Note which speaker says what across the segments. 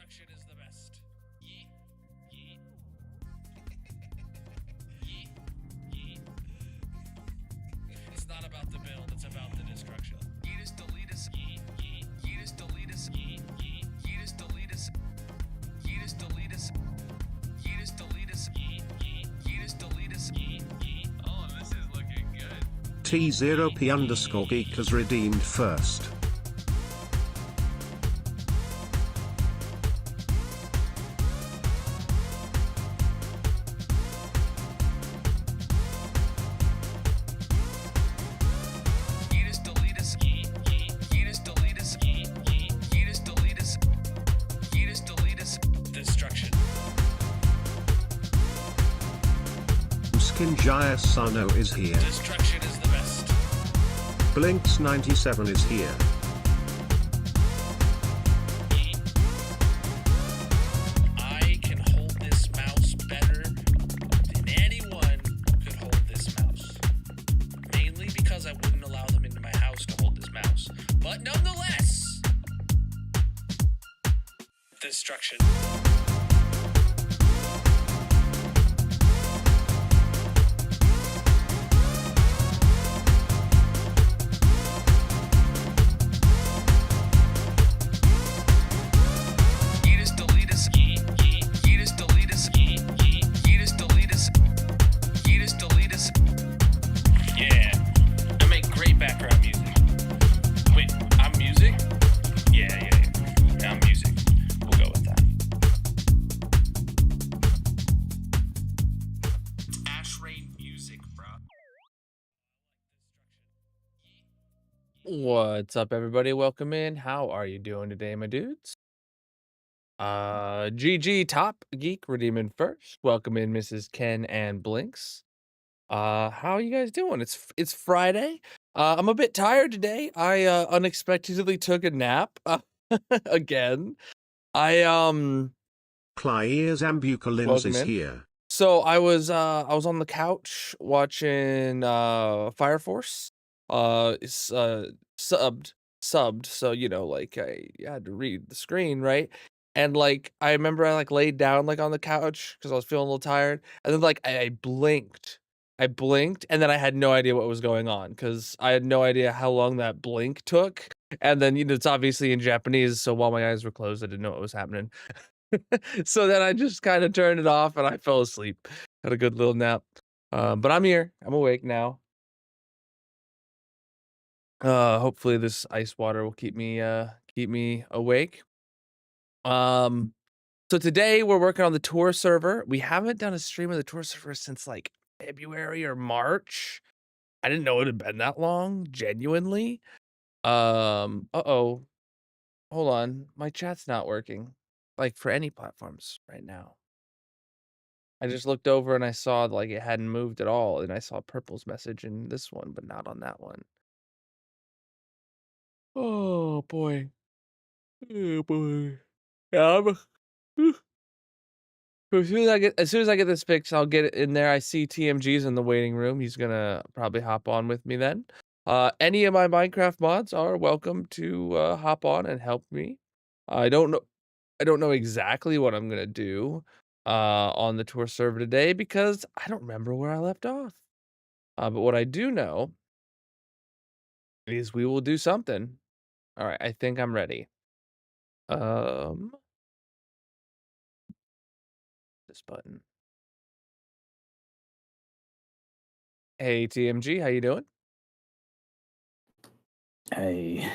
Speaker 1: Destruction is the best. Yeet, yeet, yeet, yeet. It's not about the build, it's about the destruction. Yeet us, delete us, yeet, yeet. Yeet us, delete us, yeet, yeet. Yeet us, delete us. Yeet us, delete us. Yeet us, delete us, yeet, yeet. Yeet us, delete us, yeet, yeet. Oh, this is looking good.
Speaker 2: T0P_geek has redeemed first.
Speaker 1: Yeet us, delete us, yeet, yeet. Yeet us, delete us, yeet, yeet. Yeet us, delete us. Yeet us, delete us. Destruction.
Speaker 2: Skinjaya Sano is here.
Speaker 1: Destruction is the best.
Speaker 2: Blinks97 is here.
Speaker 1: Yeet. I can hold this mouse better than anyone could hold this mouse. Mainly because I wouldn't allow them into my house to hold this mouse. But nonetheless, destruction. Yeet us, delete us, yeet, yeet. Yeet us, delete us, yeet, yeet. Yeet us, delete us. Yeet us, delete us. Yeah, I make great background music. Wait, I'm music? Yeah, I'm music. We'll go with that. Ash Rain music, bro.
Speaker 3: What's up, everybody? Welcome in. How are you doing today, my dudes? GG Top Geek redeeming first. Welcome in, Mrs. Ken and Blinks. How are you guys doing? It's Friday. I'm a bit tired today. I unexpectedly took a nap again.
Speaker 2: Clyers Ambucolins
Speaker 3: Welcome
Speaker 2: is
Speaker 3: in.
Speaker 2: here.
Speaker 3: So I was on the couch watching Fire Force. It's subbed, so you know, like I had to read the screen, right? And like I remember I like laid down like on the couch because I was feeling a little tired, and then like I blinked. I blinked, and then I had no idea what was going on because I had no idea how long that blink took. And then, you know, it's obviously in Japanese, so while my eyes were closed, I didn't know what was happening. So then I just kind of turned it off and I fell asleep. Had a good little nap. But I'm here. I'm awake now. Hopefully this ice water will keep me awake. So today we're working on the tour server. We haven't done a stream of the tour server since like February or March. I didn't know it had been that long, genuinely. Uh-oh. Hold on. My chat's not working. Like for any platforms right now. I just looked over and I saw like it hadn't moved at all, and I saw Purple's message in this one, but not on that one. Oh boy. Oh boy. Yeah, as soon as I get this fixed, I'll get it in there. I see TMG's in the waiting room. He's gonna probably hop on with me then. Any of my Minecraft mods are welcome to hop on and help me. I don't know exactly what I'm gonna do on the tour server today because I don't remember where I left off. But what I do know is we will do something. All right, I think I'm ready. This button. Hey TMG, how you doing?
Speaker 4: Hey,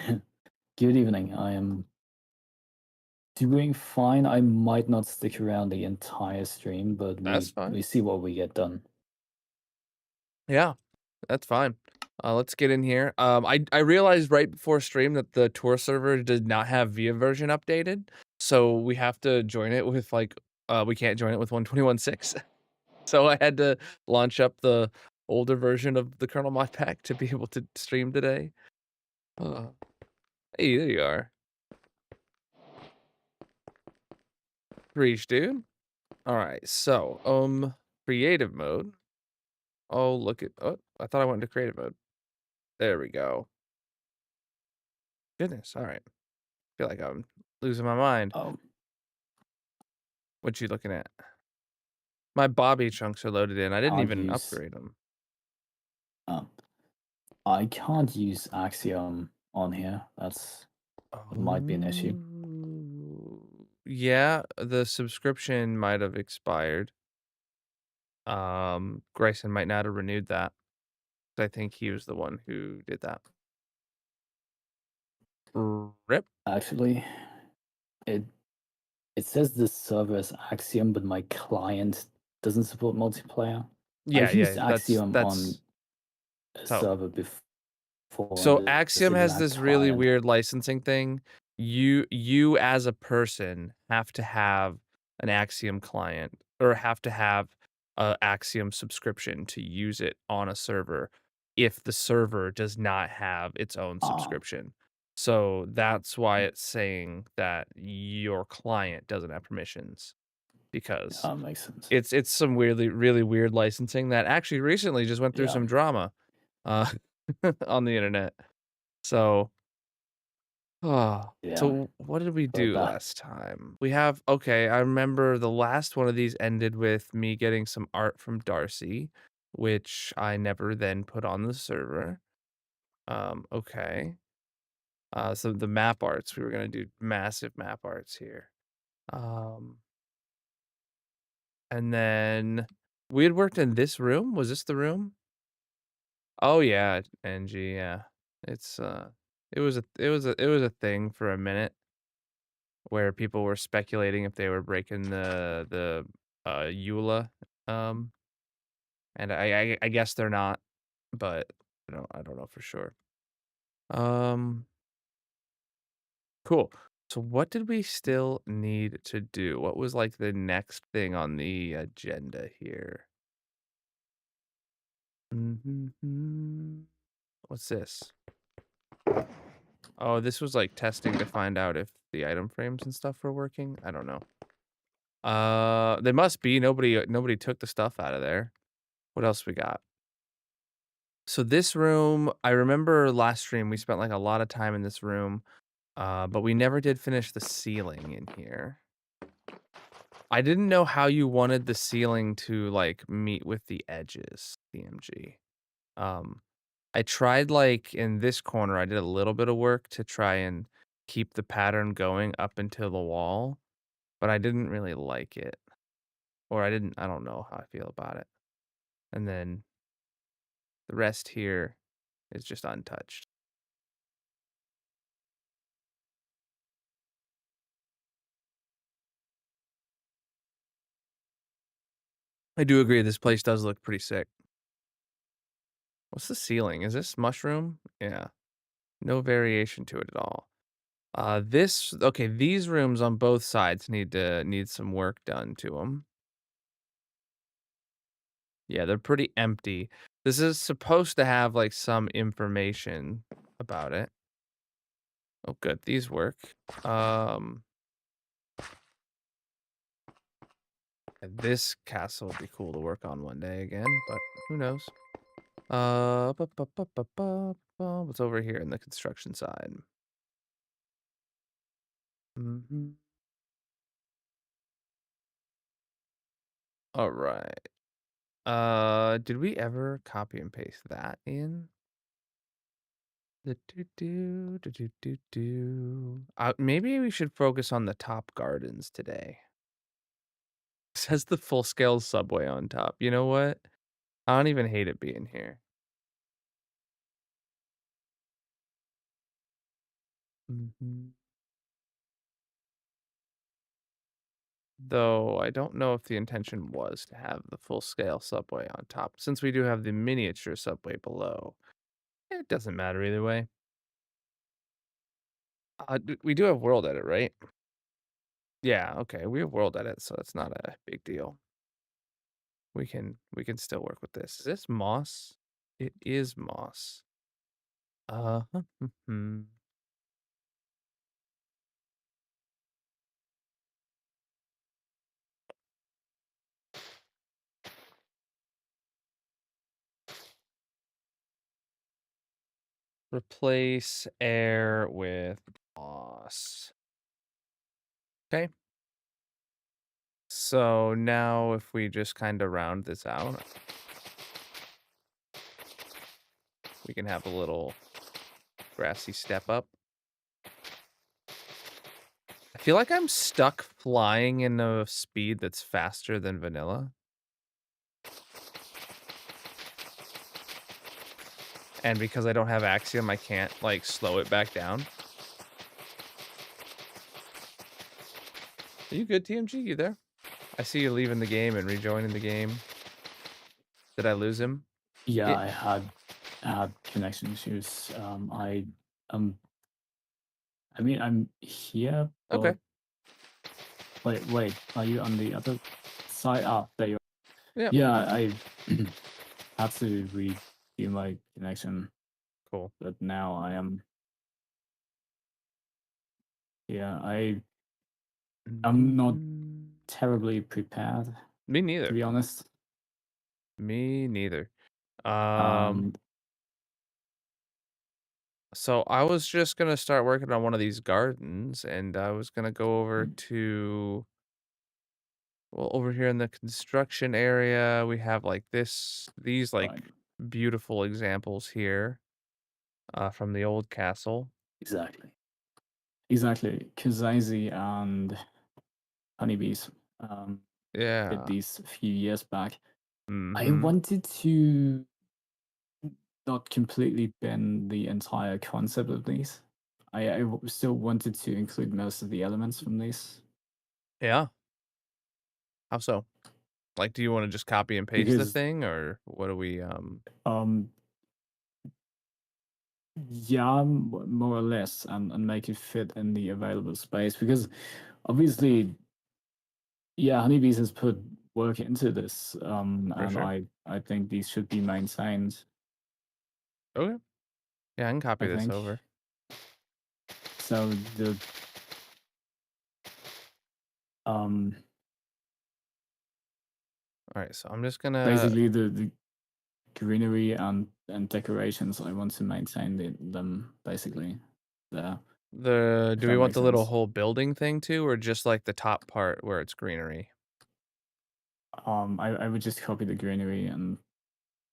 Speaker 4: good evening. I am doing fine. I might not stick around the entire stream, but
Speaker 3: That's fine.
Speaker 4: we see what we get done.
Speaker 3: Yeah, that's fine. Let's get in here. I realized right before stream that the tour server did not have VIA version updated, so we have to join it with like we can't join it with 121.6. So I had to launch up the older version of the kernel mod pack to be able to stream today. Hey, there you are. Reach, dude. All right, so creative mode. Oh, look at I thought I went into creative mode. There we go. Goodness, all right. Feel like I'm losing my mind. What you looking at? My Bobby chunks are loaded in. I didn't
Speaker 4: Can't
Speaker 3: even
Speaker 4: use.
Speaker 3: upgrade them.
Speaker 4: I can't use Axiom on here. That's might be an issue.
Speaker 3: Yeah, the subscription might have expired. Grayson might not have renewed that. I think he was the one who did that. Rip.
Speaker 4: Actually, it says this server is Axiom, but my client doesn't support multiplayer.
Speaker 3: Yeah,
Speaker 4: I've used
Speaker 3: yeah,
Speaker 4: Axiom on
Speaker 3: that's
Speaker 4: a
Speaker 3: so.
Speaker 4: server before.
Speaker 3: So
Speaker 4: and this
Speaker 3: Axiom has
Speaker 4: exact
Speaker 3: this really
Speaker 4: client.
Speaker 3: weird licensing thing. You as a person have to have an Axiom client or have to have a Axiom subscription to use it on a server if the server does not have its own subscription. So that's why it's saying that your client doesn't have permissions because
Speaker 4: That makes sense.
Speaker 3: it's some really weird licensing that actually recently just went through some drama on the internet. So, so what did we do last time? We have, okay, I remember the last one of these ended with me getting some art from Darcy, which I never then put on the server. Okay. So the map arts, we were gonna do massive map arts here. And then we had worked in this room. Was this the room? Oh yeah, NG, yeah. It's it was a thing for a minute where people were speculating if they were breaking the EULA. And I guess they're not, but I don't know for sure. Cool. So what did we still need to do? What was like the next thing on the agenda here? What's this? Oh, this was like testing to find out if the item frames and stuff were working. I don't know. They must be. Nobody took the stuff out of there. What else we got? So this room, I remember last stream we spent like a lot of time in this room, but we never did finish the ceiling in here. I didn't know how you wanted the ceiling to like meet with the edges, DMG. I tried like in this corner, I did a little bit of work to try and keep the pattern going up into the wall, but I didn't really like it. Or I don't know how I feel about it. And then the rest here is just untouched. I do agree this place does look pretty sick. What's the ceiling? Is this mushroom? Yeah. No variation to it at all. These rooms on both sides need some work done to them. Yeah, they're pretty empty. This is supposed to have like some information about it. Oh, good. These work. This castle would be cool to work on one day again, but who knows? What's over here in the construction side? All right. Did we ever copy and paste that in? Maybe we should focus on the top gardens today. It says the full scale subway on top. You know what? I don't even hate it being here. Though I don't know if the intention was to have the full scale subway on top, since we do have the miniature subway below. It doesn't matter either way. We do have world edit, right? Yeah, okay. We have world edit, so it's not a big deal. We can still work with this. Is this moss? It is moss. Replace air with moss. Okay. So now if we just kind of round this out, we can have a little grassy step up. I feel like I'm stuck flying in a speed that's faster than vanilla. And because I don't have Axiom, I can't like slow it back down. Are you good, TMG? You there? I see you leaving the game and rejoining the game. Did I lose him?
Speaker 4: Yeah,
Speaker 3: Yeah.
Speaker 4: I had connection issues. Um, I mean, I'm here,
Speaker 3: Okay.
Speaker 4: but wait, are you on the other side? Ah, there you are.
Speaker 3: Yeah.
Speaker 4: Yeah, I had to redo my connection,
Speaker 3: Cool.
Speaker 4: but now I am. Yeah, I'm not terribly prepared,
Speaker 3: Me
Speaker 4: to
Speaker 3: neither.
Speaker 4: be honest.
Speaker 3: Me neither.
Speaker 4: Um,
Speaker 3: So I was just gonna start working on one of these gardens, and I was gonna go over to, well, over here in the construction area, we have like these like
Speaker 4: right,
Speaker 3: beautiful examples here, from the old castle.
Speaker 4: exactly, exactly. Kuzaisi and honeybees did
Speaker 3: Yeah.
Speaker 4: these a few years back. I
Speaker 3: Mm-hmm.
Speaker 4: wanted to not completely bend the entire concept of these. Still wanted to include most of the elements from these
Speaker 3: Yeah. How so? Like, do you want to just copy and paste the
Speaker 4: because
Speaker 3: thing, or what do we?
Speaker 4: um yeah, more or less, and make it fit in the available space because obviously, yeah, honeybees has put work into this,
Speaker 3: For
Speaker 4: and
Speaker 3: sure.
Speaker 4: I think these should be maintained.
Speaker 3: Okay. Yeah, I can copy
Speaker 4: I
Speaker 3: this
Speaker 4: think
Speaker 3: over.
Speaker 4: so. The um
Speaker 3: All right. So I'm just gonna
Speaker 4: basically the greenery and decorations, I want to maintain them basically there, if
Speaker 3: do we
Speaker 4: that
Speaker 3: want
Speaker 4: makes
Speaker 3: the little
Speaker 4: sense.
Speaker 3: whole building thing too, or just like the top part where it's greenery?
Speaker 4: I would just copy the greenery and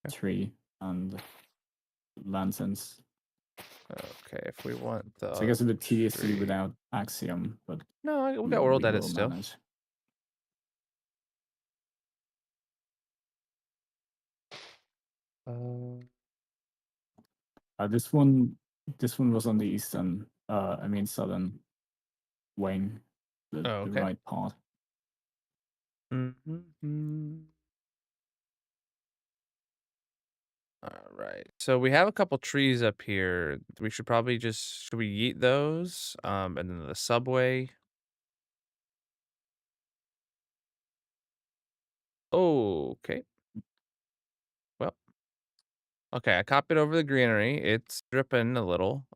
Speaker 3: Okay.
Speaker 4: tree and lanterns.
Speaker 3: Okay, if we want
Speaker 4: So I
Speaker 3: the
Speaker 4: guess a bit tedious to do
Speaker 3: tree.
Speaker 4: without Axiom, but
Speaker 3: No, we got world
Speaker 4: we
Speaker 3: edit
Speaker 4: will
Speaker 3: still.
Speaker 4: manage.
Speaker 3: Uh,
Speaker 4: This one was on the eastern, I mean southern wing, the
Speaker 3: okay.
Speaker 4: right part.
Speaker 3: Mm-hmm. All right. So we have a couple trees up here. We should probably should we yeet those? And then the subway. Okay. Well, okay. I copied over the greenery. It's dripping a little.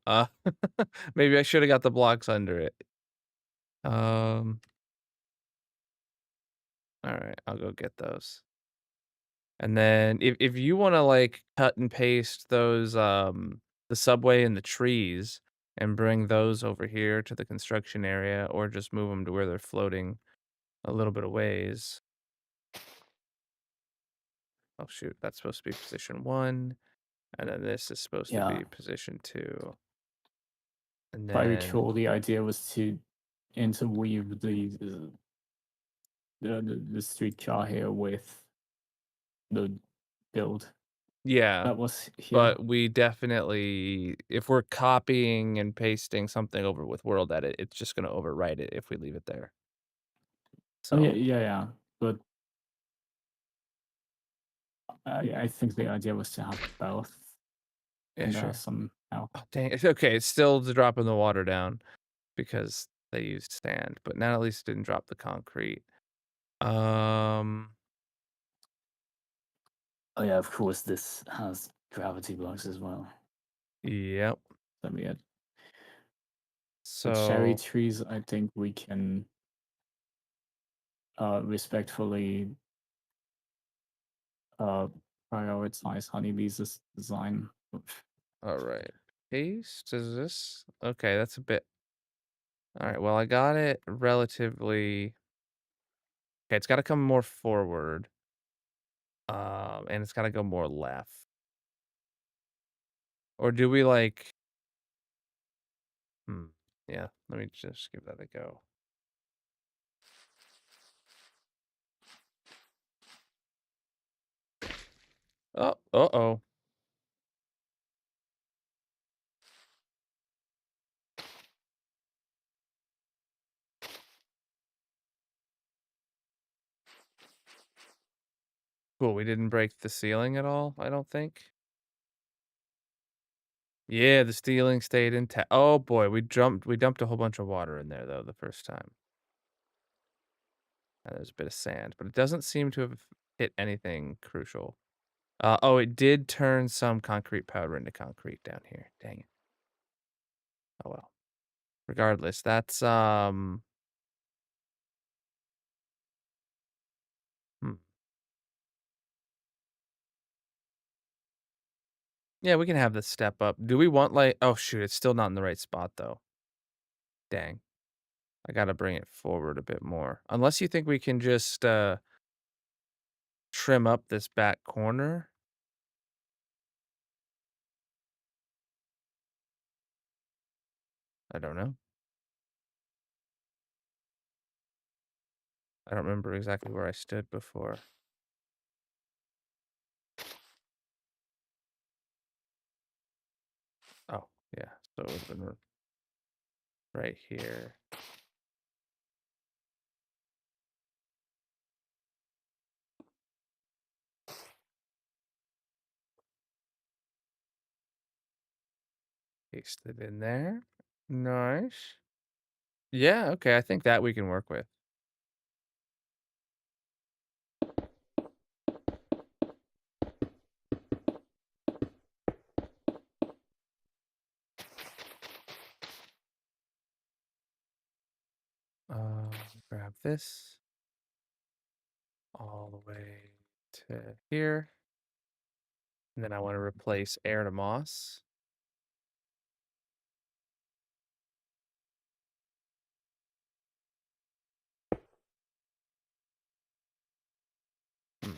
Speaker 3: Maybe I should have got the blocks under it. Um, all right. I'll go get those. And then if you wanna, like, cut and paste those, the subway and the trees and bring those over here to the construction area or just move them to where they're floating a little bit of ways. Oh, shoot, that's supposed to be position 1, and then this is supposed to
Speaker 4: Yeah,
Speaker 3: be position 2. And
Speaker 4: if I
Speaker 3: then
Speaker 4: recall, the idea was to interweave the streetcar here with the build
Speaker 3: yeah,
Speaker 4: that was here.
Speaker 3: but we definitely if we're copying and pasting something over with world edit, it's just gonna overwrite it if we leave it there.
Speaker 4: Oh yeah,
Speaker 3: So,
Speaker 4: yeah, yeah. But I think the idea was to have both
Speaker 3: yeah,
Speaker 4: in there
Speaker 3: sure.
Speaker 4: somehow.
Speaker 3: Oh, dang. It's okay. It's still dropping the water down because they used sand, but now at least it didn't drop the concrete. Um,
Speaker 4: Oh yeah, of course this has gravity blocks as well.
Speaker 3: yep.
Speaker 4: Let me add the cherry
Speaker 3: So,
Speaker 4: trees. I think we can respectfully uh prioritize honeybees' design.
Speaker 3: all right. Paste is this? Okay, that's a bit. All right. Well, I got it relatively. Okay, it's got to come more forward. And it's got to go more left. Or do we like? Hmm. Yeah. Let me just give that a go. Oh. Uh-oh. Cool. We didn't break the ceiling at all. I don't think. Yeah, the ceiling stayed intact. Oh boy, we dumped a whole bunch of water in there though the first time. There's a bit of sand, but it doesn't seem to have hit anything crucial. Oh, it did turn some concrete powder into concrete down here. Dang it. Oh well. Regardless, that's hmm. Yeah, we can have this step up. Do we want like oh shoot, it's still not in the right spot though. Dang. I gotta bring it forward a bit more. Unless you think we can just trim up this back corner. I don't know. I don't remember exactly where I stood before. Oh, yeah. So it would have been right here. Paste it in there. Nice. Yeah, okay. I think that we can work with. Um, Grab this all the way to here. And then I want to replace air to moss. Hmm.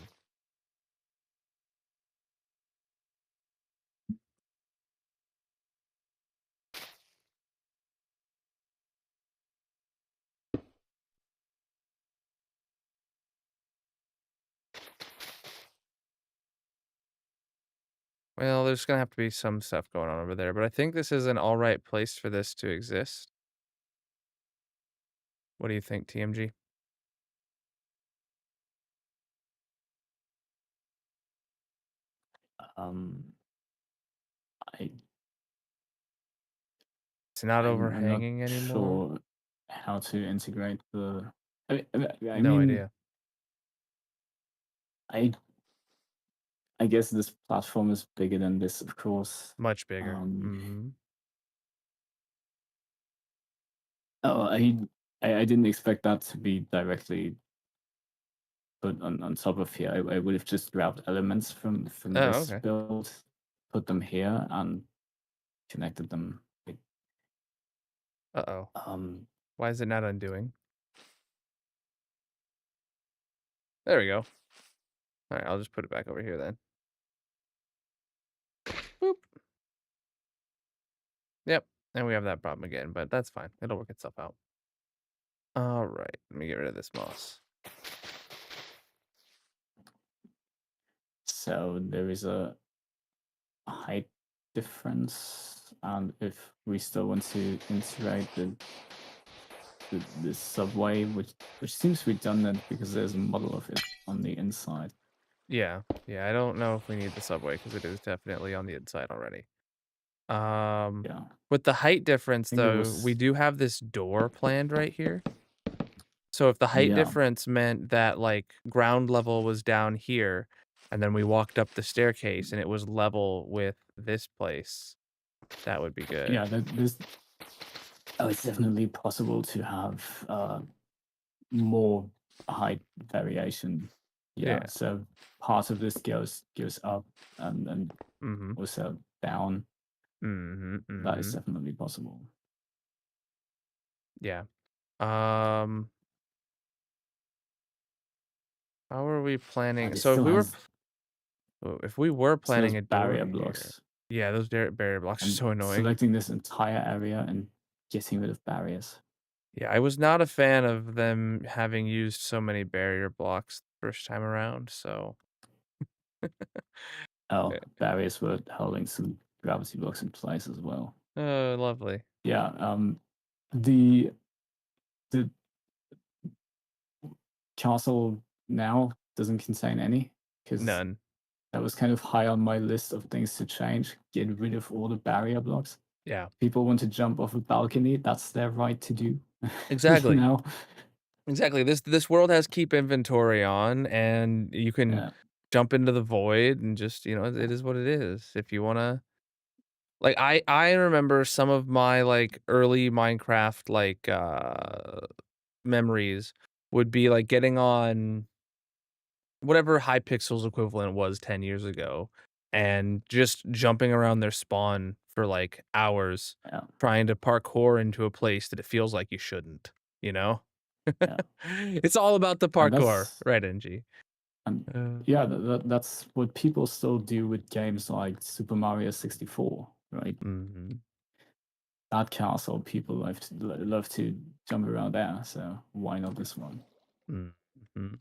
Speaker 3: Well, there's gonna have to be some stuff going on over there, but I think this is an all right place for this to exist. What do you think, TMG?
Speaker 4: Um, I
Speaker 3: It's not
Speaker 4: I'm not
Speaker 3: overhanging anymore.
Speaker 4: sure how to integrate the. I
Speaker 3: No
Speaker 4: mean,
Speaker 3: idea.
Speaker 4: I I guess this platform is bigger than this, of course.
Speaker 3: Much bigger.
Speaker 4: Um,
Speaker 3: Mm-hmm.
Speaker 4: oh, I didn't expect that to be directly put on top of here. I would have just grabbed elements from
Speaker 3: Oh,
Speaker 4: this
Speaker 3: okay.
Speaker 4: build, put them here, and connected them.
Speaker 3: Uh-oh.
Speaker 4: Um,
Speaker 3: Why is it not undoing? There we go. All right, I'll just put it back over here then. Boop. Yep. And we have that problem again, but that's fine. It'll work itself out. All right. Let me get rid of this moss.
Speaker 4: so there is a height difference, and if we still want to integrate the subway, which seems redundant because there's a model of it on the inside.
Speaker 3: Yeah. Yeah, I don't know if we need the subway because it is definitely on the inside already.
Speaker 4: Yeah, I
Speaker 3: With the height difference
Speaker 4: think it
Speaker 3: though, we
Speaker 4: was.
Speaker 3: do have this door planned right here. So if the height
Speaker 4: Yeah,
Speaker 3: difference meant that like ground level was down here and then we walked up the staircase and it was level with this place, that would be good.
Speaker 4: yeah. There's. Oh, it's definitely possible to have more height variation. Yeah,
Speaker 3: Yeah.
Speaker 4: so part of this goes up and
Speaker 3: Mhm.
Speaker 4: also down.
Speaker 3: Mhm.
Speaker 4: That is
Speaker 3: Mhm.
Speaker 4: definitely possible.
Speaker 3: Yeah. Um How are we
Speaker 4: And
Speaker 3: planning?
Speaker 4: it
Speaker 3: So
Speaker 4: still has
Speaker 3: if we were
Speaker 4: still has
Speaker 3: planning a door
Speaker 4: barrier
Speaker 3: here,
Speaker 4: blocks.
Speaker 3: yeah, those barrier blocks are
Speaker 4: And
Speaker 3: so annoying.
Speaker 4: selecting this entire area and getting rid of barriers.
Speaker 3: Yeah, I was not a fan of them having used so many barrier blocks the first time around, so
Speaker 4: Oh, barriers were holding some gravity blocks in place as well.
Speaker 3: oh, lovely.
Speaker 4: Yeah, the the castle now doesn't contain any because
Speaker 3: None.
Speaker 4: that was kind of high on my list of things to change. Get rid of all the barrier blocks.
Speaker 3: Yeah,
Speaker 4: People want to jump off a balcony. That's their right to do.
Speaker 3: exactly.
Speaker 4: You know?
Speaker 3: Exactly. This world has keep inventory on, and you can
Speaker 4: Yeah.
Speaker 3: jump into the void and just, it is what it is. If you wanna like, I remember some of my, like, early Minecraft, like, memories would be, like, getting on whatever Hypixel's equivalent was 10 years ago, and just jumping around their spawn for, like, hours,
Speaker 4: Yeah.
Speaker 3: trying to parkour into a place that it feels like you shouldn't, you know?
Speaker 4: Yeah.
Speaker 3: It's all about the
Speaker 4: And
Speaker 3: parkour, right, NG?
Speaker 4: and
Speaker 3: Uh,
Speaker 4: yeah, that's what people still do with games like Super Mario 64, right?
Speaker 3: mhm,
Speaker 4: That castle, people love to jump around there, so why not this one?
Speaker 3: mhm.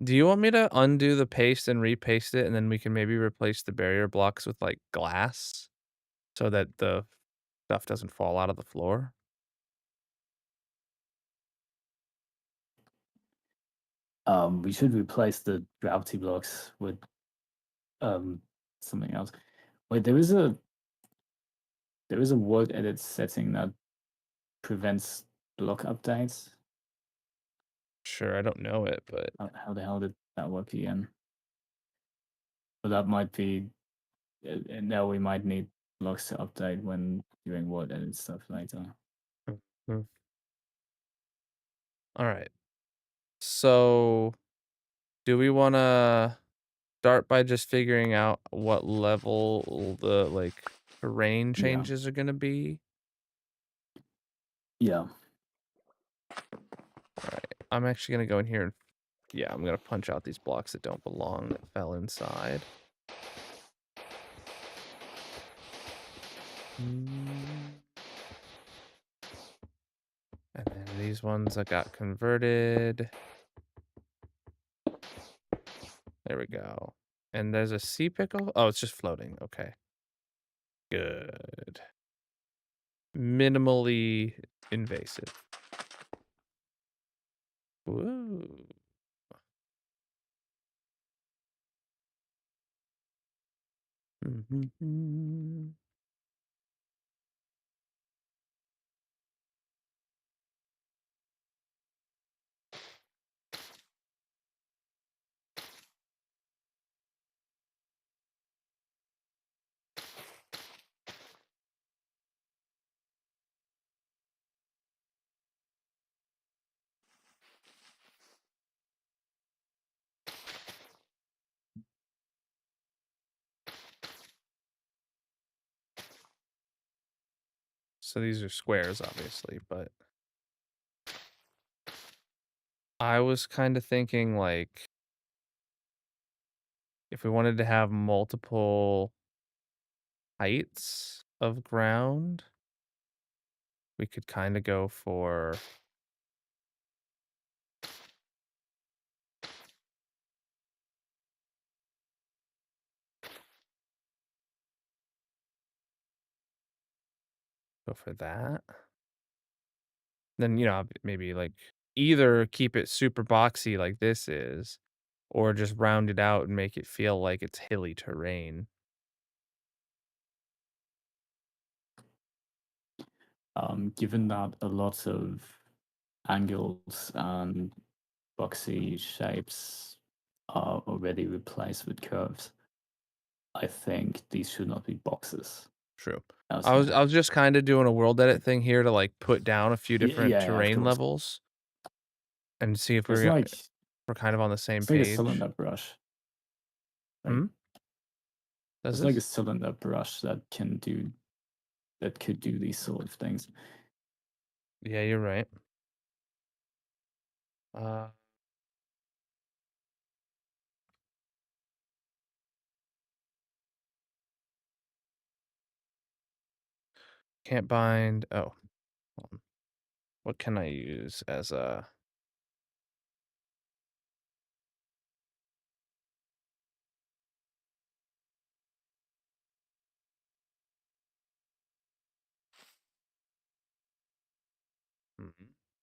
Speaker 3: Do you want me to undo the paste and repaste it, and then we can maybe replace the barrier blocks with, like, glass so that the stuff doesn't fall out of the floor?
Speaker 4: We should replace the gravity blocks with um something else. Wait, there is a word edit setting that prevents block updates.
Speaker 3: Sure, I don't know it, but
Speaker 4: How the hell did that work again? But that might be now we might need blocks to update when doing word edit stuff later.
Speaker 3: mm, alright. So, do we wanna start by just figuring out what level the, like, terrain
Speaker 4: Yeah.
Speaker 3: changes are gonna be?
Speaker 4: Yeah.
Speaker 3: Alright, I'm actually gonna go in here and yeah, I'm gonna punch out these blocks that don't belong that fell inside. Mm. And then these ones that got converted. There we go. And there's a sea pickle? Oh, it's just floating. Okay. Good. Minimally invasive. Woo. Mhm. So these are squares, obviously, but I was kind of thinking like if we wanted to have multiple heights of ground, we could kind of go for that. Then, maybe like either keep it super boxy like this is, or just round it out and make it feel like it's hilly terrain.
Speaker 4: Given that a lot of angles and boxy shapes are already replaced with curves, I think these should not be boxes.
Speaker 3: True.
Speaker 4: As
Speaker 3: I was just kind of doing a world edit thing here to like put down a few different
Speaker 4: yeah, of
Speaker 3: terrain
Speaker 4: course.
Speaker 3: levels and see if
Speaker 4: It's
Speaker 3: we're
Speaker 4: like
Speaker 3: we're kind of on the same
Speaker 4: it's like a
Speaker 3: page.
Speaker 4: cylinder brush. Like
Speaker 3: Hmm? Does
Speaker 4: it's like a
Speaker 3: this?
Speaker 4: cylinder brush that could do these sort of things.
Speaker 3: Yeah, you're right. Uh, Can't bind. Oh, hold on. What can I use as a?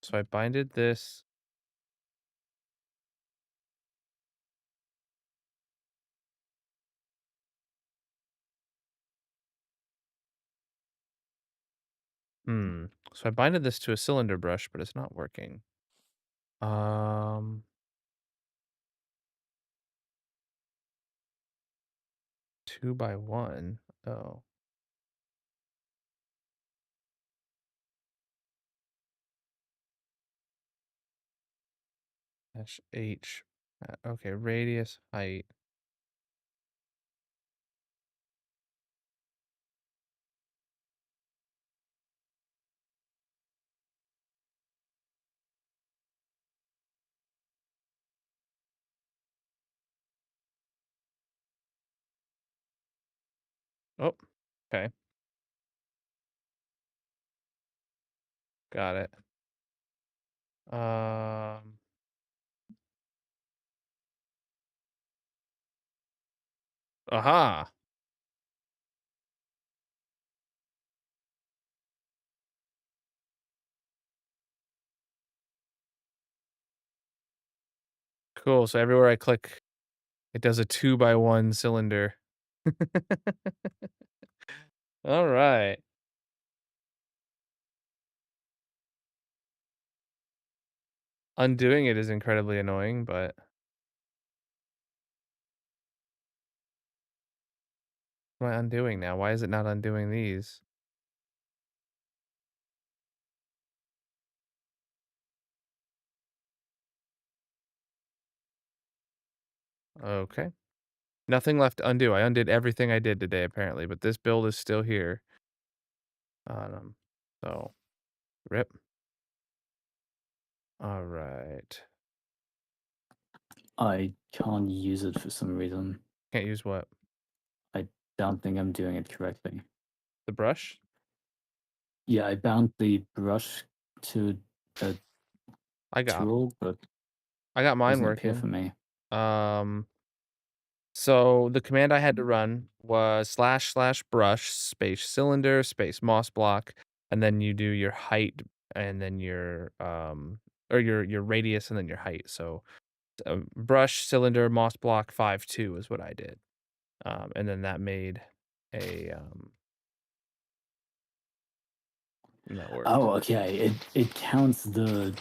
Speaker 3: So I binded this. So I binded this to a cylinder brush, but it's not working. 2x1. Oh. Dash H. Okay, radius, height. Oh, okay. Got it. Aha. Cool. So everywhere I click, it does a 2x1 cylinder. All right. Undoing it is incredibly annoying, but what am I undoing now? Why is it not undoing these? Okay. Nothing left to undo. I undid everything I did today, apparently, but this build is still here. So rip. All right.
Speaker 4: I can't use it for some reason.
Speaker 3: Can't use what?
Speaker 4: I don't think I'm doing it correctly.
Speaker 3: The brush?
Speaker 4: Yeah, I bound the brush to a
Speaker 3: I got
Speaker 4: tool, but it
Speaker 3: mine
Speaker 4: doesn't appear for
Speaker 3: working.
Speaker 4: me.
Speaker 3: So the command I had to run was //brush space cylinder space moss block, and then you do your height and then your or your radius and then your height. So brush cylinder moss block 5-2 is what I did. And then that made a and that worked.
Speaker 4: Oh, okay. It counts the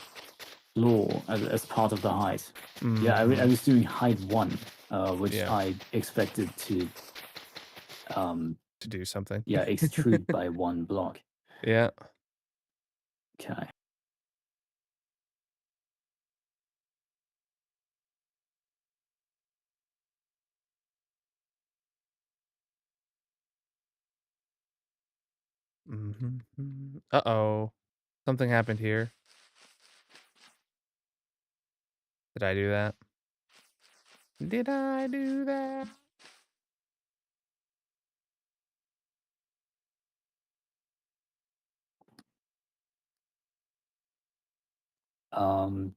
Speaker 4: floor as part of the height. Yeah, I
Speaker 3: Mhm.
Speaker 4: was doing height 1, which
Speaker 3: Yeah.
Speaker 4: I expected to
Speaker 3: To do something.
Speaker 4: extrude by 1 block.
Speaker 3: Yeah.
Speaker 4: Okay.
Speaker 3: Uh-oh. Something happened here. Did I do that? Did I do that? Oh,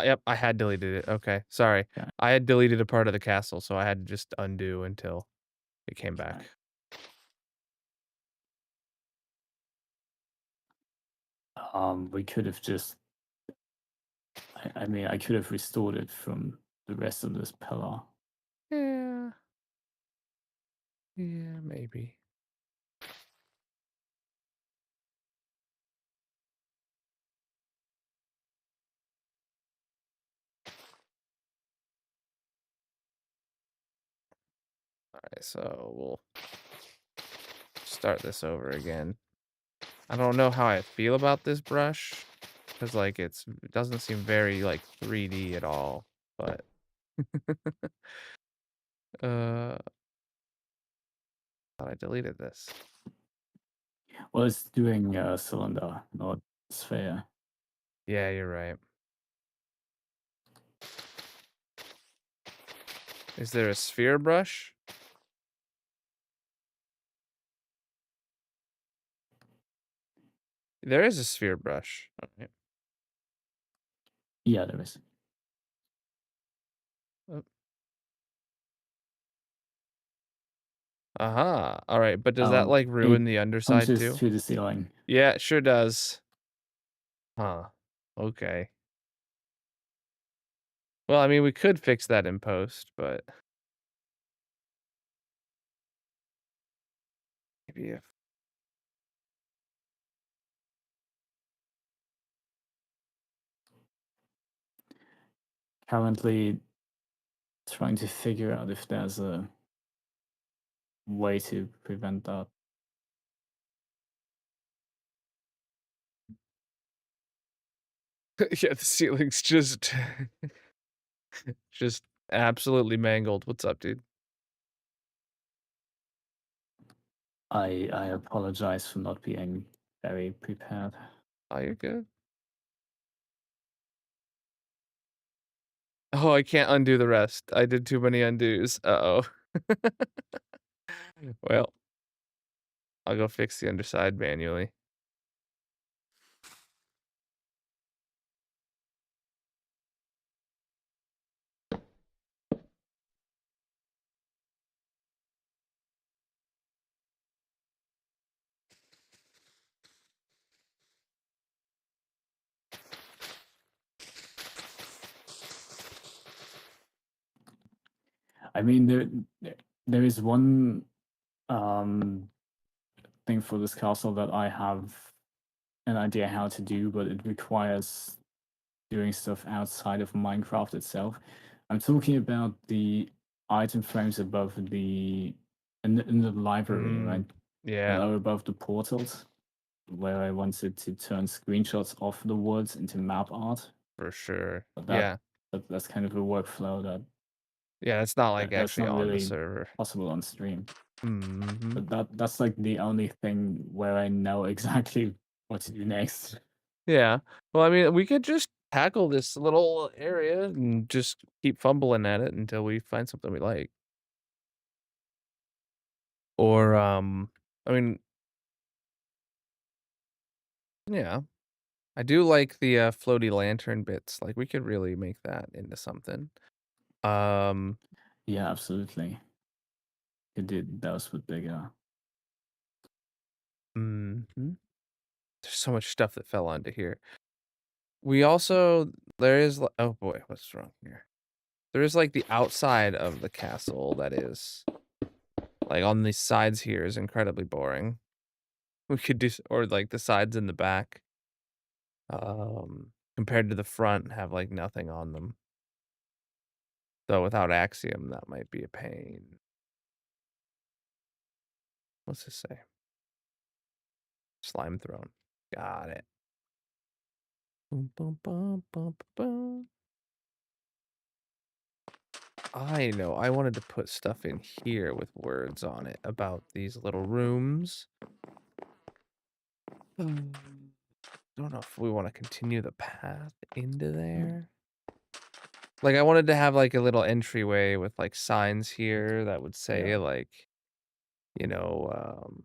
Speaker 3: yep, I had deleted it. Okay, sorry.
Speaker 4: Okay.
Speaker 3: I had deleted a part of the castle, so I had to just undo until it came
Speaker 4: Okay.
Speaker 3: back.
Speaker 4: We could have just. I mean, I could have restored it from the rest of this pillar.
Speaker 3: Yeah. Yeah, maybe. Alright, so we'll start this over again. I don't know how I feel about this brush, because like it doesn't seem very like 3D at all, but thought I deleted this.
Speaker 4: Well, it's doing a cylinder, not sphere.
Speaker 3: Yeah, you're right. Is there a sphere brush? There is a sphere brush. Okay.
Speaker 4: Yeah, there is.
Speaker 3: Oh. Aha. All right, but does that like ruin
Speaker 4: It
Speaker 3: the underside
Speaker 4: punches
Speaker 3: too?
Speaker 4: through the ceiling.
Speaker 3: Yeah, it sure does. Huh. Okay. Well, I mean, we could fix that in post, but maybe if
Speaker 4: Currently trying to figure out if there's a way to prevent that.
Speaker 3: yeah, the ceiling's just just absolutely mangled. What's up, dude?
Speaker 4: I apologize for not being very prepared.
Speaker 3: Oh, you're good. Oh, I can't undo the rest. I did too many undos. Uh-oh. Well, I'll go fix the underside manually.
Speaker 4: I mean, there is one thing for this castle that I have an idea how to do, but it requires doing stuff outside of Minecraft itself. I'm talking about the item frames above the in the library, right? That
Speaker 3: Yeah,
Speaker 4: are above the portals, where I wanted to turn screenshots of the woods into map art.
Speaker 3: for sure.
Speaker 4: But
Speaker 3: Yeah.
Speaker 4: that's kind of a workflow
Speaker 3: Yeah, it's not like
Speaker 4: that's
Speaker 3: actually
Speaker 4: not
Speaker 3: on the
Speaker 4: really
Speaker 3: server.
Speaker 4: possible on stream.
Speaker 3: Mm-hmm.
Speaker 4: But that's like the only thing where I know exactly what to do next.
Speaker 3: Yeah. Well, I mean, we could just tackle this little area and just keep fumbling at it until we find something we like. Or, I mean, yeah, I do like the floaty lantern bits. Like, we could really make that into something. Um,
Speaker 4: Yeah, absolutely. Could do those with bigger.
Speaker 3: mhm. There's so much stuff that fell onto here. We also, there is, oh boy, what's wrong here? There is like the outside of the castle that is, like on the sides here is incredibly boring. We could do, or like the sides in the back, compared to the front have like nothing on them. Though without Axiom, that might be a pain. What's this say? Slime throne. Got it. Boom, boom, boom, boom, boom. I know. I wanted to put stuff in here with words on it about these little rooms. Don't know if we want to continue the path into there. Like, I wanted to have like a little entryway with like signs here that would say
Speaker 4: Yeah.
Speaker 3: like, you know,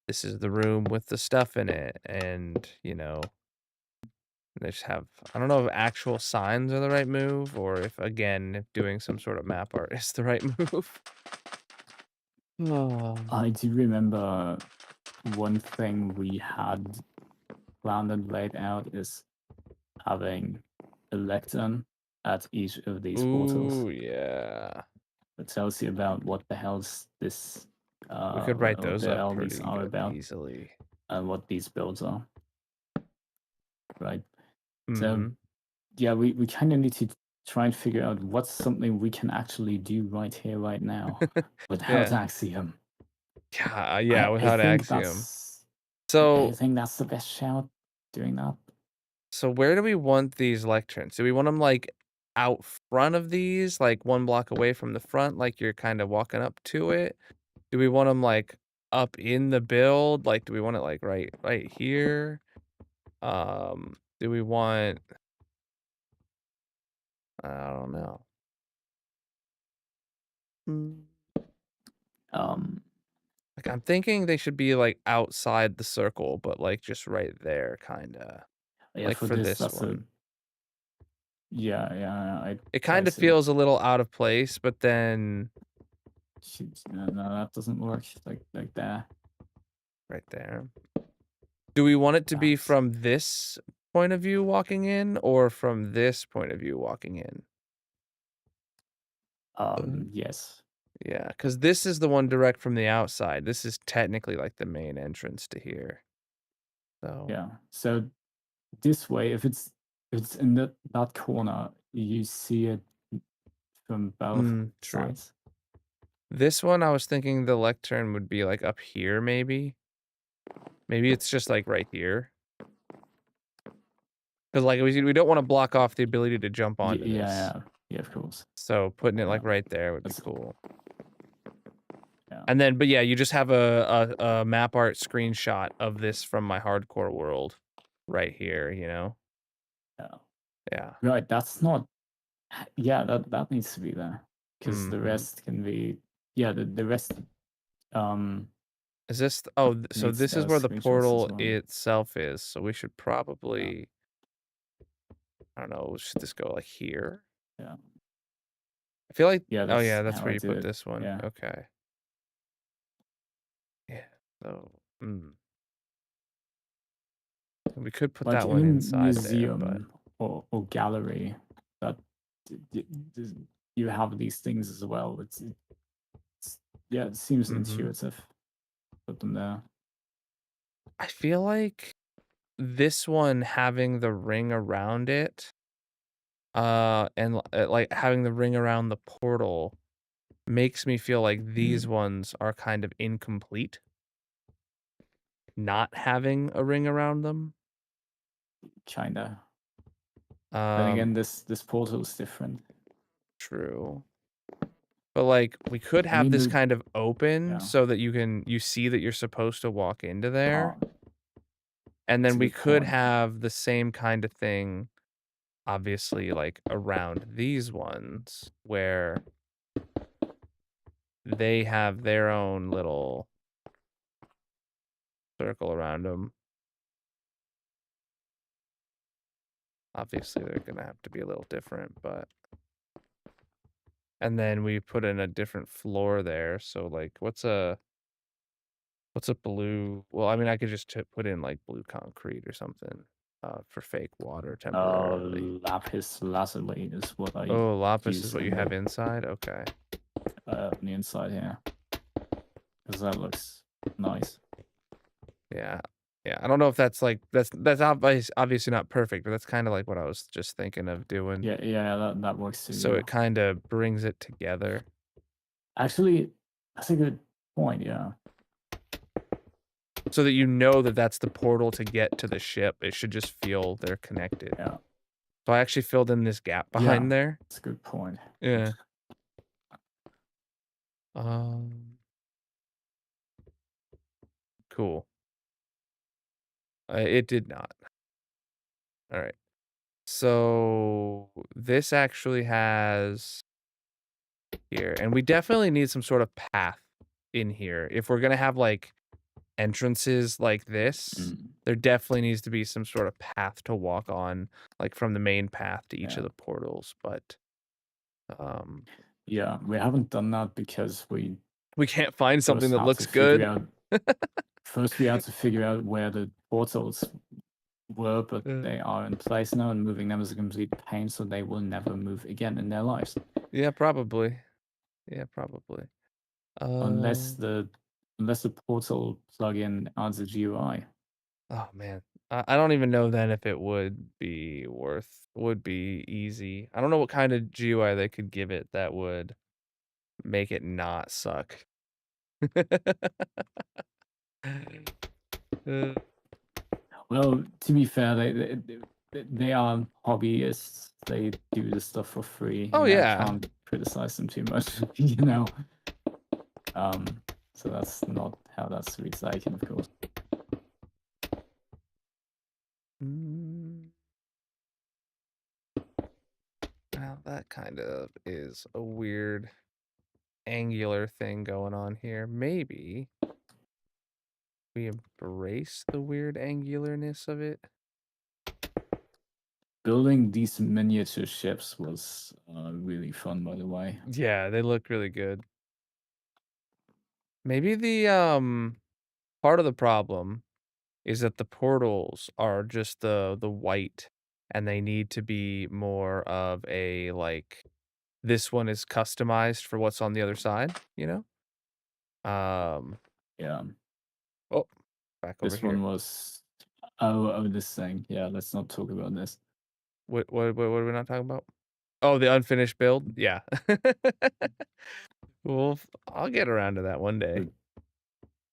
Speaker 3: this is the room with the stuff in it, and you know, they just have, I don't know if actual signs are the right move, or if again, if doing some sort of map art is the right move. Oh.
Speaker 4: I do remember one thing we had planned and laid out is having a lectern at each of these portals
Speaker 3: Ooh, yeah.
Speaker 4: that tells you about what the hell's this,
Speaker 3: We could write
Speaker 4: what
Speaker 3: those
Speaker 4: the
Speaker 3: up
Speaker 4: hell these
Speaker 3: pretty
Speaker 4: are about,
Speaker 3: easily.
Speaker 4: and what these builds are, right? So
Speaker 3: Mm-hmm.
Speaker 4: yeah, we kind of need to try and figure out what's something we can actually do right here, right now, without
Speaker 3: Yeah.
Speaker 4: Axiom.
Speaker 3: Yeah,
Speaker 4: I
Speaker 3: without
Speaker 4: think
Speaker 3: Axiom.
Speaker 4: that's I
Speaker 3: So,
Speaker 4: think that's the best shout doing that.
Speaker 3: so where do we want these lecterns? Do we want them like out front of these, like 1 block away from the front, like you're kind of walking up to it? Do we want them like up in the build? Like, do we want it like right here? Do we want, I don't know. Mm. 'Cause Like, I'm thinking they should be, like, outside the circle, but, like, just right there, kinda.
Speaker 4: Yeah,
Speaker 3: Like,
Speaker 4: for
Speaker 3: for
Speaker 4: this,
Speaker 3: this
Speaker 4: that's a
Speaker 3: one.
Speaker 4: I
Speaker 3: It
Speaker 4: I
Speaker 3: kinda
Speaker 4: see.
Speaker 3: feels a little out of place, but then
Speaker 4: Shoot, no, that doesn't work like that.
Speaker 3: right there. Do we want it to be
Speaker 4: That's
Speaker 3: from this point of view walking in or from this point of view walking in?
Speaker 4: yes.
Speaker 3: Yeah, because this is the one direct from the outside. This is technically, like, the main entrance to here. So
Speaker 4: Yeah. So this way, if it's in that corner, you see it from both
Speaker 3: true.
Speaker 4: sides.
Speaker 3: This one, I was thinking the lectern would be, like, up here, maybe? Maybe it's just, like, right here. Because like, we don't wanna block off the ability to jump onto this.
Speaker 4: Yeah, of course.
Speaker 3: So putting it,
Speaker 4: Yeah,
Speaker 3: like, right there would be
Speaker 4: that's
Speaker 3: cool.
Speaker 4: yeah,
Speaker 3: And then but yeah, you just have a map art screenshot of this from my hardcore world right here, you know?
Speaker 4: yeah.
Speaker 3: Yeah.
Speaker 4: Right, that's not. Yeah, that needs to be there because the
Speaker 3: Mhm.
Speaker 4: rest can be. Yeah, the rest um
Speaker 3: Is this oh, so
Speaker 4: needs
Speaker 3: this is
Speaker 4: those
Speaker 3: where the
Speaker 4: screenshots as
Speaker 3: portal
Speaker 4: well.
Speaker 3: itself is, so we should
Speaker 4: Yeah,
Speaker 3: probably I don't know, should this go, like, here?
Speaker 4: yeah,
Speaker 3: I feel like
Speaker 4: yeah.
Speaker 3: oh,
Speaker 4: That's
Speaker 3: yeah, that's
Speaker 4: how
Speaker 3: where
Speaker 4: I
Speaker 3: you
Speaker 4: do
Speaker 3: put
Speaker 4: it.
Speaker 3: this one.
Speaker 4: Yeah.
Speaker 3: Okay. Yeah, so, we could put
Speaker 4: Like
Speaker 3: that
Speaker 4: in
Speaker 3: one
Speaker 4: a
Speaker 3: inside there, but
Speaker 4: museum or gallery, that you have these things as well. It's yeah, it seems
Speaker 3: mhm.
Speaker 4: intuitive. Put them there.
Speaker 3: I feel like this one having the ring around it, and, like, having the ring around the portal makes me feel like these
Speaker 4: Mm,
Speaker 3: ones are kind of incomplete, not having a ring around them.
Speaker 4: kinda. Then
Speaker 3: Um,
Speaker 4: again, this portal is different.
Speaker 3: true. But, like, we could
Speaker 4: I
Speaker 3: have
Speaker 4: mean,
Speaker 3: this kind of open
Speaker 4: yeah.
Speaker 3: so that you see that you're supposed to walk into there,
Speaker 4: Oh,
Speaker 3: and
Speaker 4: that's
Speaker 3: then
Speaker 4: a
Speaker 3: we
Speaker 4: good
Speaker 3: could
Speaker 4: point.
Speaker 3: have the same kind of thing, obviously, like, around these ones where they have their own little circle around them. Obviously, they're gonna have to be a little different, but and then we put in a different floor there, so, like, what's a blue well, I mean, I could just put in, like, blue concrete or something, for fake water temporarily.
Speaker 4: Lapis lazuli is what I
Speaker 3: Oh, lapis is
Speaker 4: use
Speaker 3: what you
Speaker 4: in
Speaker 3: have inside? Okay.
Speaker 4: on the inside here because that looks nice.
Speaker 3: Yeah. Yeah, I don't know if that's, like that's obviously not perfect, but that's kinda like what I was just thinking of doing.
Speaker 4: Yeah, that works too.
Speaker 3: So
Speaker 4: Yeah.
Speaker 3: it kinda brings it together.
Speaker 4: Actually, that's a good point. Yeah.
Speaker 3: So that you know that that's the portal to get to the ship. It should just feel they're connected.
Speaker 4: Yeah.
Speaker 3: So I actually filled in this gap
Speaker 4: Yeah.
Speaker 3: behind there.
Speaker 4: That's a good point.
Speaker 3: Yeah. Um, cool. It did not. All right. So this actually has here, and we definitely need some sort of path in here. If we're gonna have like entrances like this,
Speaker 4: Mm,
Speaker 3: there definitely needs to be some sort of path to walk on, like from the main path to each of
Speaker 4: yeah.
Speaker 3: the portals. But um,
Speaker 4: Yeah. We haven't done that because
Speaker 3: we can't find something
Speaker 4: first
Speaker 3: that
Speaker 4: had to
Speaker 3: looks
Speaker 4: figure
Speaker 3: good.
Speaker 4: out first we had to figure out where the portals were, but
Speaker 3: Uh,
Speaker 4: they are in place now, and moving them is a complete pain, so they will never move again in their lives.
Speaker 3: yeah, probably. Yeah, probably.
Speaker 4: Unless
Speaker 3: Um,
Speaker 4: the portal plugin adds a GUI.
Speaker 3: oh man, I don't even know then if it would be easy. I don't know what kind of GUI they could give it that would make it not suck. Uh,
Speaker 4: Well, to be fair, they are hobbyists. They do this stuff for free.
Speaker 3: oh
Speaker 4: I
Speaker 3: yeah.
Speaker 4: can't criticize them too much, you know. So that's not how that's recycled, of course.
Speaker 3: Mm, well, that kind of is a weird angular thing going on here. Maybe. we embrace the weird angularness of it.
Speaker 4: Building these miniature ships was really fun, by the way.
Speaker 3: Yeah, they look really good. Maybe the part of the problem is that the portals are just the white, and they need to be more of a like this one is customized for what's on the other side, you know?
Speaker 4: Yeah,
Speaker 3: Oh, back over
Speaker 4: this one
Speaker 3: here.
Speaker 4: was. This thing. Yeah, let's not talk about this.
Speaker 3: What are we not talking about? Oh, the unfinished build? Yeah. Well, I'll get around to that one day.
Speaker 4: The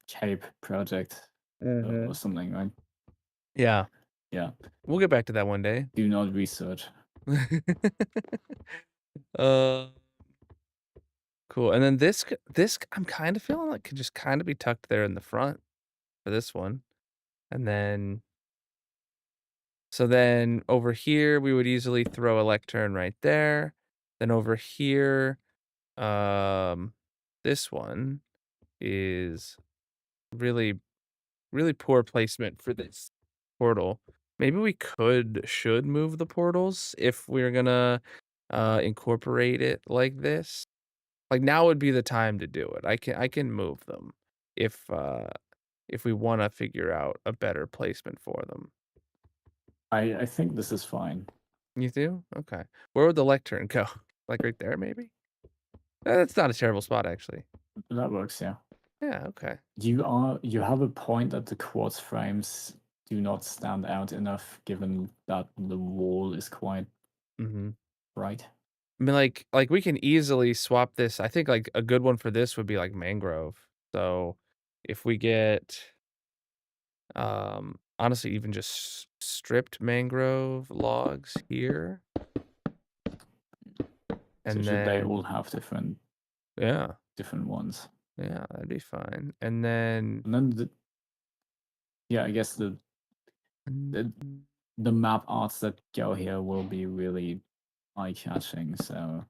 Speaker 4: Cape project or something, right?
Speaker 3: Yeah,
Speaker 4: Yeah.
Speaker 3: we'll get back to that one day.
Speaker 4: Do not research.
Speaker 3: Uh, cool. And then this I'm kind of feeling like could just kind of be tucked there in the front for this one. And then so then over here we would easily throw a lectern right there. Then over here, this one is really really poor placement for this portal. Maybe we should move the portals if we're gonna incorporate it like this. Like now would be the time to do it. I can move them if we want to figure out a better placement for them.
Speaker 4: I think this is fine.
Speaker 3: You do? Okay. Where would the lectern go? Like right there, maybe? That's not a terrible spot, actually.
Speaker 4: That works, yeah.
Speaker 3: Yeah, okay.
Speaker 4: You have a point that the quartz frames do not stand out enough, given that the wall is quite
Speaker 3: Mm-hmm.
Speaker 4: bright.
Speaker 3: I mean, like we can easily swap this. I think like a good one for this would be like mangrove. So if we get honestly even just stripped mangrove logs here,
Speaker 4: So
Speaker 3: and
Speaker 4: should they
Speaker 3: then
Speaker 4: all have different
Speaker 3: yeah,
Speaker 4: ones?
Speaker 3: yeah, that'd be fine. And then
Speaker 4: And then I guess the map arts that go here will be really eye-catching. So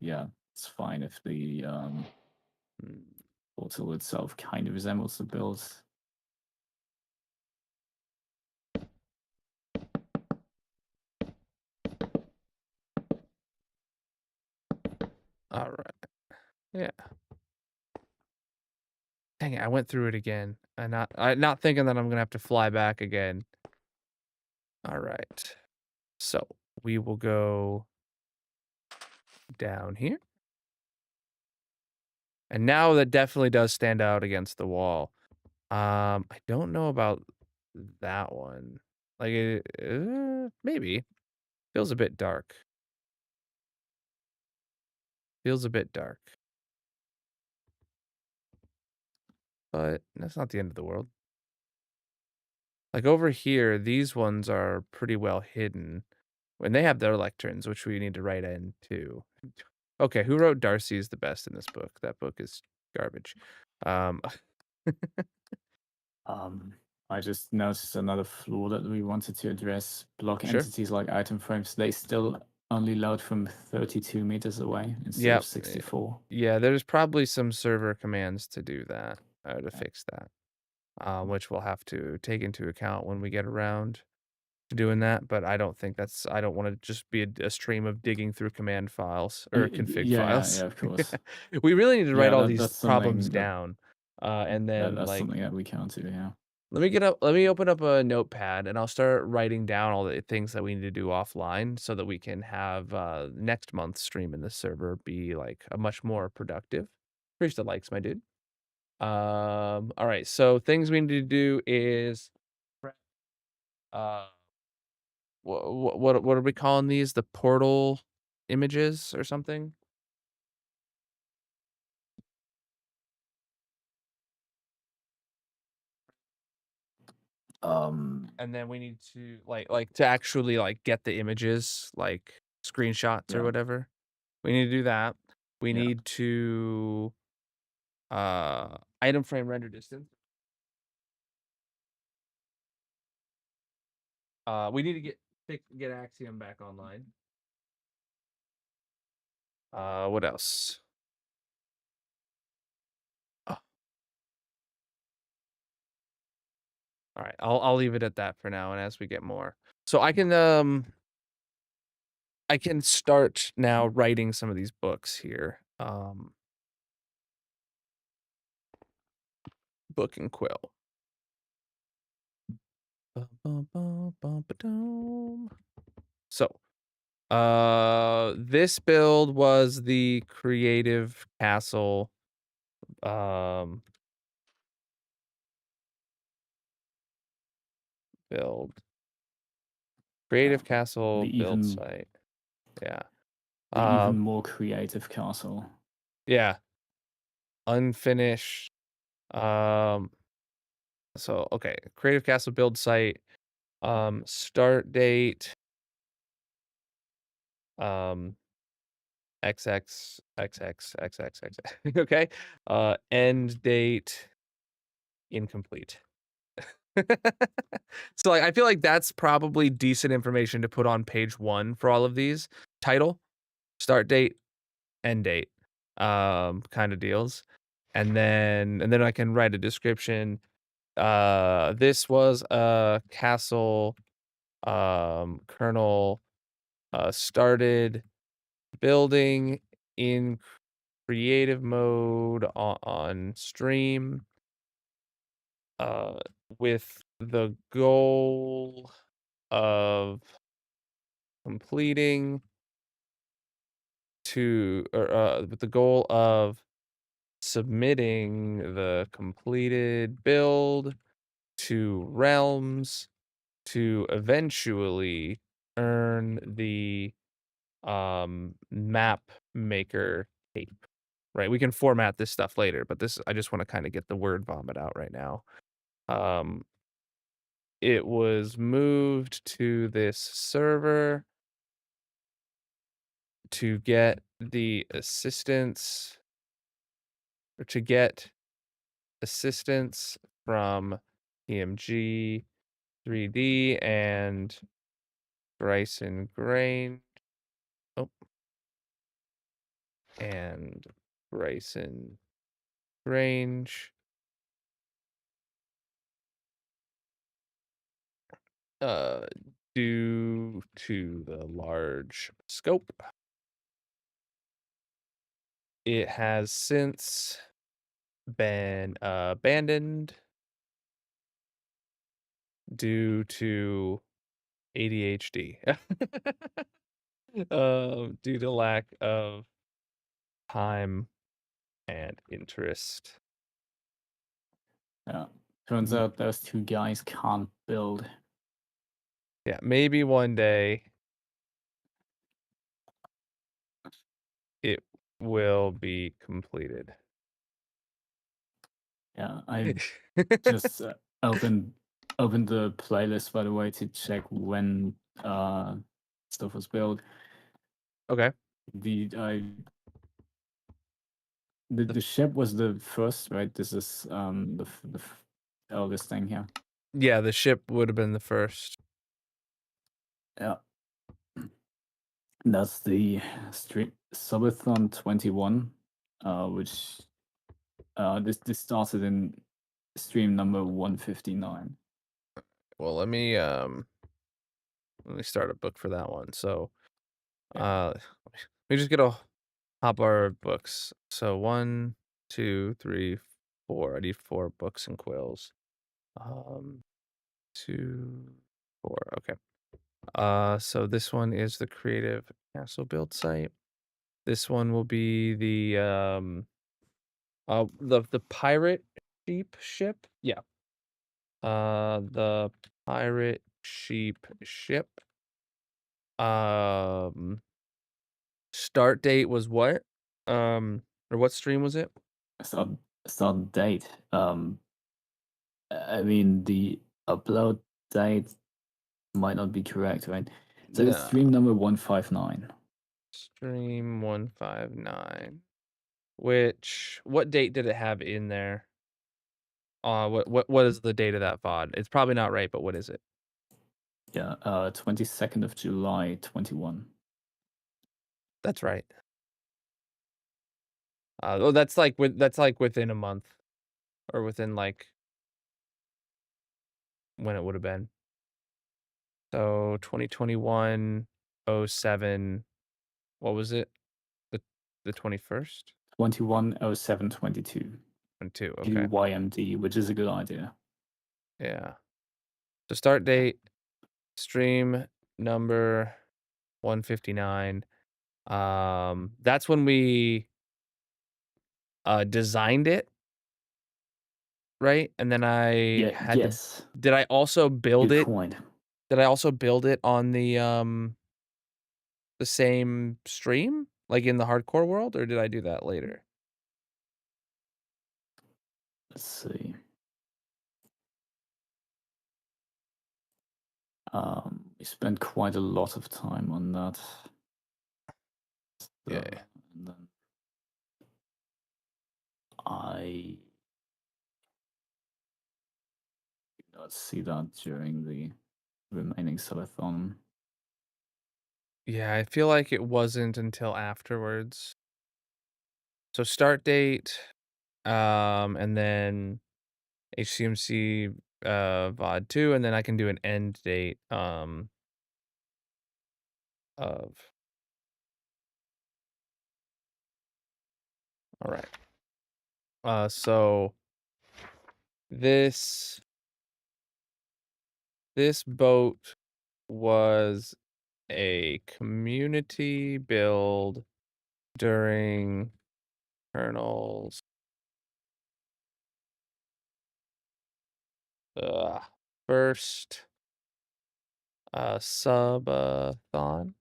Speaker 4: yeah, it's fine if the portal itself kind of resembles the build.
Speaker 3: all right, yeah. Dang it, I went through it again. I not thinking that I'm gonna have to fly back again. All right, so we will go down here. And now that definitely does stand out against the wall. I don't know about that one. Like, maybe. Feels a bit dark. Feels a bit dark. But that's not the end of the world. Like over here, these ones are pretty well hidden. When they have their lecterns, which we need to write in too. Okay, who wrote Darcy is the best in this book? That book is garbage.
Speaker 4: I just noticed another flaw that we wanted to address. Block
Speaker 3: Sure.
Speaker 4: entities like item frames, they still only load from 32 meters away instead
Speaker 3: Yep.
Speaker 4: of 64.
Speaker 3: Yeah, there's probably some server commands to do that, to fix that, which we'll have to take into account when we get around to doing that. But I don't think I don't want to just be a stream of digging through command files or config files.
Speaker 4: Yeah, of course.
Speaker 3: We really need to write
Speaker 4: Yeah,
Speaker 3: all these
Speaker 4: that's
Speaker 3: problems
Speaker 4: something
Speaker 3: down, and then
Speaker 4: that's
Speaker 3: like
Speaker 4: something that we can't do. Yeah.
Speaker 3: let me open up a notepad and I'll start writing down all the things that we need to do offline so that we can have next month's stream in this server be like a much more productive. Appreciate the likes, my dude. All right, so things we need to do is uh what are we calling these? The portal images or something? And then we need to like to actually like get the images, like screenshots or
Speaker 4: Yeah.
Speaker 3: whatever. We need to do that. We
Speaker 4: Yeah.
Speaker 3: need to item frame render distance. We need to get Axiom back online. What else? Oh. All right, I'll leave it at that for now, and as we get more, so I can start now writing some of these books here. Book and quill. Bum-bum-bum-bum-ba-dum. So, this build was the creative castle build. Creative castle
Speaker 4: The
Speaker 3: build
Speaker 4: even
Speaker 3: site. Yeah.
Speaker 4: the even
Speaker 3: Um
Speaker 4: more creative castle.
Speaker 3: yeah. Unfinished. So okay, creative castle build site. Start date. XXXXXXX. Okay. End date incomplete. So like I feel like that's probably decent information to put on page 1 for all of these. Title, start date, end date, kind of deals. And then I can write a description. This was a castle Colonel started building in creative mode on stream with the goal of completing with the goal of submitting the completed build to realms to eventually earn the map maker cape. Right, we can format this stuff later, but this I just want to kind of get the word vomit out right now. It was moved to this server to get the assistance or to get assistance from PMG 3D and Bryson Grain. Oh, and Bryson Grange. Due to the large scope, it has since been abandoned due to ADHD. Due to lack of time and interest.
Speaker 4: Yeah. Turns out those two guys can't build.
Speaker 3: Yeah, maybe one day it will be completed.
Speaker 4: Yeah, I just opened the playlist, by the way, to check when stuff was built.
Speaker 3: Okay.
Speaker 4: The ship was the first, right? This is eldest thing here.
Speaker 3: Yeah, the ship would have been the first.
Speaker 4: Yeah. That's the stream Subathon 21, which this started in stream number 159.
Speaker 3: Well, let me start a book for that one. So let me just get a hop our books. So 1, 2, 3, 4. I need 4 books and quills. 2, 4. Okay. So this one is the creative castle build site. This one will be the pirate sheep ship. Yeah. The pirate sheep ship. Start date was what? Or what stream was it?
Speaker 4: Start date. I mean, the upload date might not be correct, right? So it's
Speaker 3: No.
Speaker 4: stream number 159.
Speaker 3: Stream 159. What date did it have in there? What is the date of that VOD? It's probably not right, but what is it?
Speaker 4: Yeah, 22nd of July, 21.
Speaker 3: That's right. That's like within a month, or within like when it would have been. So 2021-07, what was it? The 21st?
Speaker 4: 210722.
Speaker 3: 22,
Speaker 4: Do
Speaker 3: okay.
Speaker 4: YMD, which is a good idea.
Speaker 3: Yeah. So start date, stream number 159. That's when we designed it, right? And then I
Speaker 4: Yeah,
Speaker 3: had to
Speaker 4: yes.
Speaker 3: did I also build
Speaker 4: Good
Speaker 3: it?
Speaker 4: point.
Speaker 3: Did I also build it on the same stream? Like in the hardcore world, or did I do that later?
Speaker 4: Let's see. We spent quite a lot of time on that.
Speaker 3: Yeah.
Speaker 4: And then I did not see that during the remaining subathon.
Speaker 3: Yeah, I feel like it wasn't until afterwards. So start date, and then HCMC VOD 2, and then I can do an end date of all right. So this boat was a community build during Colonel's first subathon.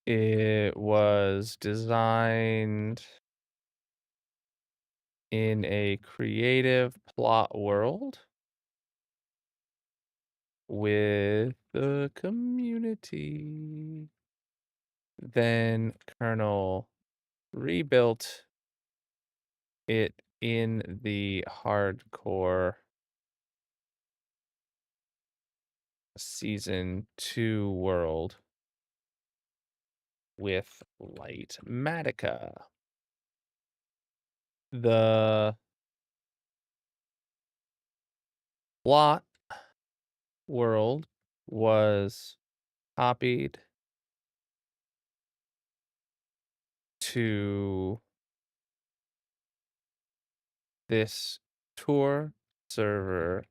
Speaker 3: It was designed in a creative plot world with the community. Then Colonel rebuilt it in the hardcore season 2 world with Lightmatica. The plot world was copied to this tour server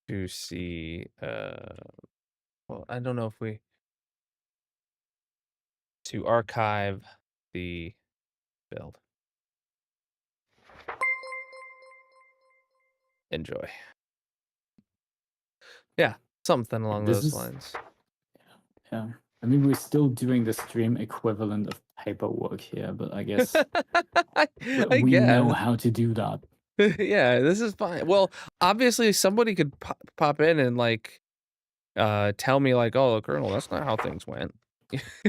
Speaker 3: to see well, I don't know if we to archive the build. Enjoy. Yeah, something along
Speaker 4: This
Speaker 3: those
Speaker 4: is
Speaker 3: lines.
Speaker 4: yeah. I mean, we're still doing the stream equivalent of paperwork here, but I guess
Speaker 3: I
Speaker 4: we know
Speaker 3: guess.
Speaker 4: how to do that.
Speaker 3: Yeah, this is fine. Well, obviously somebody could pop in and like tell me like, "Oh, Colonel, that's not how things went."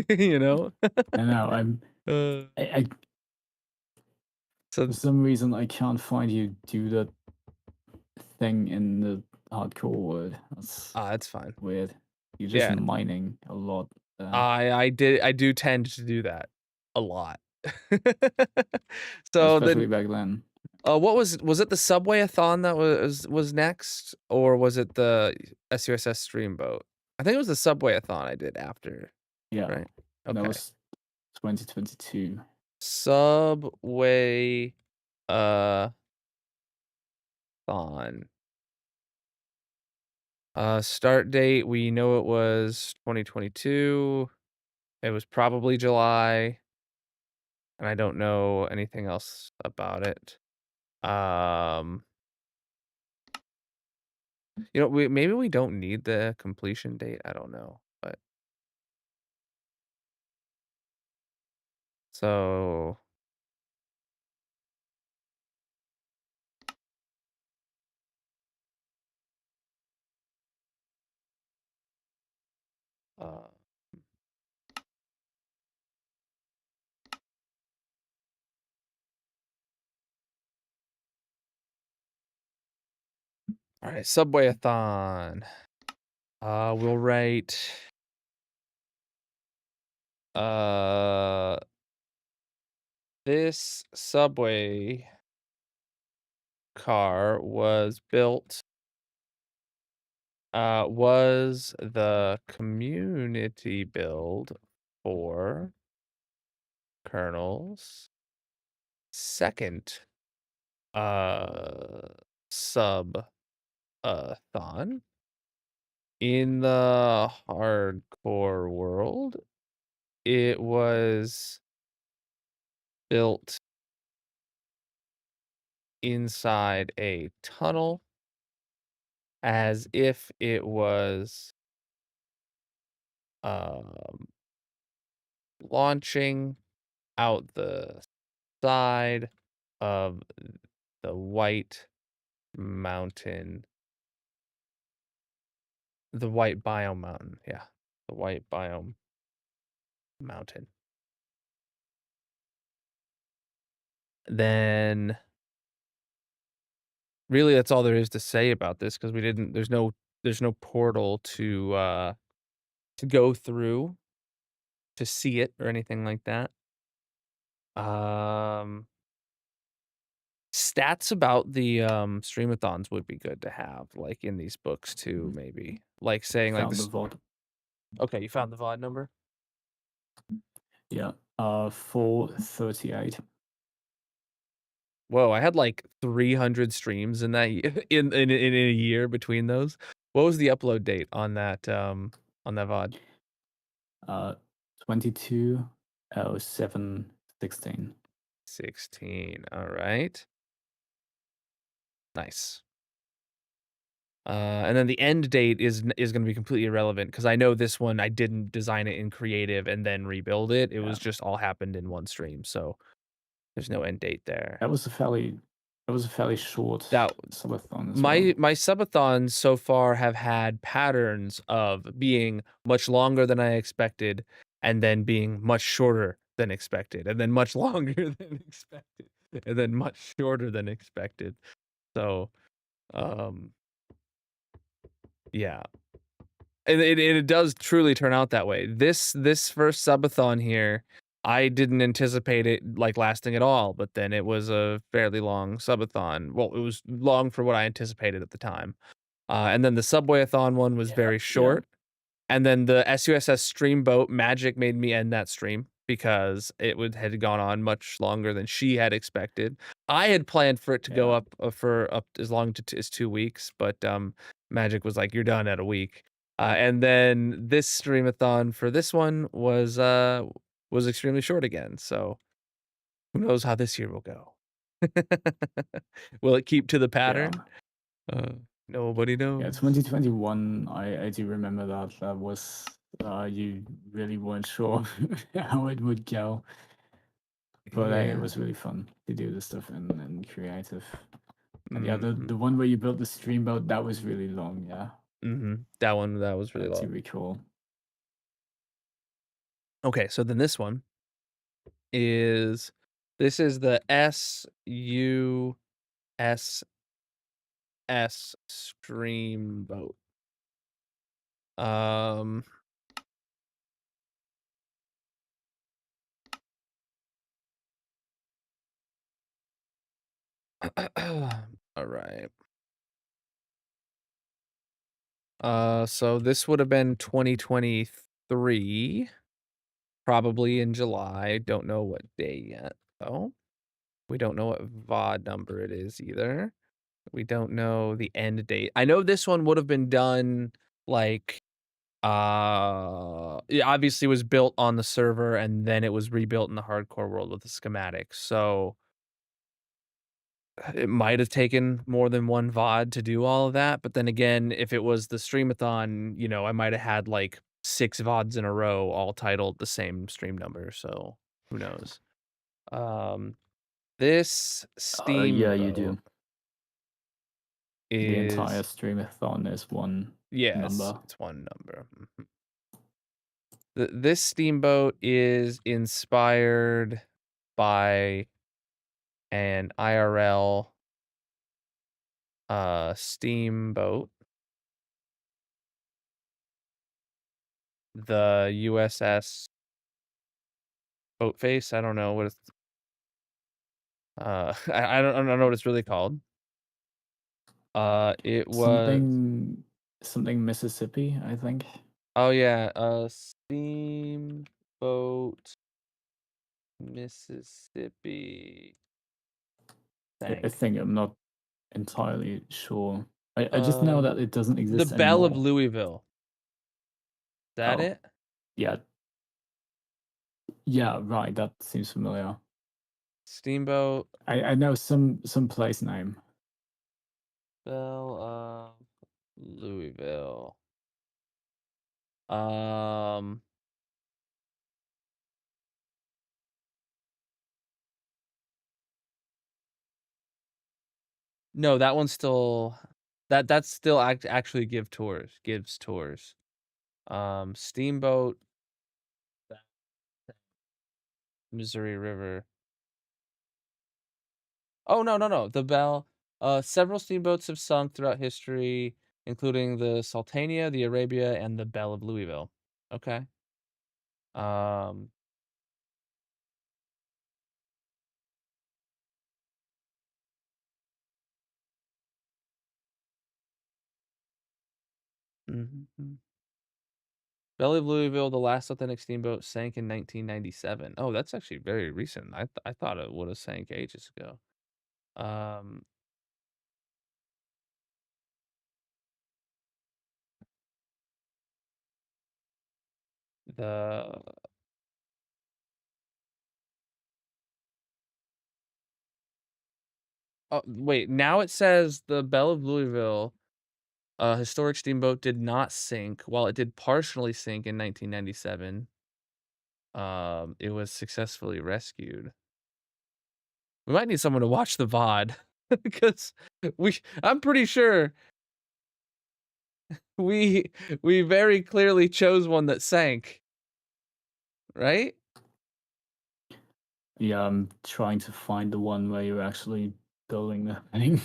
Speaker 3: You know?
Speaker 4: No,
Speaker 3: Uh,
Speaker 4: I
Speaker 3: so
Speaker 4: for some reason I can't find you do that thing in the hardcore world. That's
Speaker 3: that's fine.
Speaker 4: weird. You're just
Speaker 3: Yeah.
Speaker 4: mining a lot.
Speaker 3: I do tend to do that a lot. So
Speaker 4: Especially
Speaker 3: then
Speaker 4: back then.
Speaker 3: what was it the subway-a-thon that was next, or was it the SUSS stream boat? I think it was the subway-a-thon I did after,
Speaker 4: Yeah,
Speaker 3: right?
Speaker 4: that
Speaker 3: Okay.
Speaker 4: was 2022.
Speaker 3: Subway thon. Start date, we know it was 2022. It was probably July, and I don't know anything else about it. You know, maybe we don't need the completion date. I don't know, but so uh, all right, subway-a-thon. We'll write uh this subway car was built was the community build for Colonel's second sub thon in the hardcore world. It was built inside a tunnel as if it was um launching out the side of the White Mountain, the White Biome Mountain. Yeah, the White Biome Mountain. Then, really, that's all there is to say about this because we didn't. There's no portal to go through to see it or anything like that. Um, Stats about the streamathons would be good to have, like in these books too, maybe. Like saying like
Speaker 4: Found the
Speaker 3: this.
Speaker 4: VOD.
Speaker 3: Okay, you found the VOD number?
Speaker 4: Yeah. 438.
Speaker 3: Whoa, I had like 300 streams in that in a year between those. What was the upload date on that VOD?
Speaker 4: 22 07 16.
Speaker 3: 16. All right. Nice. And then the end date is going to be completely irrelevant because I know this one I didn't design it in creative and then rebuild it. It was just all happened in one stream, so there's no end date there.
Speaker 4: That was a fairly short
Speaker 3: That
Speaker 4: subathon as well.
Speaker 3: my subathons so far have had patterns of being much longer than I expected, and then being much shorter than expected, and then much longer than expected, and then much shorter than expected. So, yeah. And it does truly turn out that way. This first subathon here, I didn't anticipate it like lasting at all, but then it was a fairly long subathon. Well, it was long for what I anticipated at the time. And then the subwayathon one was very short. And then the SUSS Streamboat Magic made me end that stream because had gone on much longer than she had expected. I had planned for it to go up for up as long as 2 weeks, but Magic was like, "You're done at a week." And then this streamathon for this one was extremely short again. So who knows how this year will go? Will it keep to the pattern? Nobody knows.
Speaker 4: Yeah, 2021. I do remember that was you really weren't sure how it would go, but it was really fun to do the stuff in creative. And yeah, the one where you built the streamboat, that was really long. Yeah.
Speaker 3: That was really long.
Speaker 4: To recall.
Speaker 3: Okay, so then this one is the SUSS Streamboat. All right. So this would have been 2023, probably in July. Don't know what day yet, though. We don't know what VOD number it is either. We don't know the end date. I know this one would have been done like it obviously was built on the server and then it was rebuilt in the hardcore world with the schematics. So it might have taken more than one VOD to do all of that. But then again, if it was the streamathon, I might have had like 6 VODs in a row, all titled the same stream number. So who knows? This Steam
Speaker 4: you do.
Speaker 3: is
Speaker 4: the entire streamathon is one number.
Speaker 3: It's one number. This steamboat is inspired by an IRL steamboat, the USS Boatface. I don't know what it's I don't know what it's really called. It was
Speaker 4: something Mississippi, I think.
Speaker 3: Oh yeah, Steamboat Mississippi
Speaker 4: I
Speaker 3: sank.
Speaker 4: think I'm not entirely sure. I just know
Speaker 3: Uh,
Speaker 4: that it doesn't
Speaker 3: the
Speaker 4: exist
Speaker 3: Belle of
Speaker 4: anymore.
Speaker 3: Louisville. That
Speaker 4: Oh,
Speaker 3: it?
Speaker 4: yeah. Yeah, right, that seems familiar.
Speaker 3: Steamboat
Speaker 4: I know some place name.
Speaker 3: Belle of Louisville. Um, no, that one's still that's still actually gives tours. Steamboat Missouri River. Oh no, no, no. The Belle. Several steamboats have sunk throughout history, including the Sultania, the Arabia, and the Belle of Louisville. Okay. Um. Mhm. Belle of Louisville, the last authentic steamboat, sank in 1997. Oh, that's actually very recent. I thought it would have sank ages ago. Um. The Oh wait, now it says the Belle of Louisville, a historic steamboat, did not sink. While it did partially sink in 1997, it was successfully rescued. We might need someone to watch the VOD because I'm pretty sure we we very clearly chose one that sank, right?
Speaker 4: Yeah, I'm trying to find the one where you're actually building the thing.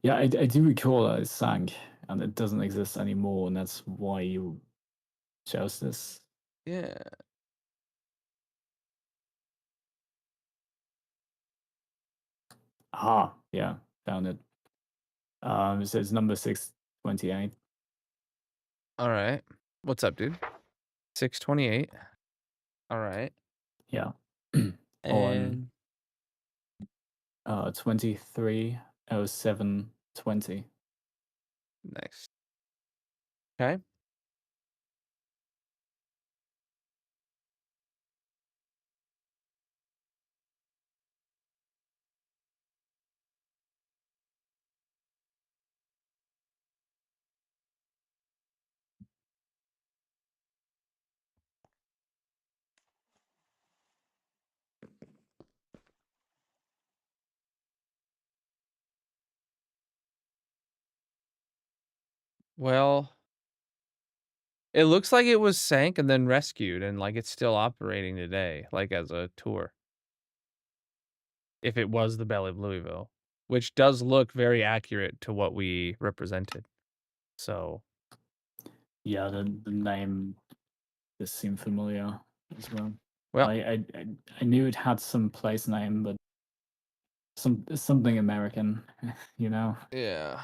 Speaker 4: Yeah, I do recall that it sank and it doesn't exist anymore, and that's why you chose this.
Speaker 3: Yeah.
Speaker 4: Ah, yeah, found it. It says number 628.
Speaker 3: All right. What's up, dude? 628. All right.
Speaker 4: Yeah. On
Speaker 3: And
Speaker 4: 230720.
Speaker 3: nice. Okay. Well, it looks like it was sank and then rescued and like it's still operating today, like as a tour. If it was the Belle of Louisville, which does look very accurate to what we represented. So,
Speaker 4: Yeah, the name just seemed familiar as well.
Speaker 3: well,
Speaker 4: I knew it had some place name, but something American, you know.
Speaker 3: yeah.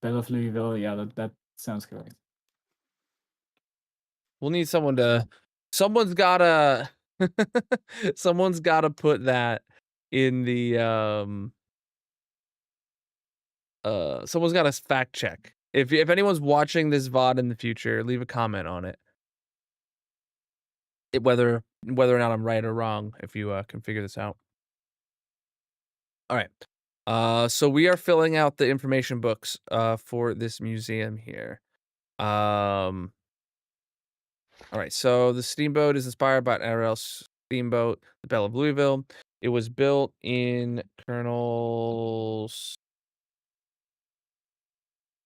Speaker 4: Belle of Louisville, yeah, that sounds correct.
Speaker 3: We'll need someone to someone's gotta someone's gotta put that in the someone's gotta fact check. If anyone's watching this VOD in the future, leave a comment on it. Whether or not I'm right or wrong, if you can figure this out. All right. So we are filling out the information books for this museum here. All right. So the steamboat is inspired by RL steamboat, the Belle of Louisville. It was built in Colonel's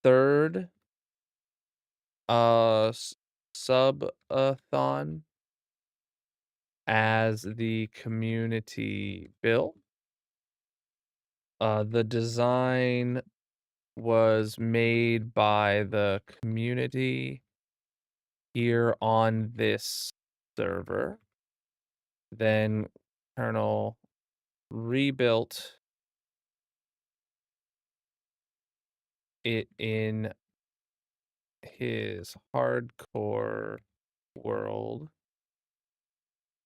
Speaker 3: third subathon as the community built. The design was made by the community here on this server. Then Colonel rebuilt it in his hardcore world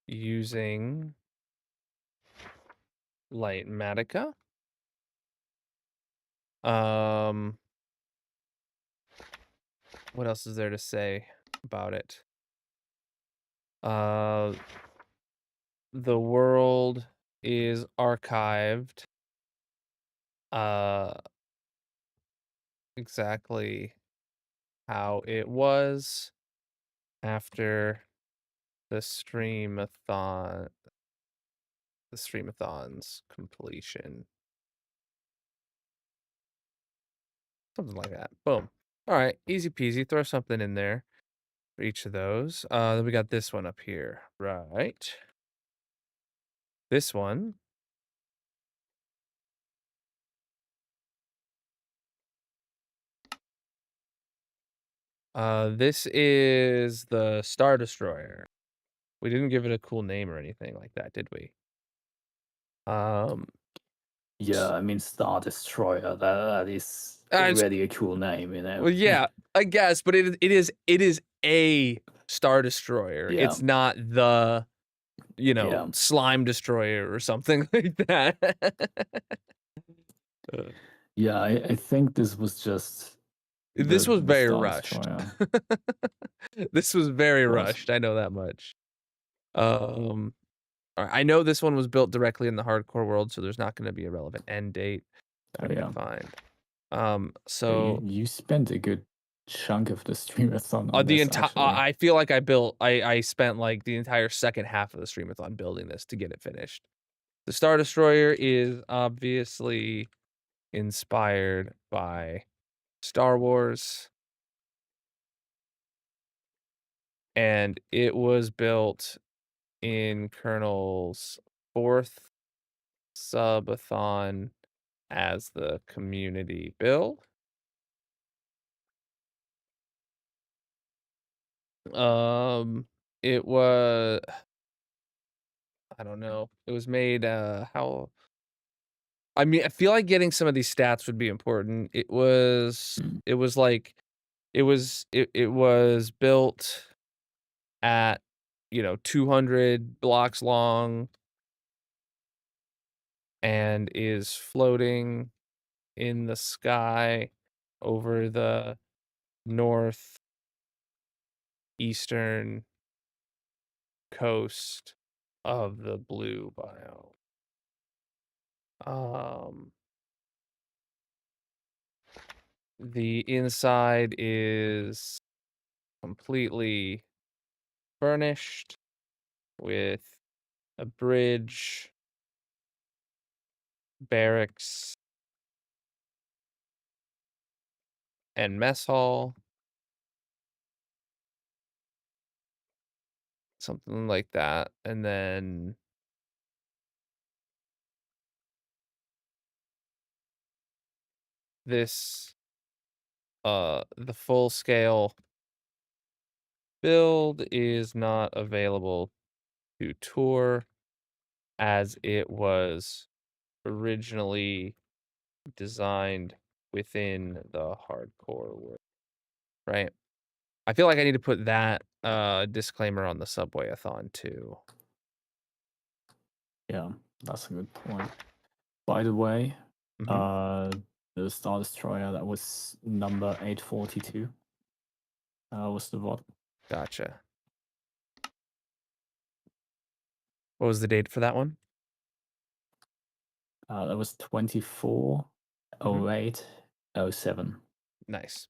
Speaker 3: using Lightmatica. What else is there to say about it? The world is archived exactly how it was after the streamathon's completion. Something like that. Boom. All right, easy peasy. Throw something in there for each of those. Then we got this one up here, right? This one. This is the Star Destroyer. We didn't give it a cool name or anything like that, did we?
Speaker 4: Yeah, I mean Star Destroyer. That is
Speaker 3: It's,
Speaker 4: already a cool name, you know.
Speaker 3: well, yeah, I guess, but it is a Star Destroyer.
Speaker 4: Yeah.
Speaker 3: It's not the,
Speaker 4: Yeah.
Speaker 3: Slime Destroyer or something like that.
Speaker 4: Yeah, I think this was just
Speaker 3: This
Speaker 4: the
Speaker 3: was very
Speaker 4: Star
Speaker 3: rushed.
Speaker 4: Destroyer.
Speaker 3: This was very
Speaker 4: Was.
Speaker 3: rushed. I know that much. I know this one was built directly in the hardcore world, so there's not going to be a relevant end date. That'll be fine. So
Speaker 4: you spent a good chunk of the streamathon on
Speaker 3: the
Speaker 4: this,
Speaker 3: entire
Speaker 4: actually.
Speaker 3: I feel like I spent like the entire second half of the streamathon building this to get it finished. The Star Destroyer is obviously inspired by Star Wars, and it was built in Colonel's 4th subathon as the community build. It was, I don't know. It was made how, I mean, I feel like getting some of these stats would be important. It was like it was built at 200 blocks long and is floating in the sky over the northeastern coast of the blue biome. The inside is completely furnished with a bridge, barracks, and mess hall. Something like that. And then this, the full scale build is not available to tour as it was originally designed within the hardcore world, right? I feel like I need to put that disclaimer on the Subway-a-thon too.
Speaker 4: Yeah, that's a good point. By the way, the Star Destroyer that was number 842 was the what?
Speaker 3: Gotcha. What was the date for that one?
Speaker 4: That was 24/08/07.
Speaker 3: Nice.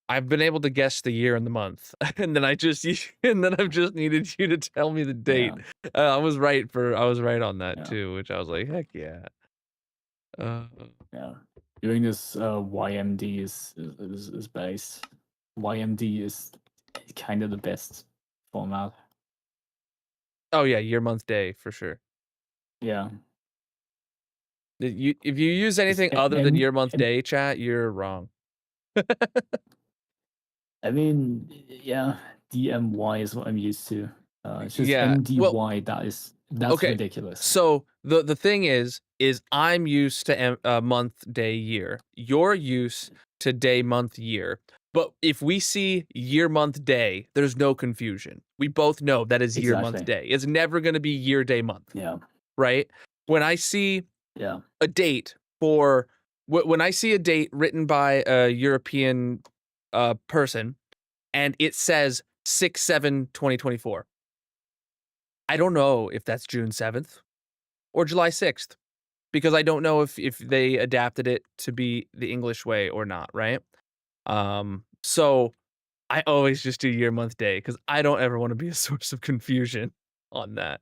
Speaker 3: I've been able to guess the year and the month, and then I've just needed you to tell me the date.
Speaker 4: Yeah.
Speaker 3: I was right on that too, which I was like, heck yeah.
Speaker 4: Yeah. Doing this YMD is based. YMD is kind of the best format.
Speaker 3: Oh yeah, year, month, day for sure.
Speaker 4: Yeah.
Speaker 3: If you use anything other than year, month, day, chat, you're wrong.
Speaker 4: I mean, yeah, DMY is what I'm used to. It's just
Speaker 3: Yeah,
Speaker 4: MDY that is That's
Speaker 3: Okay.
Speaker 4: ridiculous.
Speaker 3: So the thing is I'm used to month, day, year. You're used to day, month, year. But if we see year, month, day, there's no confusion. We both know that is year, month,
Speaker 4: Exactly.
Speaker 3: day. It's never going to be year, day, month,
Speaker 4: Yeah.
Speaker 3: right? When I see
Speaker 4: Yeah.
Speaker 3: a date for when I see a date written by a European person and it says 6/7/2024, I don't know if that's June 7th or July 6th because I don't know if they adapted it to be the English way or not, right? So I always just do year, month, day because I don't ever want to be a source of confusion on that.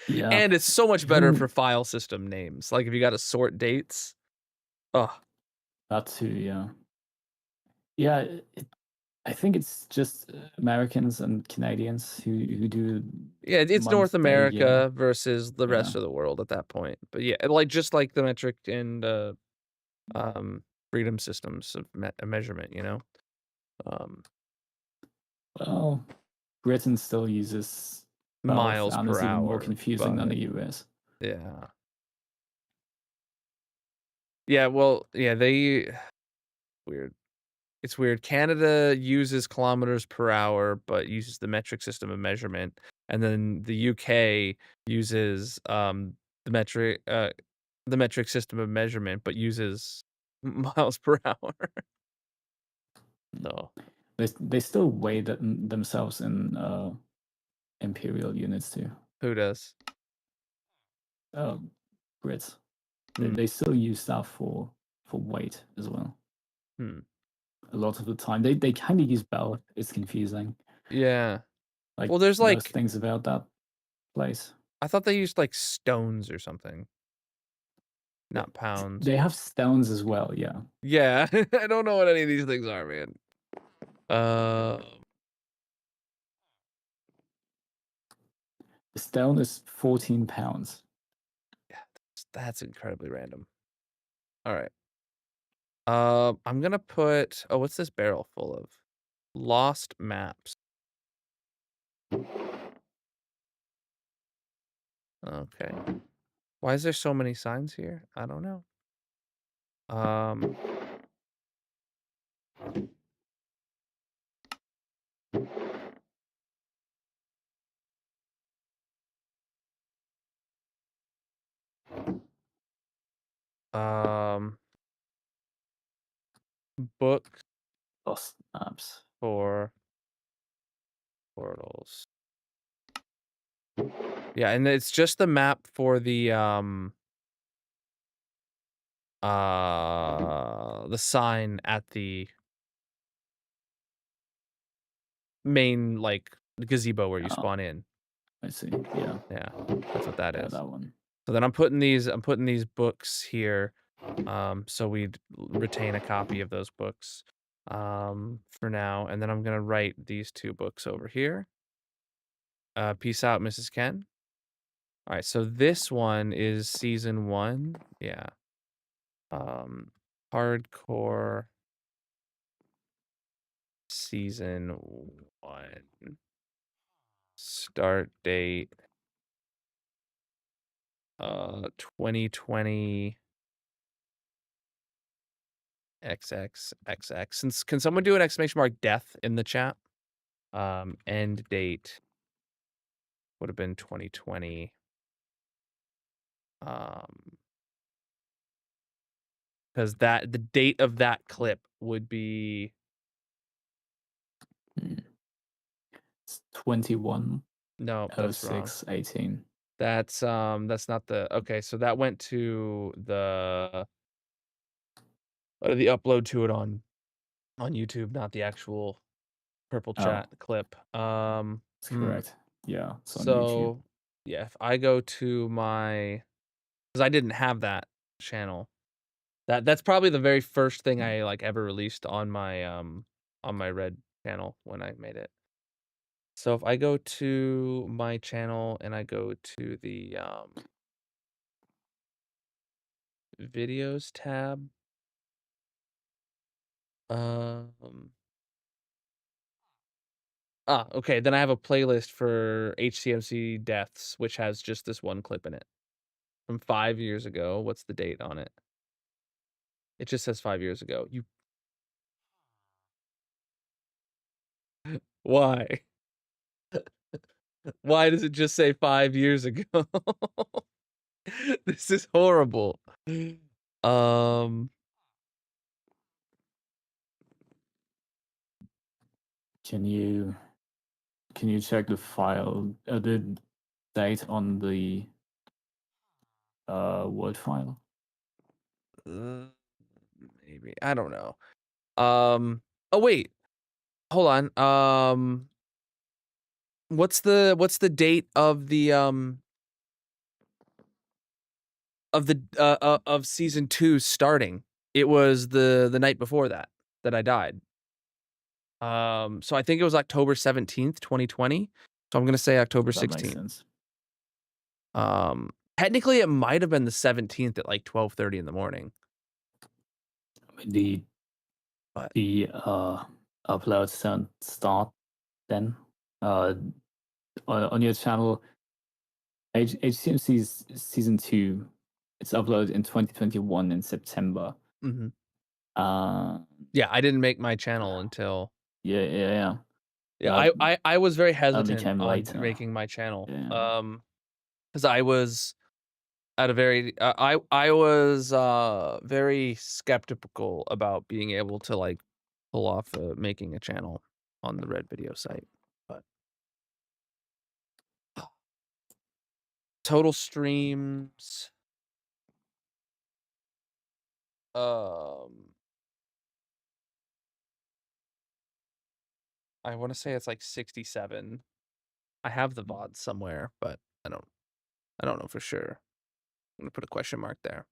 Speaker 4: Yeah.
Speaker 3: And it's so much better
Speaker 4: Even
Speaker 3: for file system names. Like if you got to sort dates. Oh,
Speaker 4: that too, yeah. Yeah, I think it's just Americans and Canadians who do
Speaker 3: yeah, it's North
Speaker 4: month, day, year.
Speaker 3: America versus the rest
Speaker 4: Yeah.
Speaker 3: of the world at that point. But yeah, like just like the metric and freedom systems of measurement, you know. Um,
Speaker 4: Well, Britain still uses both
Speaker 3: miles
Speaker 4: and
Speaker 3: per
Speaker 4: is even more
Speaker 3: hour,
Speaker 4: confusing than
Speaker 3: but
Speaker 4: the US.
Speaker 3: yeah. Yeah, well, yeah, they weird. It's weird. Canada uses kilometers per hour, but uses the metric system of measurement, and then the UK uses the metric system of measurement, but uses miles per hour. So
Speaker 4: They still weigh themselves in imperial units too.
Speaker 3: who does?
Speaker 4: Uh, Brits.
Speaker 3: Hmm.
Speaker 4: They still use that for weight as well.
Speaker 3: Hmm.
Speaker 4: A lot of the time, they kind of use both. It's confusing.
Speaker 3: Yeah.
Speaker 4: Like
Speaker 3: Well, there's
Speaker 4: most
Speaker 3: like
Speaker 4: things about that place.
Speaker 3: I thought they used like stones or something,
Speaker 4: They,
Speaker 3: not pounds.
Speaker 4: they have stones as well. Yeah.
Speaker 3: Yeah, I don't know what any of these things are, man. Uh,
Speaker 4: The stone is 14 pounds.
Speaker 3: yeah, that's incredibly random. All right. I'm gonna put. Oh, what's this barrel full of? Lost maps. Okay. Why is there so many signs here? I don't know. Um. Um. Books
Speaker 4: Lost maps.
Speaker 3: for portals. Yeah, and it's just the map for the sign at the main like gazebo where you
Speaker 4: Oh,
Speaker 3: spawn in.
Speaker 4: I see. Yeah.
Speaker 3: Yeah, that's what that
Speaker 4: Yeah,
Speaker 3: is.
Speaker 4: that one.
Speaker 3: So then I'm putting these books here, so we'd retain a copy of those books, for now, and then I'm gonna write these two books over here. Peace out, Mrs. Ken. All right, so this one is season 1. Yeah. Hardcore season 1. Start date 2020 XXXX. Since can someone do an exclamation mark death in the chat? End date would have been 2020. Because the date of that clip would be
Speaker 4: It's 21
Speaker 3: no, that's wrong.
Speaker 4: 06 18.
Speaker 3: That's not the okay. So that went to the upload to it on YouTube, not the actual purple
Speaker 4: Oh,
Speaker 3: chat clip.
Speaker 4: that's correct. Yeah, it's on YouTube.
Speaker 3: So yeah, if I go to my because I didn't have that channel. That's probably the very first thing I like ever released on my Red channel when I made it. So if I go to my channel and I go to the videos tab, um Okay, then I have a playlist for HCMC deaths, which has just this one clip in it from 5 years ago. What's the date on it? It just says 5 years ago. Why? Why does it just say 5 years ago? This is horrible. Um,
Speaker 4: Can you check the file, the date on the Word file?
Speaker 3: maybe. I don't know. Oh wait. Hold on. What's the date of the of season 2 starting? It was the night before that I died. So I think it was October 17th, 2020. So I'm gonna say October
Speaker 4: That makes
Speaker 3: 16th.
Speaker 4: sense.
Speaker 3: Technically it might have been the 17th at like 12:30 in the morning.
Speaker 4: I mean,
Speaker 3: But
Speaker 4: the uploads don't start then. On your channel, HCMC's season 2, it's uploaded in 2021 in September.
Speaker 3: mhm.
Speaker 4: Uh,
Speaker 3: Yeah, I didn't make my channel until
Speaker 4: yeah.
Speaker 3: yeah,
Speaker 4: That
Speaker 3: I was very
Speaker 4: only
Speaker 3: hesitant
Speaker 4: came
Speaker 3: on
Speaker 4: later.
Speaker 3: making my channel.
Speaker 4: Yeah.
Speaker 3: Because I was at a very I was very skeptical about being able to like pull off making a channel on the Red Video site. But total streams I want to say it's like 67. I have the VOD somewhere, but I don't know for sure. I'm gonna put a question mark there.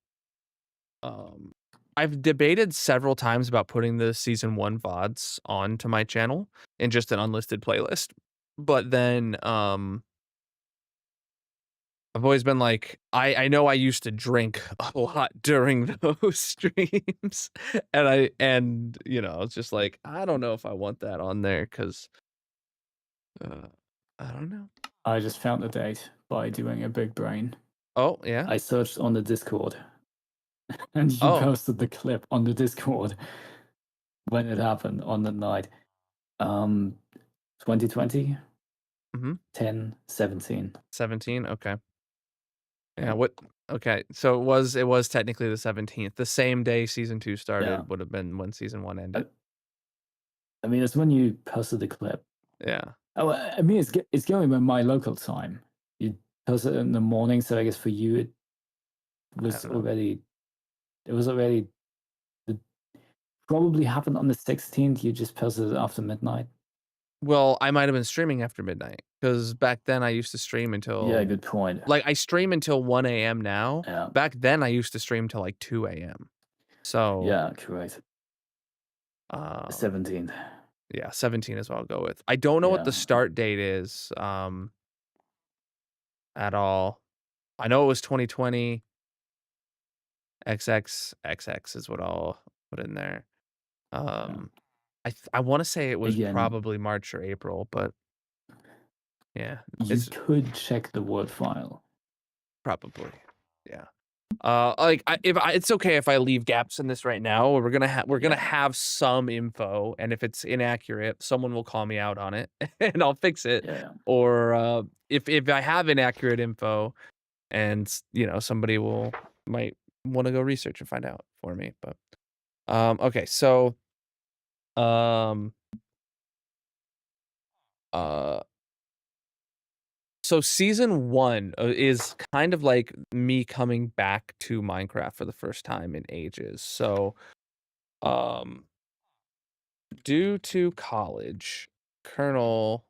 Speaker 3: I've debated several times about putting the season 1 VODs onto my channel in just an unlisted playlist. But then I've always been like, I know I used to drink a lot during those streams. And you know, it's just like, I don't know if I want that on there because I don't know.
Speaker 4: I just found the date by doing a big brain.
Speaker 3: Oh, yeah.
Speaker 4: I searched on the Discord, and you
Speaker 3: Oh,
Speaker 4: posted the clip on the Discord when it happened on the night. 2020,
Speaker 3: mhm.
Speaker 4: 10/17.
Speaker 3: 17. Okay. Yeah,
Speaker 4: Yeah.
Speaker 3: what okay. So it was technically the 17th. The same day season 2
Speaker 4: Yeah.
Speaker 3: started would have been when season 1 ended.
Speaker 4: I mean, it's when you posted the clip.
Speaker 3: Yeah.
Speaker 4: Oh, I mean, it's going by my local time. You posted it in the morning, so I guess for you it was
Speaker 3: don't know.
Speaker 4: already. It was already. It probably happened on the 16th. You just posted it after midnight.
Speaker 3: Well, I might have been streaming after midnight because back then I used to stream
Speaker 4: Yeah,
Speaker 3: until
Speaker 4: good point.
Speaker 3: like I stream until 1 a.m. now.
Speaker 4: Yeah.
Speaker 3: Back then I used to stream till like 2 a.m. So
Speaker 4: Yeah, correct. 17th.
Speaker 3: yeah, 17 is what I'll go with. I don't know what the
Speaker 4: Yeah.
Speaker 3: start date is at all. I know it was 2020. XX is what I'll put in there. I want to say it was
Speaker 4: Again,
Speaker 3: probably March or April, but yeah,
Speaker 4: you
Speaker 3: it's
Speaker 4: could check the Word file.
Speaker 3: probably yeah. It's okay if I leave gaps in this right now. We're gonna have some info, and if it's inaccurate, someone will call me out on it, and I'll fix it.
Speaker 4: Yeah.
Speaker 3: Or if I have inaccurate info, and you know somebody might want to go research and find out for me. But okay, so uh so season 1 is kind of like me coming back to Minecraft for the first time in ages. So due to college, Colonel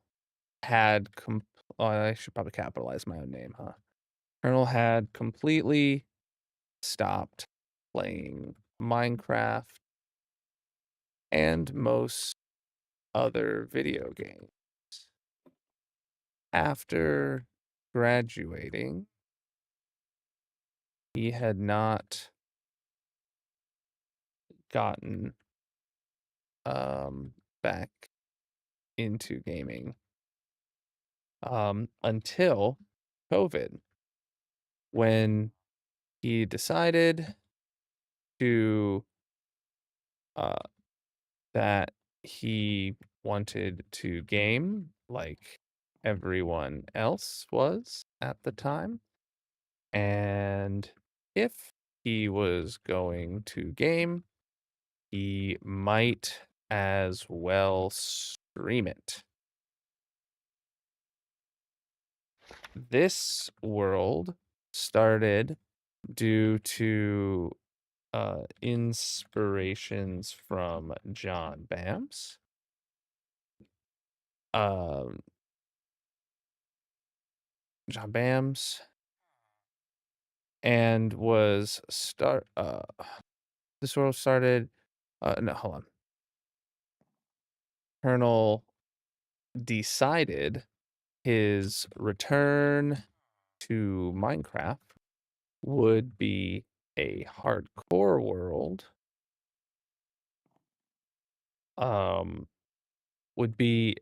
Speaker 3: had oh, I should probably capitalize my own name, huh? Colonel had completely stopped playing Minecraft and most other video games. After graduating, he had not gotten back into gaming until COVID, when he decided to that he wanted to game like everyone else was at the time. And if he was going to game, he might as well stream it. This world started due to inspirations from John Bams. John Bams, and was this world started no, hold on. Colonel decided his return to Minecraft would be a hardcore world. Would be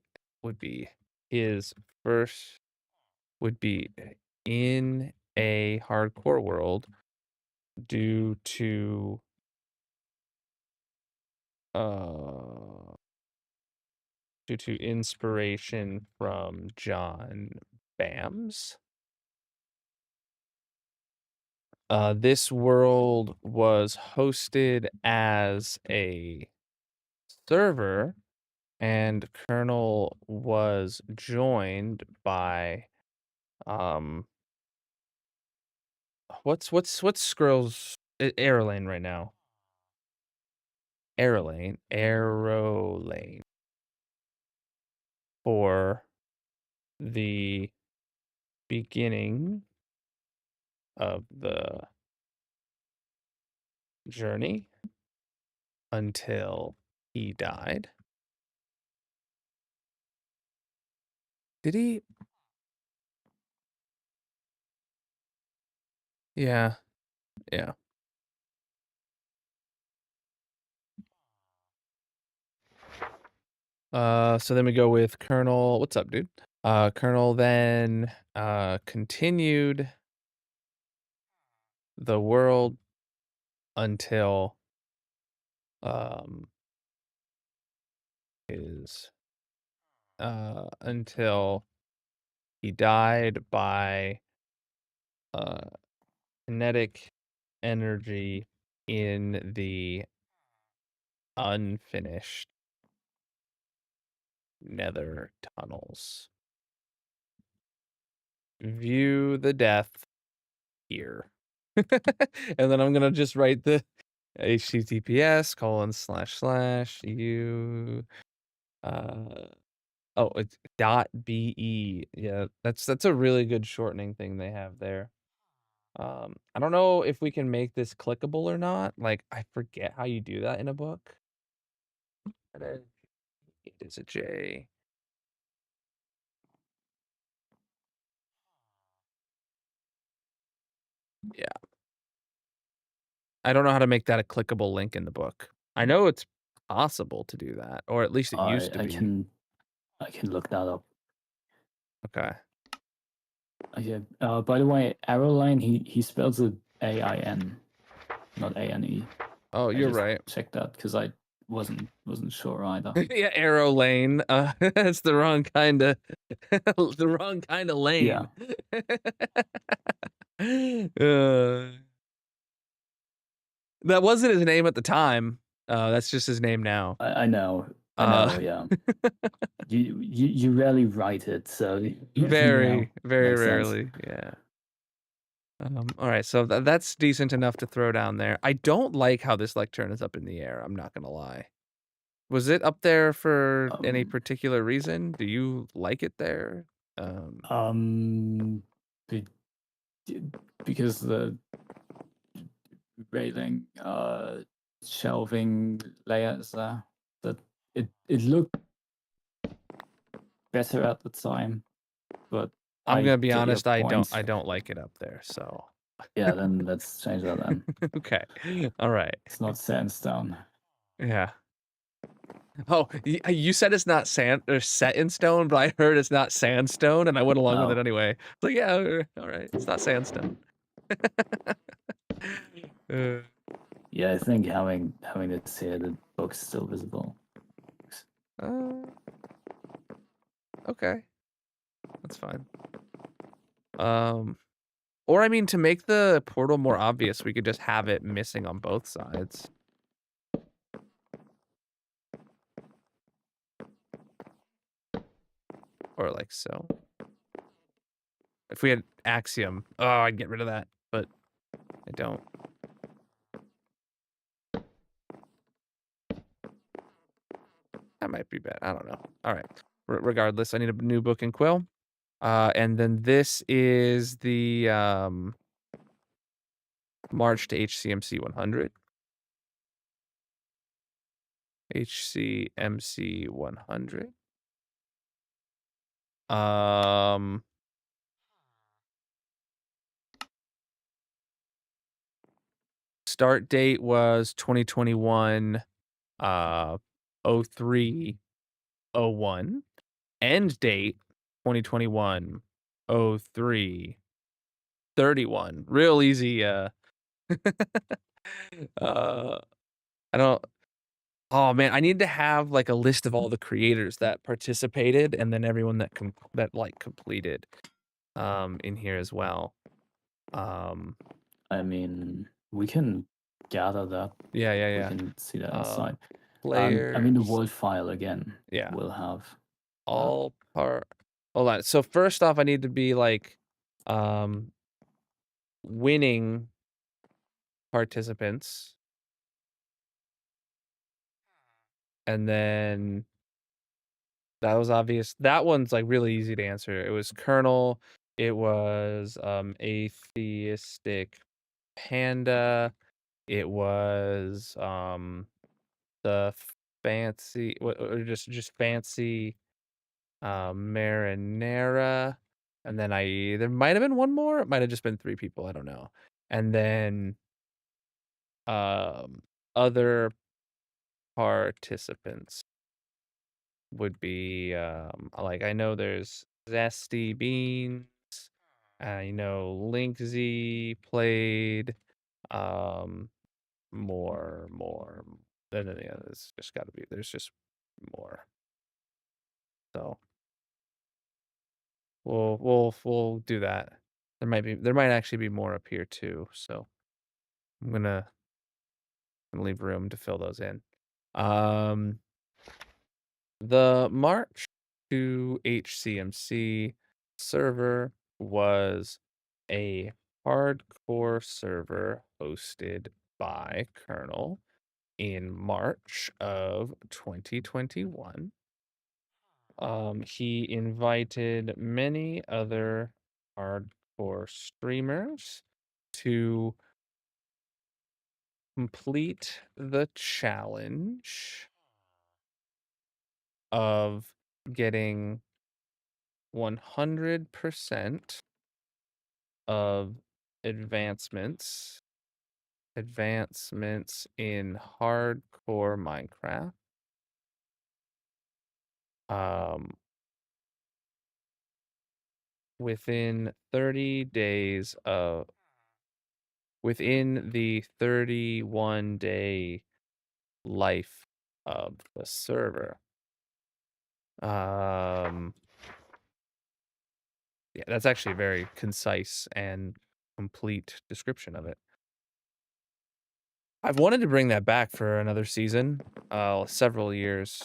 Speaker 3: his first would be in a hardcore world due to inspiration from John Bams. This world was hosted as a server, and Colonel was joined by what's Skrill's Aerolane right now? Aerolane for the beginning of the journey until he died. Did he? Yeah. Yeah. So then we go with Colonel. What's up, dude? Colonel then continued the world until until he died by kinetic energy in the unfinished nether tunnels. View the death here. And then I'm gonna just write the https:// it's .be. Yeah, that's a really good shortening thing they have there. I don't know if we can make this clickable or not. Like, I forget how you do that in a book. It's a J. Yeah. I don't know how to make that a clickable link in the book. I know it's possible to do that, or at least it used to
Speaker 4: I
Speaker 3: be.
Speaker 4: I can look that up.
Speaker 3: Okay.
Speaker 4: Yeah. By the way, Aeroline, he spells it AIN, not ANE.
Speaker 3: Oh, you're right.
Speaker 4: Check that because I wasn't sure either.
Speaker 3: Yeah, arrow lane. That's the wrong kind of lane. That wasn't his name at the time. That's just his name now.
Speaker 4: I know. Yeah. you rarely write it, so
Speaker 3: very
Speaker 4: rarely.
Speaker 3: Sense. Yeah. All right, so that's decent enough to throw down there. I don't like how this lectern is up in the air. I'm not gonna lie. Was it up there for any particular reason? Do you like it there?
Speaker 4: Because the railing, shelving layers there, that it looked better at the time, but
Speaker 3: I'm gonna be honest, I
Speaker 4: point.
Speaker 3: don't like it up there, so
Speaker 4: Yeah, then let's change that then.
Speaker 3: Okay. All right.
Speaker 4: It's not set in stone.
Speaker 3: Yeah. Oh, you said it's not sand or set in stone, but I heard it's not sandstone, and I went along with it
Speaker 4: Oh.
Speaker 3: anyway. So yeah, all right, it's not sandstone. Uh,
Speaker 4: Yeah, I think having this here, the book's still visible.
Speaker 3: uh, okay, that's fine. Or I mean, to make the portal more obvious, we could just have it missing on both sides. Or like so. If we had axiom, oh, I'd get rid of that, but I don't. That might be bad. I don't know. All right. Regardless, I need a new book and quill. And then this is the March to HCMC 100. HCMC 100. Start date was 2021 03/01. End date 2021 03/31. Real easy I don't oh man, I need to have like a list of all the creators that participated and then everyone that like completed in here as well.
Speaker 4: I mean, we can gather that.
Speaker 3: Yeah.
Speaker 4: We can see that inside.
Speaker 3: Players.
Speaker 4: I mean, the world file again.
Speaker 3: Yeah.
Speaker 4: Will have
Speaker 3: All part. Hold on. So first off, I need to be like winning participants. And then that was obvious. That one's like really easy to answer. It was Colonel. It was atheistic panda. It was the fancy or just fancy marinara. And then there might have been one more. It might have just been 3 people. I don't know. And then other participants would be like I know there's Zesty Beans. I know Link Z played. More. Then yeah, there's just got to be. There's just more. So we'll do that. There might actually be more up here too. So I'm gonna leave room to fill those in. The March to HCMC server was a hardcore server hosted by Colonel in March of 2021. He invited many other hardcore streamers to complete the challenge of getting 100% of advancements in hardcore Minecraft within 30 days of within the 31-day life of the server. Yeah, that's actually a very concise and complete description of it. I've wanted to bring that back for another season, several years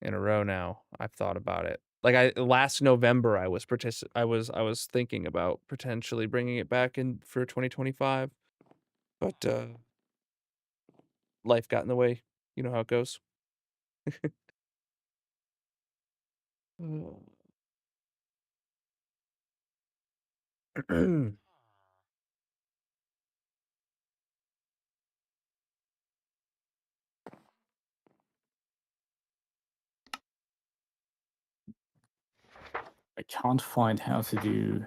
Speaker 3: in a row now. I've thought about it. Like last November, I was thinking about potentially bringing it back in for 2025, but life got in the way. You know how it goes.
Speaker 4: I can't find how to do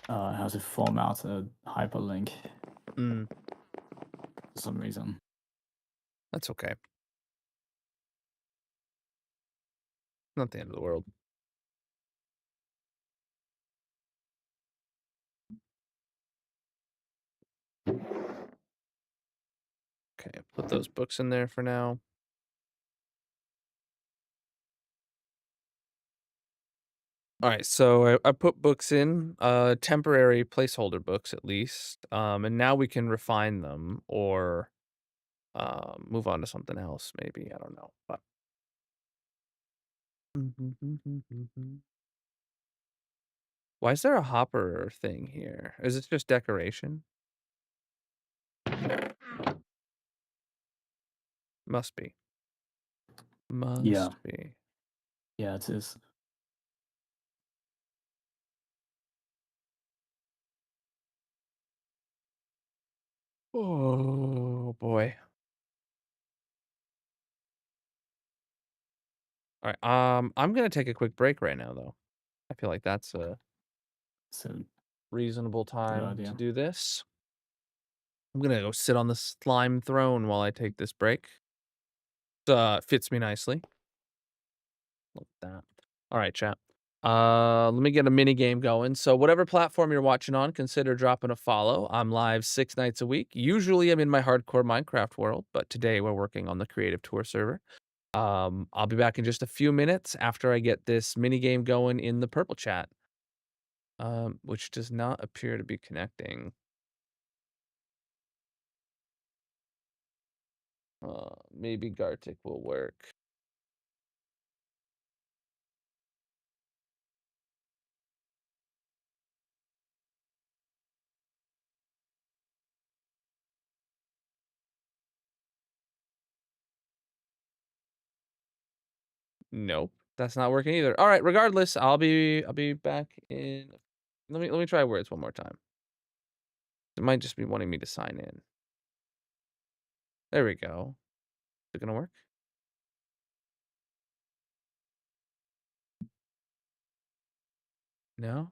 Speaker 4: how to format a hyperlink
Speaker 3: Mm,
Speaker 4: for some reason.
Speaker 3: that's okay. Not the end of the world. Okay, put those books in there for now. All right, so I put books in, temporary placeholder books at least, and now we can refine them or move on to something else. Maybe I don't know, but. Why is there a hopper thing here? Is this just decoration? Must be.
Speaker 4: Yeah,
Speaker 3: Must be.
Speaker 4: yeah, it is.
Speaker 3: Oh boy. All right. I'm gonna take a quick break right now, though. I feel like that's a
Speaker 4: So
Speaker 3: reasonable
Speaker 4: good
Speaker 3: time to
Speaker 4: idea.
Speaker 3: do this. I'm gonna go sit on the slime throne while I take this break. Fits me nicely. Look at that. All right, chat. Let me get a mini game going. So whatever platform you're watching on, consider dropping a follow. I'm live 6 nights a week. Usually I'm in my hardcore Minecraft world, but today we're working on the creative tour server. I'll be back in just a few minutes after I get this mini game going in the purple chat. Which does not appear to be connecting. Maybe Gartic will work. Nope, that's not working either. All right, regardless, I'll be back in. Let me try words one more time. It might just be wanting me to sign in. There we go. Is it gonna work? No?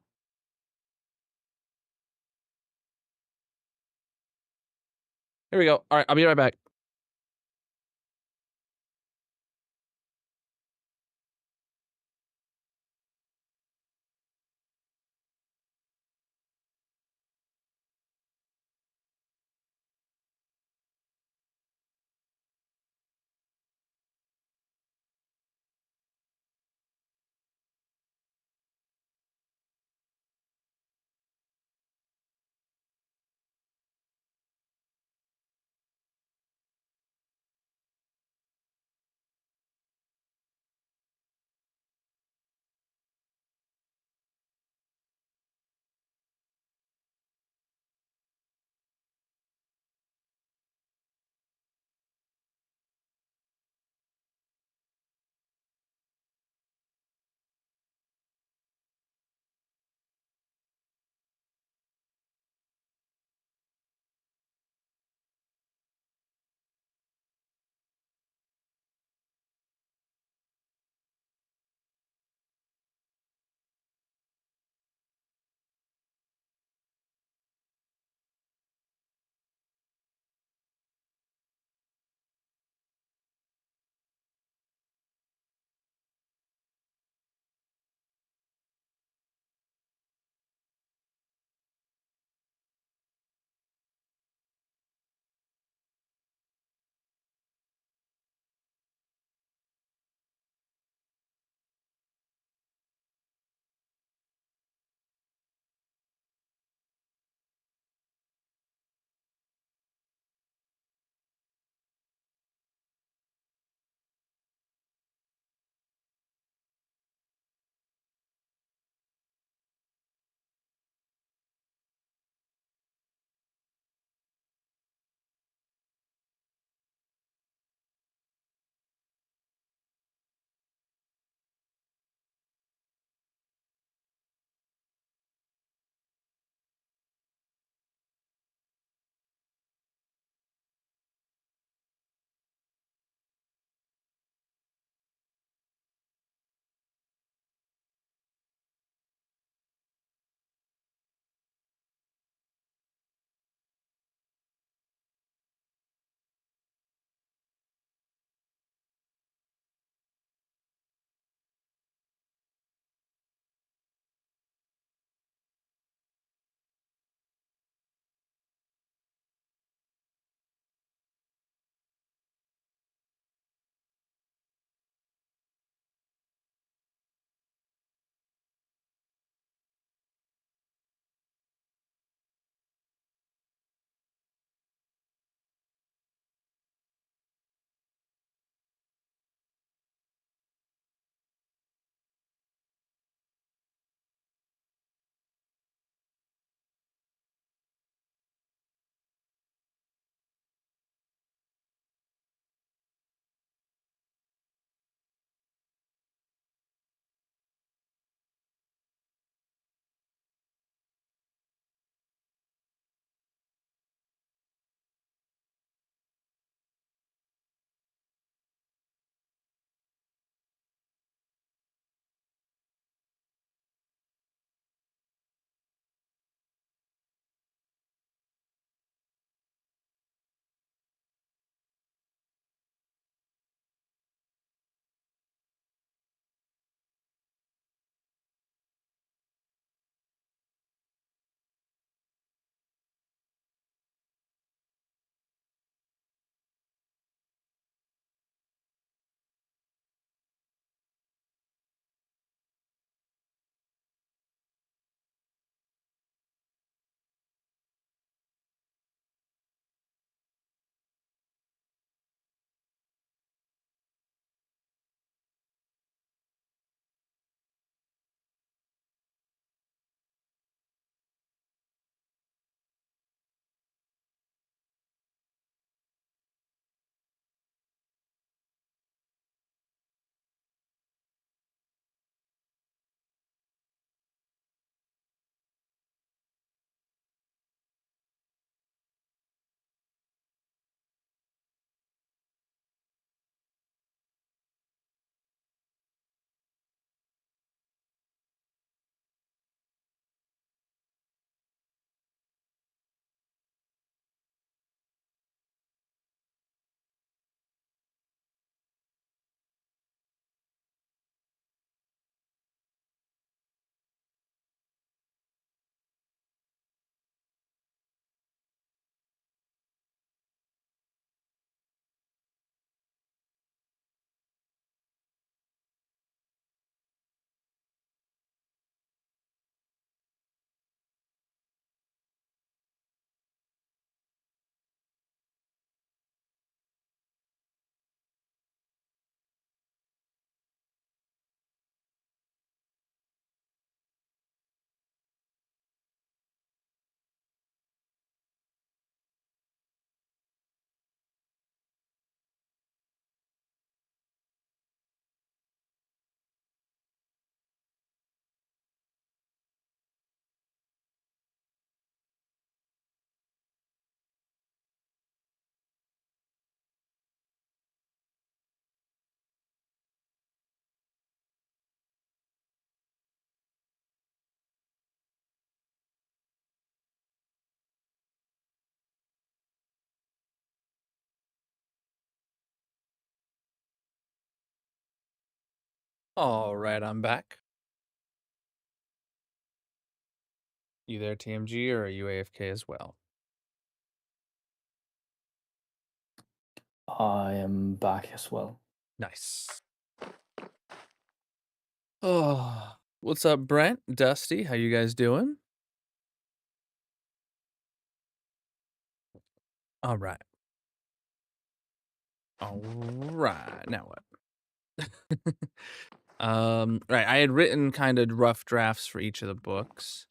Speaker 3: Here we go. All right, I'll be right back. All right, I'm back. You there, TMG, or are you AFK as well?
Speaker 4: I am back as well.
Speaker 3: Nice. Oh, what's up, Brent? Dusty, how you guys doing? All right. All right. Now what? Right. I had written kind of rough drafts for each of the books.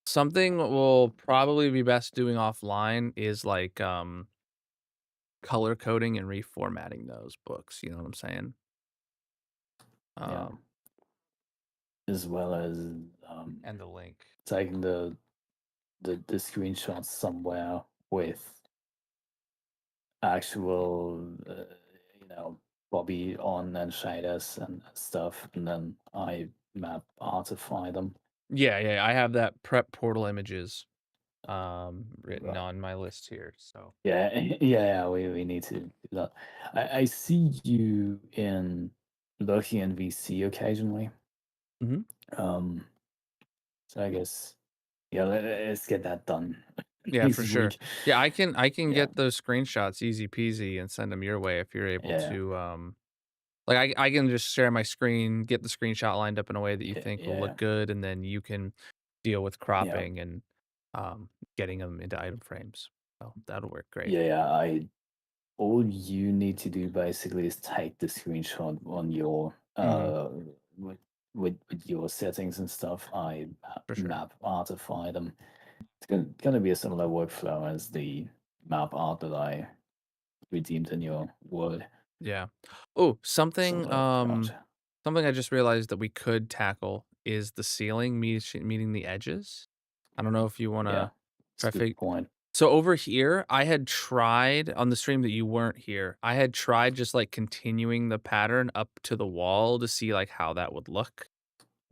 Speaker 3: Something will probably be best doing offline is like color coding and reformatting those books. You know what I'm saying?
Speaker 4: Yeah. As well as
Speaker 3: And the link.
Speaker 4: taking the screenshots somewhere with actual Bobby on and shaders and stuff, and then I map artify them.
Speaker 3: Yeah, I have that prep portal images written
Speaker 4: Right.
Speaker 3: on my list here. So
Speaker 4: Yeah, we need to do that. I see you in lurking in VC occasionally.
Speaker 3: Mhm.
Speaker 4: So I guess let's get that done
Speaker 3: Yeah, for
Speaker 4: next
Speaker 3: sure.
Speaker 4: week.
Speaker 3: Yeah, I can
Speaker 4: Yeah,
Speaker 3: get those screenshots easy peasy and send them your way if you're able
Speaker 4: yeah,
Speaker 3: to like I can just share my screen, get the screenshot lined up in a way that you think will
Speaker 4: yeah,
Speaker 3: look good, and then you can deal with
Speaker 4: yeah,
Speaker 3: cropping and getting them into item frames. So that'll work great.
Speaker 4: yeah. All you need to do basically is take the screenshot on your
Speaker 3: Mhm.
Speaker 4: with with your settings and stuff. I
Speaker 3: For sure.
Speaker 4: map artify them. It's gonna be a similar workflow as the map art that I redeemed in your Word.
Speaker 3: Yeah. Oh,
Speaker 4: Similar approach.
Speaker 3: something I just realized that we could tackle is the ceiling meeting the edges. I don't know if you want
Speaker 4: Yeah,
Speaker 3: to
Speaker 4: it's a
Speaker 3: try
Speaker 4: good
Speaker 3: fig
Speaker 4: point.
Speaker 3: So over here, I had tried on the stream that you weren't here. I had tried just like continuing the pattern up to the wall to see like how that would look.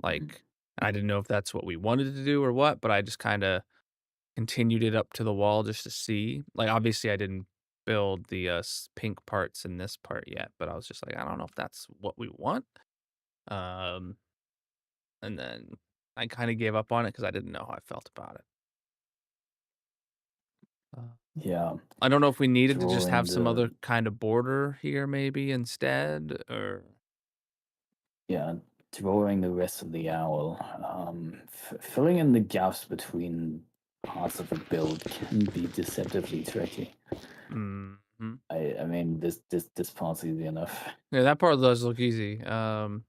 Speaker 4: Mhm.
Speaker 3: Like I didn't know if that's what we wanted to do or what, but I just kind of continued it up to the wall just to see. Like obviously I didn't build the pink parts in this part yet, but I was just like I don't know if that's what we want. Um and then I kind of gave up on it cuz I didn't know how I felt about it. Uh,
Speaker 4: Yeah,
Speaker 3: I don't know if we needed to just
Speaker 4: drawing
Speaker 3: have some other
Speaker 4: the
Speaker 3: kind of border here maybe instead or
Speaker 4: yeah drawing the rest of the owl. Filling in the gaps between parts of a build can be deceptively tricky.
Speaker 3: mhm.
Speaker 4: I mean this part's easy enough.
Speaker 3: Yeah, that part does look easy.
Speaker 4: Um,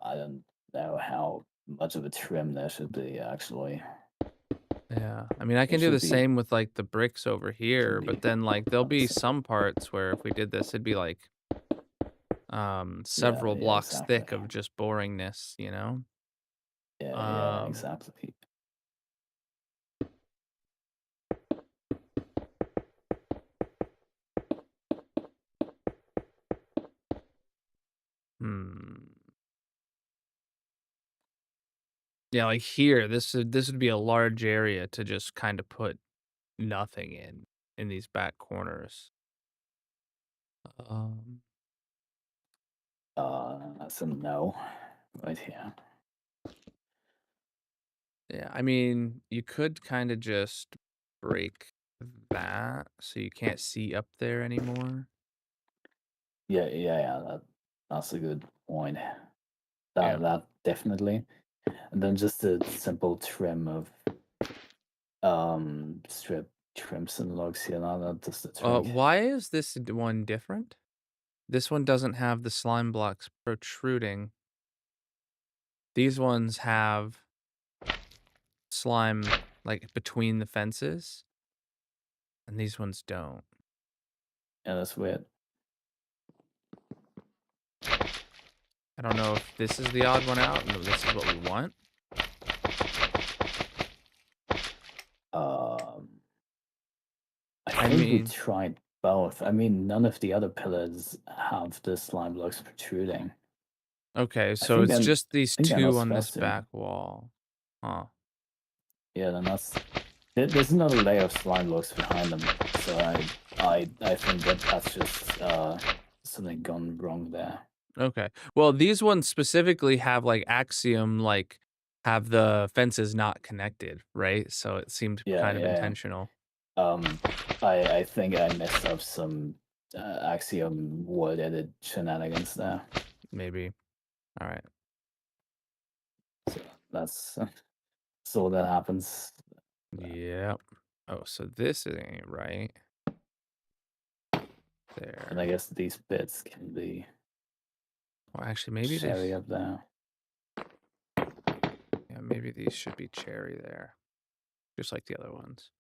Speaker 4: I don't know how much of a trim there should be actually.
Speaker 3: Yeah. I mean, I
Speaker 4: It
Speaker 3: can do the
Speaker 4: should be
Speaker 3: same with like the bricks over here,
Speaker 4: shouldn't
Speaker 3: but
Speaker 4: be
Speaker 3: then like there'll
Speaker 4: that
Speaker 3: be
Speaker 4: simple.
Speaker 3: some parts where if we did this, it'd be like
Speaker 4: Yeah,
Speaker 3: several
Speaker 4: yeah,
Speaker 3: blocks
Speaker 4: exactly.
Speaker 3: thick of just boringness, you know?
Speaker 4: Yeah,
Speaker 3: Um
Speaker 4: exactly.
Speaker 3: hmm. Yeah, like here, this would be a large area to just kind of put nothing in these back corners. Um
Speaker 4: That's a no right here.
Speaker 3: Yeah, I mean, you could kind of just break that so you can't see up there anymore.
Speaker 4: That's a good point.
Speaker 3: Yeah.
Speaker 4: That definitely. And then just a simple trim of strip trims and logs here. Now that does the trick.
Speaker 3: Why is this one different? This one doesn't have the slime blocks protruding. These ones have slime like between the fences, and these ones don't.
Speaker 4: Yeah, that's weird.
Speaker 3: I don't know if this is the odd one out and this is what we want.
Speaker 4: Um I
Speaker 3: I
Speaker 4: think we
Speaker 3: mean,
Speaker 4: tried both. I mean, none of the other pillars have the slime blocks protruding.
Speaker 3: okay,
Speaker 4: I
Speaker 3: so
Speaker 4: think
Speaker 3: it's
Speaker 4: then
Speaker 3: just these
Speaker 4: I think they're not
Speaker 3: two on this
Speaker 4: supposed to.
Speaker 3: back wall. Huh.
Speaker 4: Yeah, then there's another layer of slime blocks behind them. So I think that's just something gone wrong there.
Speaker 3: Okay. Well, these ones specifically have like Axiom, like have the fences not connected, right? So it seemed
Speaker 4: Yeah,
Speaker 3: kind of
Speaker 4: yeah.
Speaker 3: intentional.
Speaker 4: I think I messed up some Axiom word edit shenanigans there.
Speaker 3: Maybe. All right.
Speaker 4: So that's so that happens.
Speaker 3: Yep. Oh, so this ain't right.
Speaker 4: And I
Speaker 3: There.
Speaker 4: guess these bits can be
Speaker 3: Well, actually, maybe
Speaker 4: cherry
Speaker 3: these.
Speaker 4: up there.
Speaker 3: Yeah, maybe these should be cherry there, just like the other ones.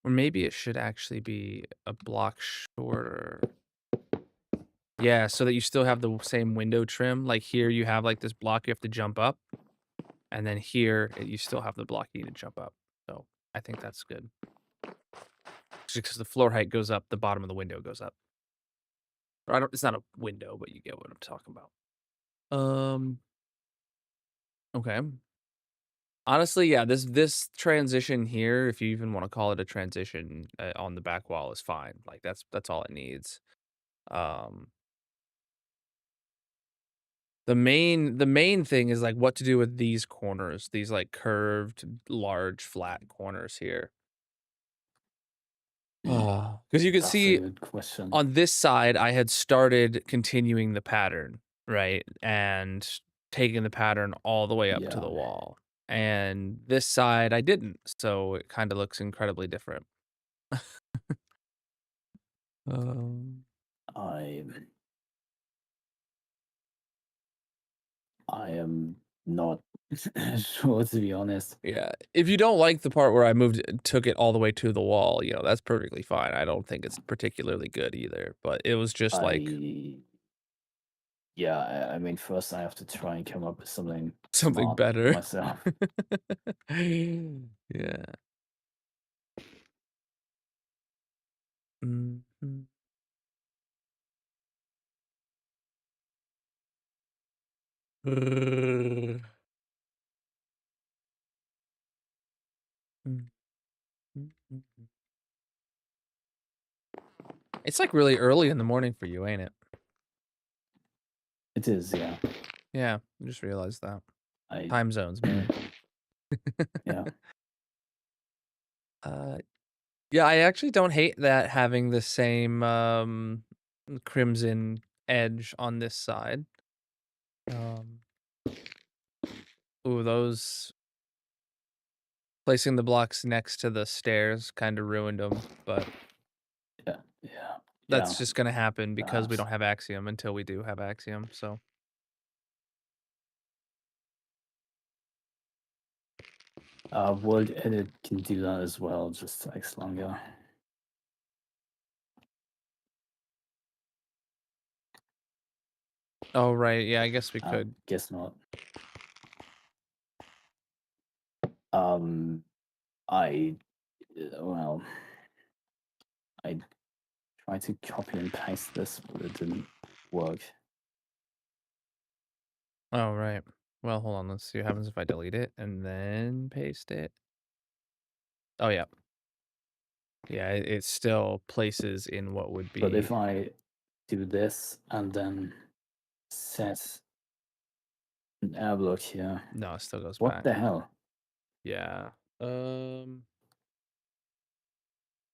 Speaker 3: Or maybe it should actually be a block shorter. Yeah, so that you still have the same window trim. Like here, you have like this block you have to jump up, and then here you still have the block you need to jump up. So I think that's good. Just because the floor height goes up, the bottom of the window goes up. Or I don't. It's not a window, but you get what I'm talking about. Okay. Honestly, yeah, this transition here, if you even want to call it a transition on the back wall, is fine. Like that's all it needs. Um, the main thing is like what to do with these corners, these like curved, large, flat corners here. Because you can
Speaker 4: That's a
Speaker 3: see
Speaker 4: good question.
Speaker 3: on this side, I had started continuing the pattern, right, and taking the pattern all the way up to
Speaker 4: Yeah,
Speaker 3: the wall. And this side, I didn't, so it kind of looks incredibly different. Um,
Speaker 4: I am not sure, to be honest.
Speaker 3: yeah. If you don't like the part where I took it all the way to the wall, that's perfectly fine. I don't think it's particularly good either, but it was just like
Speaker 4: Yeah, I mean, first I have to try and come up with something
Speaker 3: something
Speaker 4: smart
Speaker 3: better.
Speaker 4: myself.
Speaker 3: Yeah. Mhm. Mm, mm, mm, mm. It's like really early in the morning for you, ain't it?
Speaker 4: It is, yeah.
Speaker 3: Yeah, I just realized that.
Speaker 4: I
Speaker 3: Time zones, man.
Speaker 4: yeah.
Speaker 3: Uh, yeah, I actually don't hate that having the same crimson edge on this side. Um, ooh, those placing the blocks next to the stairs kind of ruined them, but
Speaker 4: Yeah, yeah, yeah.
Speaker 3: that's just gonna happen because we
Speaker 4: Perhaps.
Speaker 3: don't have Axiom until we do have Axiom. So
Speaker 4: World edit can do that as well, just takes longer.
Speaker 3: oh right, yeah, I guess we could.
Speaker 4: Guess not. I well, I tried to copy and paste this, but it didn't work.
Speaker 3: Oh right. Well, hold on. Let's see what happens if I delete it and then paste it. Oh yeah. Yeah, it still places in what would
Speaker 4: But
Speaker 3: be.
Speaker 4: if I do this and then set an air block here,
Speaker 3: No, it still goes
Speaker 4: what
Speaker 3: back.
Speaker 4: the hell?
Speaker 3: Yeah.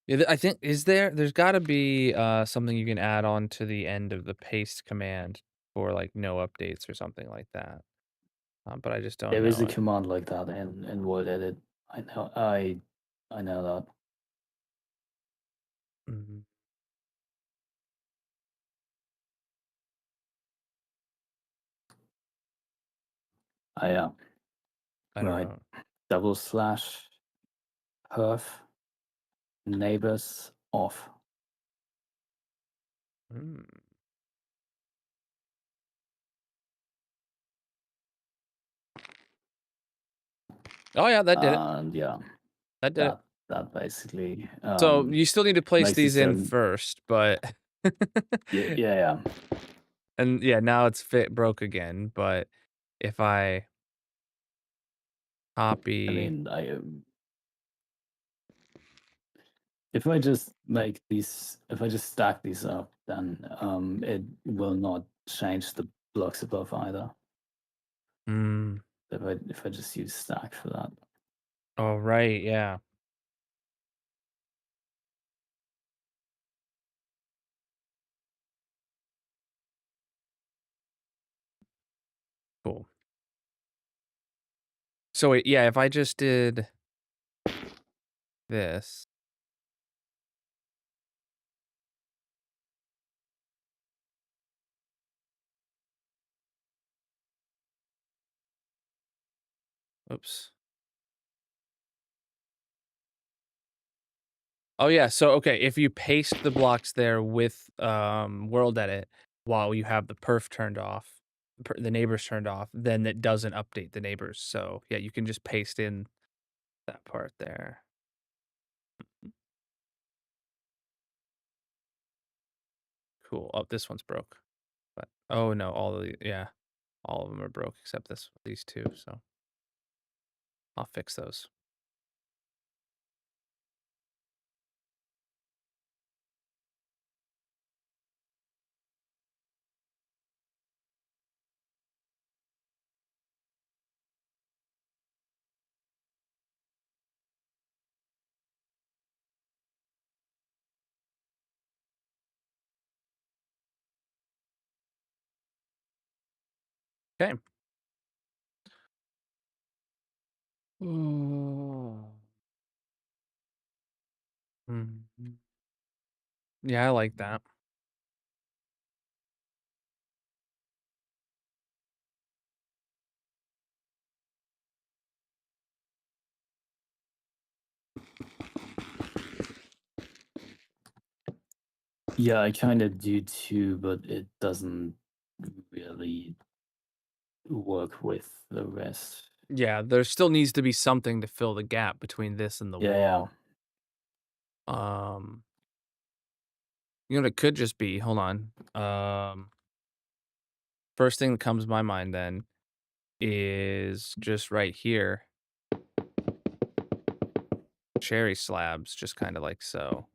Speaker 3: Yeah, I think there's got to be something you can add on to the end of the paste command for like no updates or something like that. But I just don't
Speaker 4: There is
Speaker 3: know
Speaker 4: a
Speaker 3: it.
Speaker 4: command like that in World Edit. I know I know that.
Speaker 3: Mhm.
Speaker 4: I
Speaker 3: I don't
Speaker 4: right.
Speaker 3: know.
Speaker 4: /perf neighbors off.
Speaker 3: Mm. Oh yeah, that did it.
Speaker 4: And yeah,
Speaker 3: That did it.
Speaker 4: that basically
Speaker 3: So you still need to place
Speaker 4: makes it
Speaker 3: these in
Speaker 4: so
Speaker 3: first, but
Speaker 4: yeah.
Speaker 3: and yeah, now it's broke again. But if I
Speaker 4: I
Speaker 3: copy,
Speaker 4: mean, if I just stack these up, then it will not change the blocks above either.
Speaker 3: Mm.
Speaker 4: If I just use stack for that.
Speaker 3: Oh, right, yeah. Cool. So wait, yeah, if I just did this. Oops. Oh yeah, so okay, if you paste the blocks there with world edit while you have the perf turned off, the neighbors turned off, then it doesn't update the neighbors. So yeah, you can just paste in that part there. Cool. Oh, this one's broke. But oh no, all of them are broke except these two, so I'll fix those. Okay. Mhm. Yeah, I like that.
Speaker 4: Yeah, I kind of do too, but it doesn't really work with the rest.
Speaker 3: Yeah, there still needs to be something to fill the gap between this and the
Speaker 4: Yeah.
Speaker 3: wall. You know what it could just be? Hold on. First thing that comes to my mind then is just right here. Cherry slabs, just kind of like so.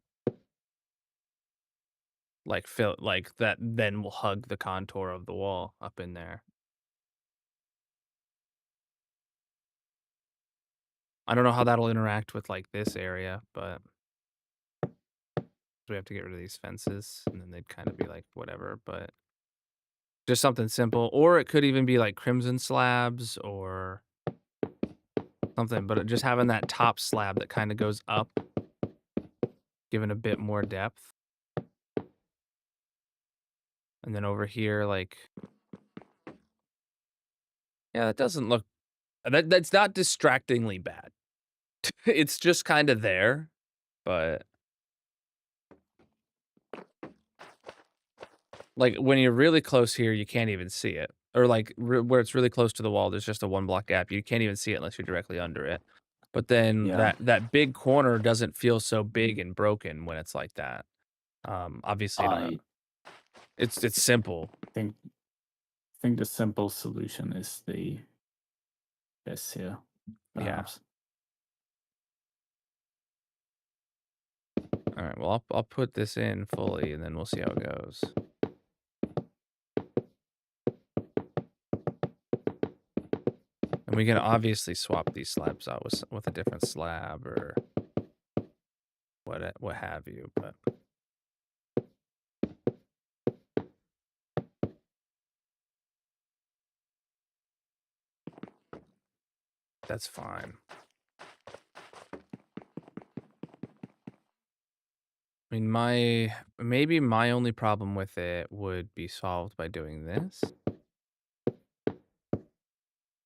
Speaker 3: Like fill like that then will hug the contour of the wall up in there. I don't know how that'll interact with like this area, but we have to get rid of these fences and then they'd kind of be like whatever, but just something simple. Or it could even be like crimson slabs or something, but just having that top slab that kind of goes up, giving a bit more depth. And then over here, like, yeah, that doesn't look, that's not distractingly bad. It's just kind of there, but like when you're really close here, you can't even see it. Or like where it's really close to the wall, there's just a 1 block gap. You can't even see it unless you're directly under it. But then
Speaker 4: Yeah.
Speaker 3: that big corner doesn't feel so big and broken when it's like that. Obviously not.
Speaker 4: I
Speaker 3: It's simple.
Speaker 4: think think the simple solution is the best here,
Speaker 3: Yeah.
Speaker 4: perhaps.
Speaker 3: All right. Well, I'll put this in fully, and then we'll see how it goes. And we can obviously swap these slabs out with a different slab or what have you. But that's fine. I mean, maybe my only problem with it would be solved by doing this.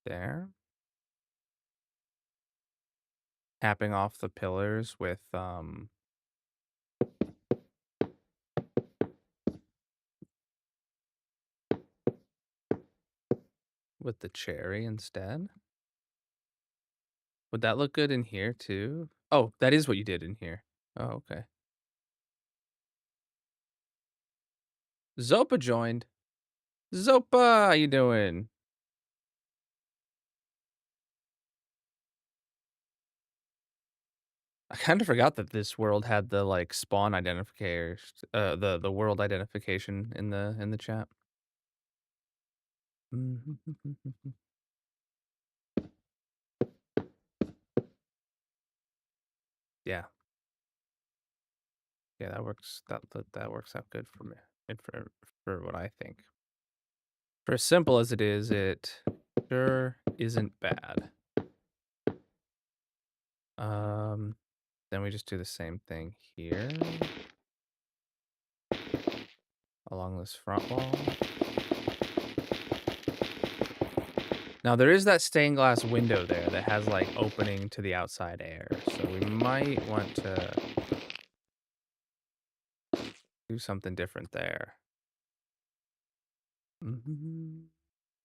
Speaker 3: There. Tapping off the pillars with the cherry instead. Would that look good in here too? Oh, that is what you did in here. Oh, okay. Zopa joined. Zopa, how you doing? I kind of forgot that this world had the like spawn identifiers, the world identification in the chat. Yeah. Yeah, that works. That works out good for me. And for what I think. For as simple as it is, it sure isn't bad. Then we just do the same thing here along this front wall. Now there is that stained glass window there that has like opening to the outside air, so we might want to do something different there.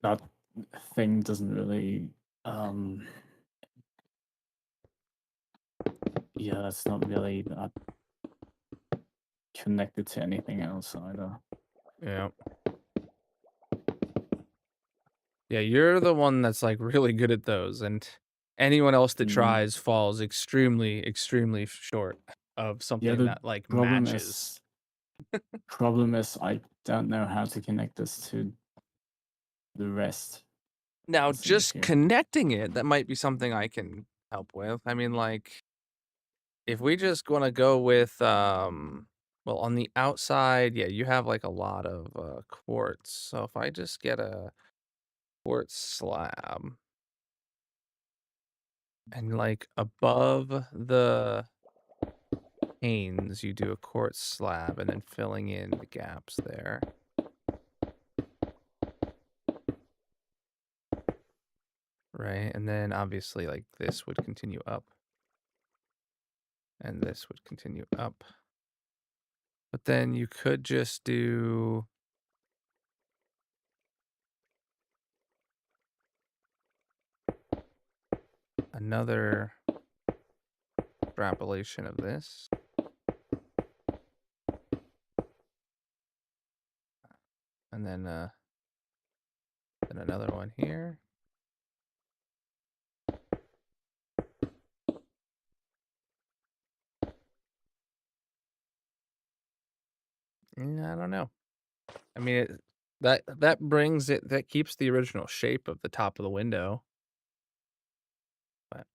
Speaker 4: That thing doesn't really. Yeah, that's not really that connected to anything else either.
Speaker 3: Yeah. Yeah, you're the one that's like really good at those, and anyone else that tries falls extremely, extremely short of something that like matches.
Speaker 4: Problem is, I don't know how to connect this to the rest.
Speaker 3: Now,
Speaker 4: That's the
Speaker 3: just
Speaker 4: issue.
Speaker 3: connecting it, that might be something I can help with. I mean, like, if we just want to go with, well, on the outside, yeah, you have like a lot of quartz. So if I just get a quartz slab and like above the panes, you do a quartz slab and then filling in the gaps there. Right, and then obviously like this would continue up. And this would continue up. But then you could just do another extrapolation of this. And then another one here. I don't know. I mean, that brings it, that keeps the original shape of the top of the window. But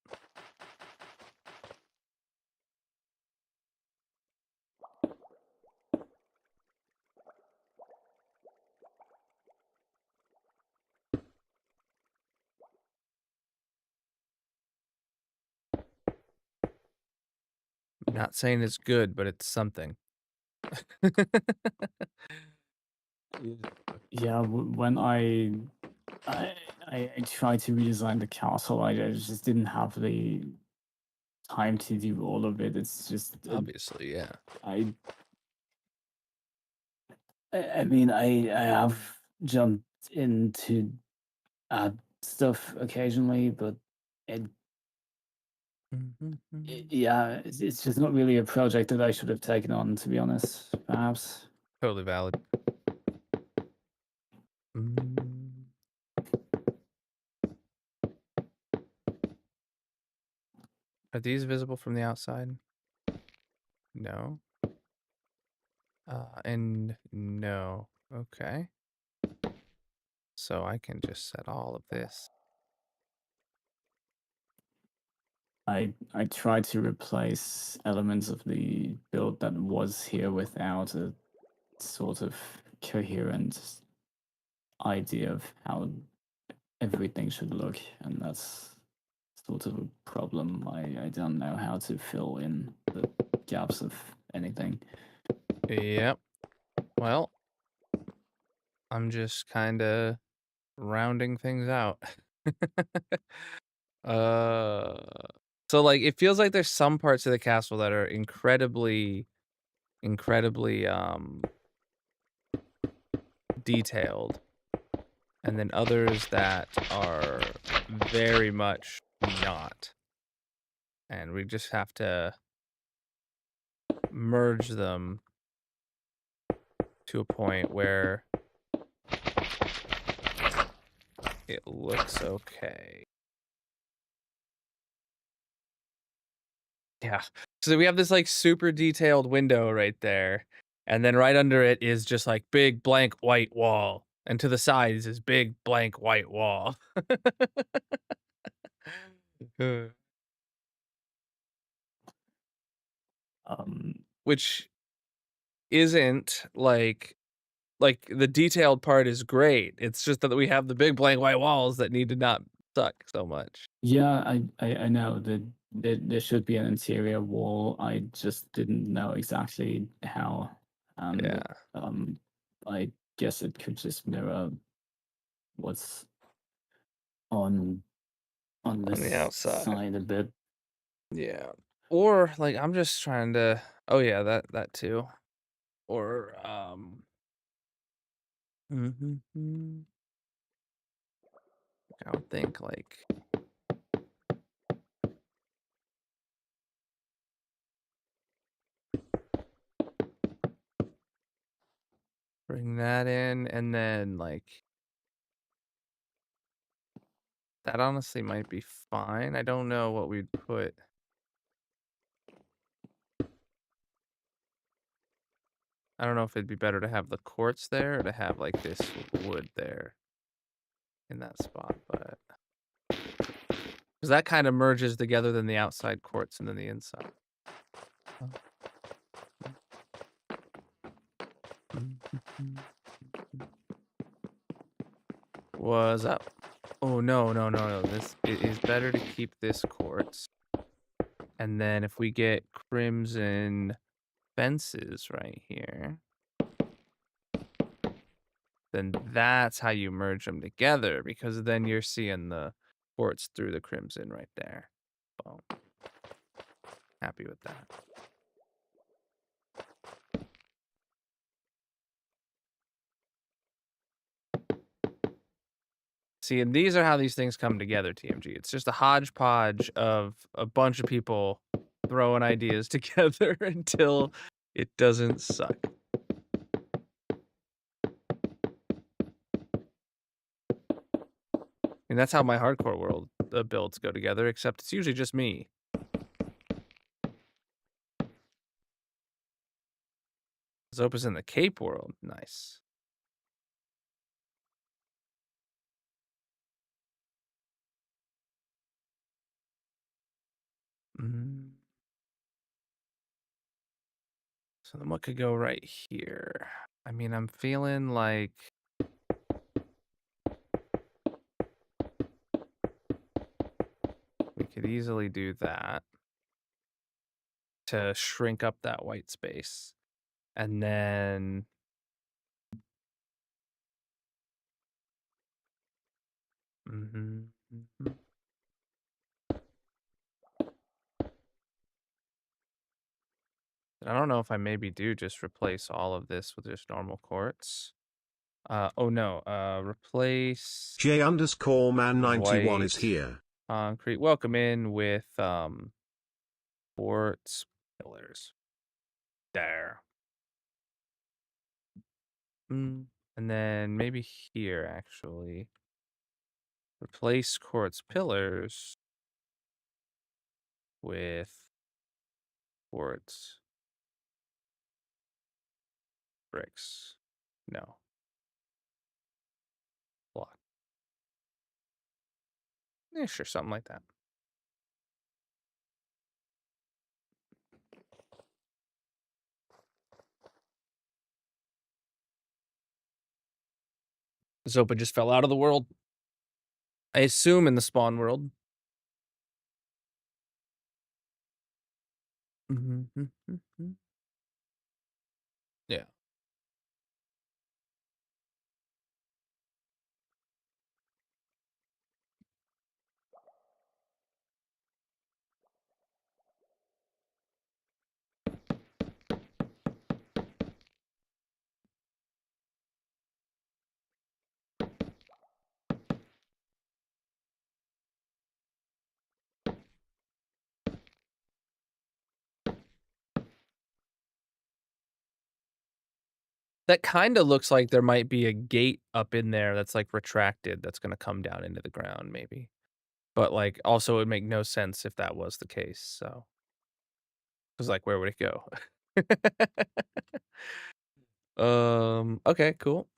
Speaker 3: I'm not saying it's good, but it's something.
Speaker 4: Yeah, when I tried to redesign the castle, I just didn't have the time to do all of it. It's just
Speaker 3: Obviously, yeah.
Speaker 4: I mean, I have jumped in to add stuff occasionally, but yeah, it's just not really a project that I should have taken on, to be honest, perhaps.
Speaker 3: Totally valid. Are these visible from the outside? No. And no. Okay. So I can just set all of this.
Speaker 4: I tried to replace elements of the build that was here without a sort of coherent idea of how everything should look, and that's sort of a problem. I don't know how to fill in the gaps of anything.
Speaker 3: Yep. Well, I'm just kind of rounding things out. So like it feels like there's some parts of the castle that are incredibly detailed, and then others that are very much not. And we just have to merge them to a point where it looks okay. Yeah. So we have this like super detailed window right there. And then right under it is just like big blank white wall. And to the side is this big blank white wall. Uh,
Speaker 4: Um,
Speaker 3: Which isn't like the detailed part is great. It's just that we have the big blank white walls that need to not suck so much.
Speaker 4: yeah, I know that there should be an interior wall. I just didn't know exactly how, and
Speaker 3: Yeah.
Speaker 4: I guess it could just mirror what's on
Speaker 3: On the
Speaker 4: this
Speaker 3: outside.
Speaker 4: side a bit.
Speaker 3: Yeah. Or like I'm just trying to oh yeah, that too. Or mhm. I would think like bring that in and then like that honestly might be fine. I don't know what we'd put. I don't know if it'd be better to have the quartz there or to have like this wood there in that spot, but because that kind of merges together than the outside quartz and then the inside. What's up? Oh no. It is better to keep this quartz. And then if we get crimson fences right here, then that's how you merge them together because then you're seeing the quartz through the crimson right there. Boom. Happy with that. See, and these are how these things come together, TMG. It's just a hodgepodge of a bunch of people throwing ideas together until it doesn't suck. And that's how my hardcore world builds go together, except it's usually just me. Zopa's in the Cape world. Nice. Mm. So then what could go right here? I mean, I'm feeling like we could easily do that to shrink up that white space. And then mhm. I don't know if I maybe do just replace all of this with just normal quartz. Oh no, replace
Speaker 2: J underscore man 91 is
Speaker 3: white
Speaker 2: here.
Speaker 3: concrete. Welcome in with quartz pillars. There. And then maybe here actually. Replace quartz pillars with quartz bricks. No. Block. Yeah, sure, something like that. Zopa just fell out of the world. I assume in the spawn world. Yeah. That kind of looks like there might be a gate up in there that's like retracted that's going to come down into the ground maybe. But like also it would make no sense if that was the case. So 'Cause, like, where would it go? Okay, cool.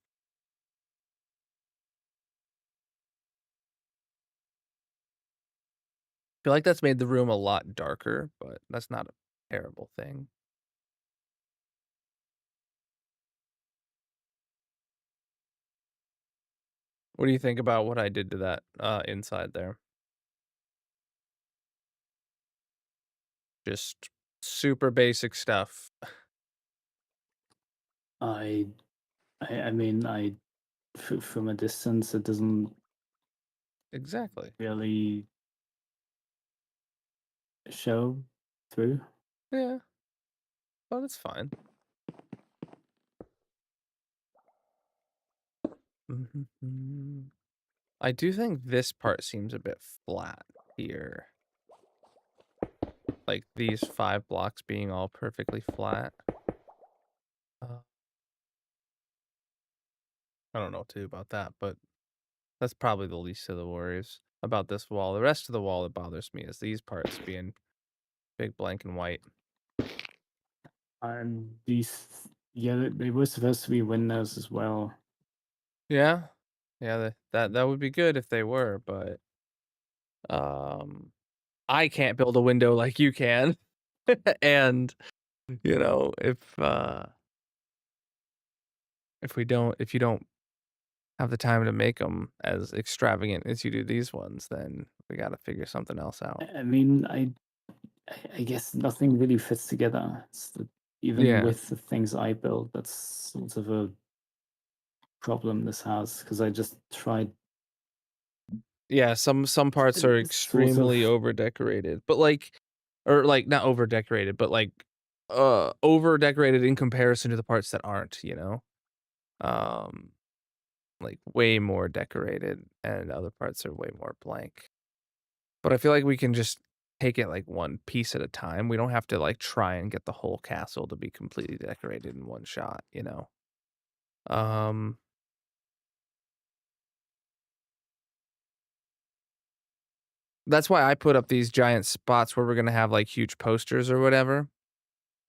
Speaker 3: Feel like that's made the room a lot darker, but that's not a terrible thing. What do you think about what I did to that, inside there? Just super basic stuff.
Speaker 4: I I mean, from a distance, it doesn't
Speaker 3: Exactly.
Speaker 4: really show through.
Speaker 3: Yeah, but it's fine. Mhm. I do think this part seems a bit flat here. Like, these 5 blocks being all perfectly flat. Uh, I don't know what to do about that, but that's probably the least of the worries about this wall. The rest of the wall that bothers me is these parts being big, blank, and white.
Speaker 4: And these, yeah, they were supposed to be windows as well.
Speaker 3: Yeah. Yeah, that would be good if they were, but, um, I can't build a window like you can. And, you know, if you don't have the time to make them as extravagant as you do these ones, then we gotta figure something else out.
Speaker 4: I mean, I guess nothing really fits together. Even
Speaker 3: Yeah.
Speaker 4: with the things I built, that's sort of a problem this has because I just tried
Speaker 3: Yeah, some parts are
Speaker 4: sort
Speaker 3: extremely
Speaker 4: of.
Speaker 3: over decorated, but like not over decorated, but like over decorated in comparison to the parts that aren't, you know? Um like way more decorated and other parts are way more blank. But I feel like we can just take it like one piece at a time. We don't have to like try and get the whole castle to be completely decorated in one shot, you know? Um that's why I put up these giant spots where we're gonna have like huge posters or whatever,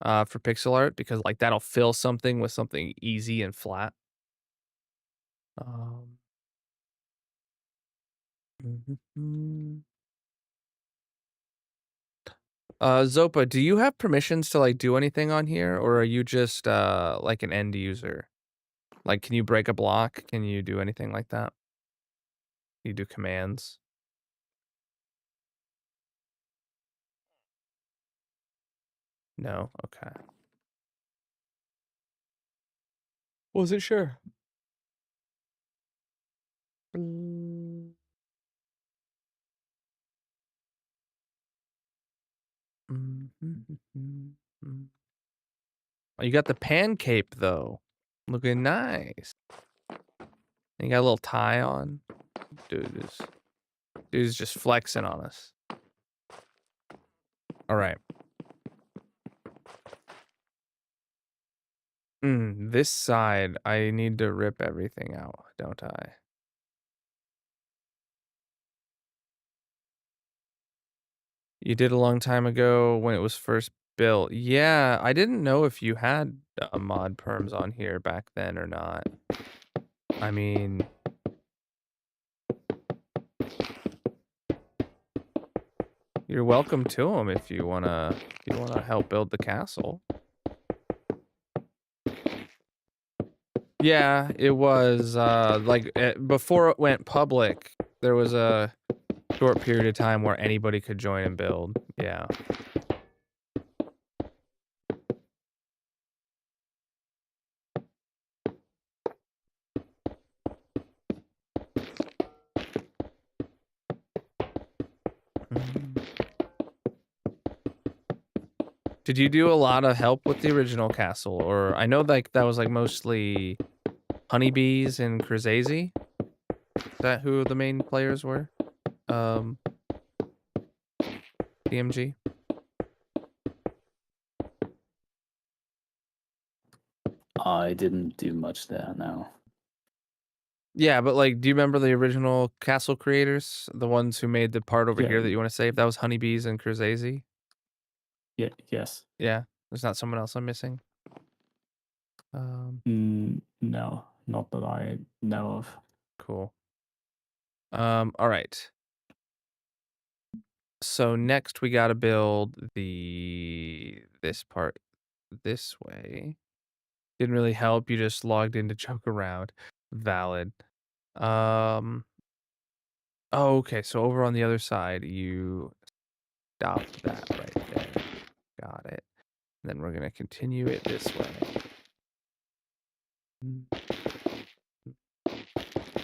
Speaker 3: for pixel art because like that'll fill something with something easy and flat. Um, mhm. Zopa, do you have permissions to like do anything on here, or are you just like an end user? Like, can you break a block? Can you do anything like that? You do commands? No? Okay. Wasn't sure. Mm, mhm, mhm, mhm. Oh, you got the pancake though. Looking nice. And you got a little tie on. Dude dude's just flexing on us. All right. This side, I need to rip everything out, don't I? You did a long time ago when it was first built. Yeah, I didn't know if you had mod perms on here back then or not. I mean, you're welcome to them if you wanna help build the castle. Yeah, it was like before it went public, there was a short period of time where anybody could join and build. Yeah. Mhm. Did you do a lot of help with the original castle? Or I know like that was like mostly honeybees and Krazazi. Is that who the main players were? Um, DMG.
Speaker 4: I didn't do much there now.
Speaker 3: Yeah, but like, do you remember the original castle creators? The ones who made the part over
Speaker 4: Yeah,
Speaker 3: here that you want to save? That was honeybees and Krazazi.
Speaker 4: Yes.
Speaker 3: Yeah, there's not someone else I'm missing.
Speaker 4: No, not that I know of.
Speaker 3: Cool. All right. So next we got to build this part this way. Didn't really help. You just logged in to joke around. Valid. Oh, okay. So over on the other side, you stop that right there. Got it. Then we're gonna continue it this way.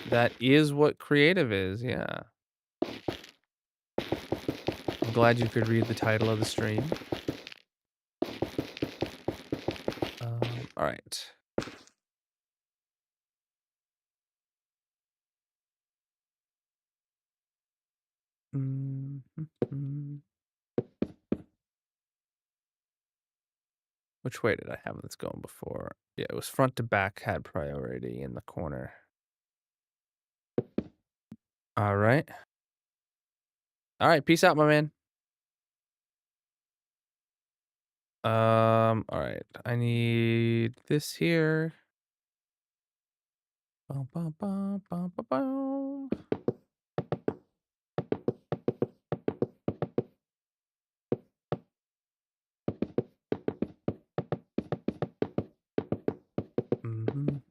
Speaker 3: That is what creative is. Yeah. I'm glad you could read the title of the stream. All right. Mhm. Which way did I have this going before? Yeah, it was front to back had priority in the corner. All right. All right. Peace out, my man. All right. I need this here. Bum, bum, bum, bum, bum, bum. Mhm.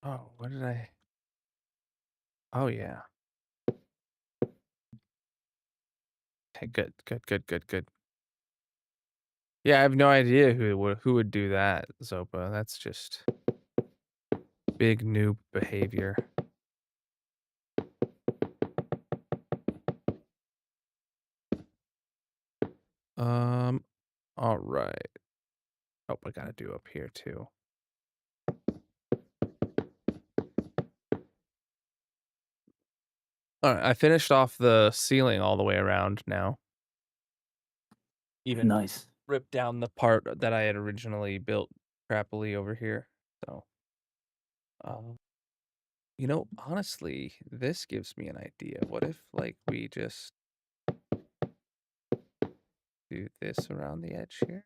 Speaker 3: Oh, what did I? Oh, yeah. Okay, good, good, good, good, good. Yeah, I have no idea who would do that, Zopa. That's just big noob behavior. All right. Oh, I gotta do up here too. All right, I finished off the ceiling all the way around now. Even
Speaker 4: Nice.
Speaker 3: ripped down the part that I had originally built crappily over here. So, honestly, this gives me an idea. What if, like, we just do this around the edge here?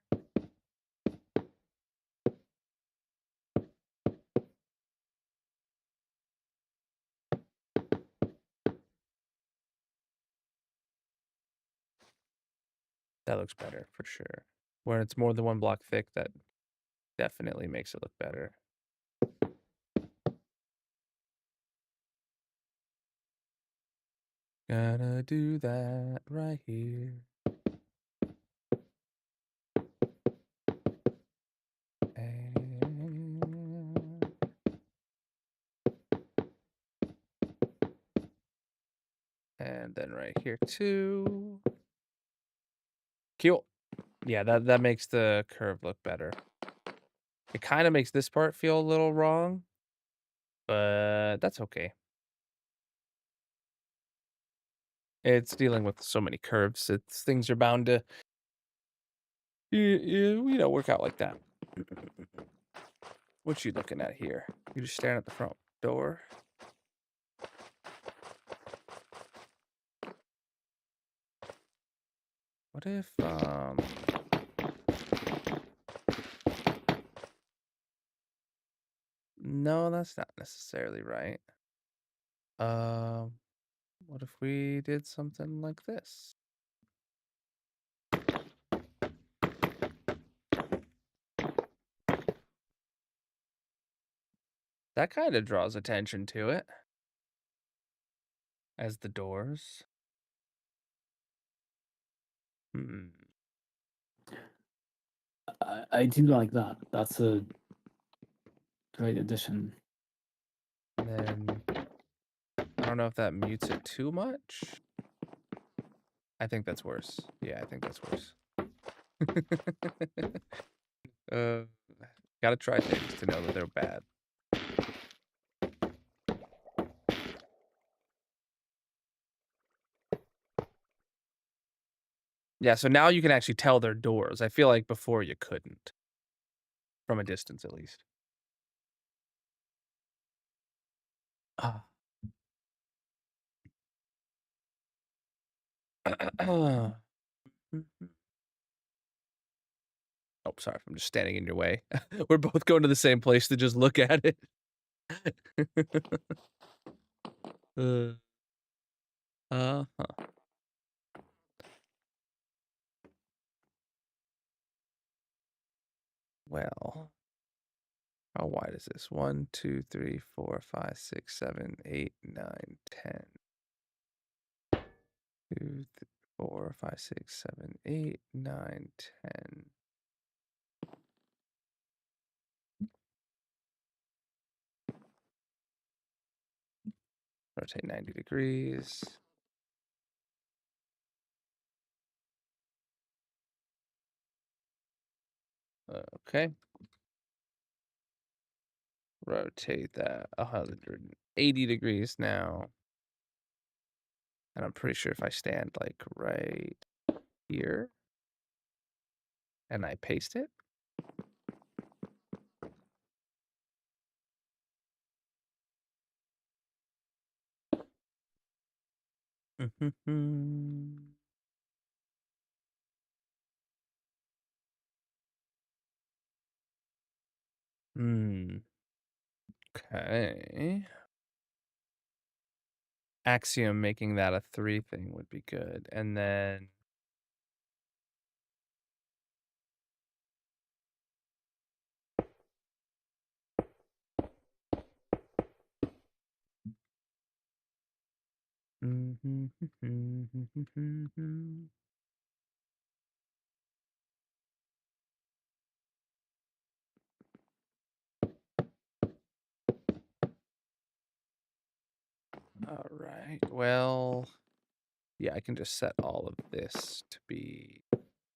Speaker 3: That looks better for sure. When it's more than one block thick, that definitely makes it look better. Gotta do that right here. And then right here too. Cool. Yeah, that makes the curve look better. It kind of makes this part feel a little wrong, but that's okay. It's dealing with so many curves. Things are bound to work out like that. What you looking at here? You just staring at the front door. What if no, that's not necessarily right. What if we did something like this? That kind of draws attention to it. As the doors.
Speaker 4: I do like that. That's a great addition.
Speaker 3: And then I don't know if that mutes it too much. I think that's worse. Yeah, I think that's worse. Gotta try things to know that they're bad. Yeah, so now you can actually tell they're doors. I feel like before you couldn't. from a distance at least. Ah. Oh, sorry, I'm just standing in your way. We're both going to the same place to just look at it. uh, uh-huh. Well, how wide is this? 1, 2, 3, 4, 5, 6, 7, 8, 9, 10. 2, 3, 4, 5, 6, 7, 8, 9, 10. Rotate 90 degrees. Okay. Rotate that 180 degrees now. And I'm pretty sure if I stand like right here and I paste it. Okay. Axiom making that a 3 thing would be good. And then all right. Well, yeah, I can just set all of this to be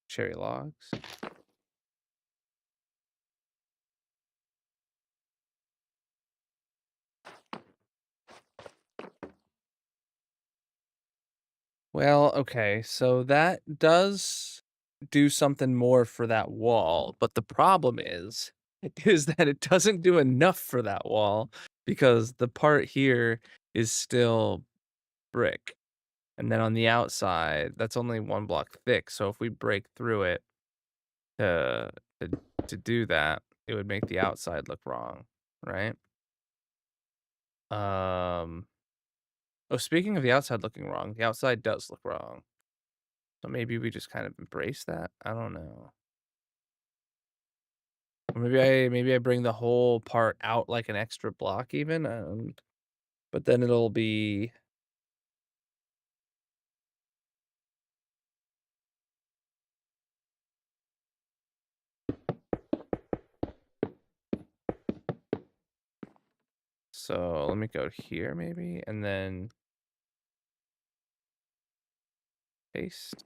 Speaker 3: cherry logs. Well, okay, so that does do something more for that wall, but the problem is that it doesn't do enough for that wall because the part here is still brick. And then on the outside, that's only 1 block thick. So if we break through it to to, to do that, it would make the outside look wrong, right? Oh, speaking of the outside looking wrong, the outside does look wrong. So maybe we just kind of embrace that. I don't know. Or maybe I bring the whole part out like an extra block even. But then it'll be so let me go here maybe and then paste.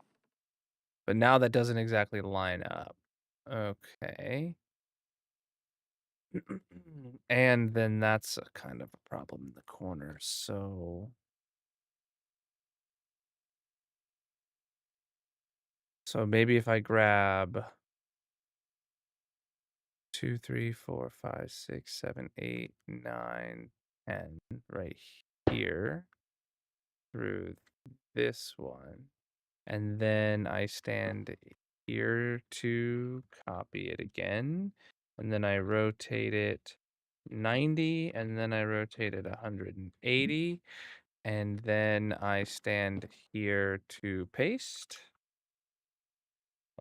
Speaker 3: But now that doesn't exactly line up. Okay. And then that's a kind of a problem in the corner. So maybe if I grab 2, 3, 4, 5, 6, 7, 8, 9, 10 right here through this one. And then I stand here to copy it again. And then I rotate it 90 and then I rotate it 180. And then I stand here to paste.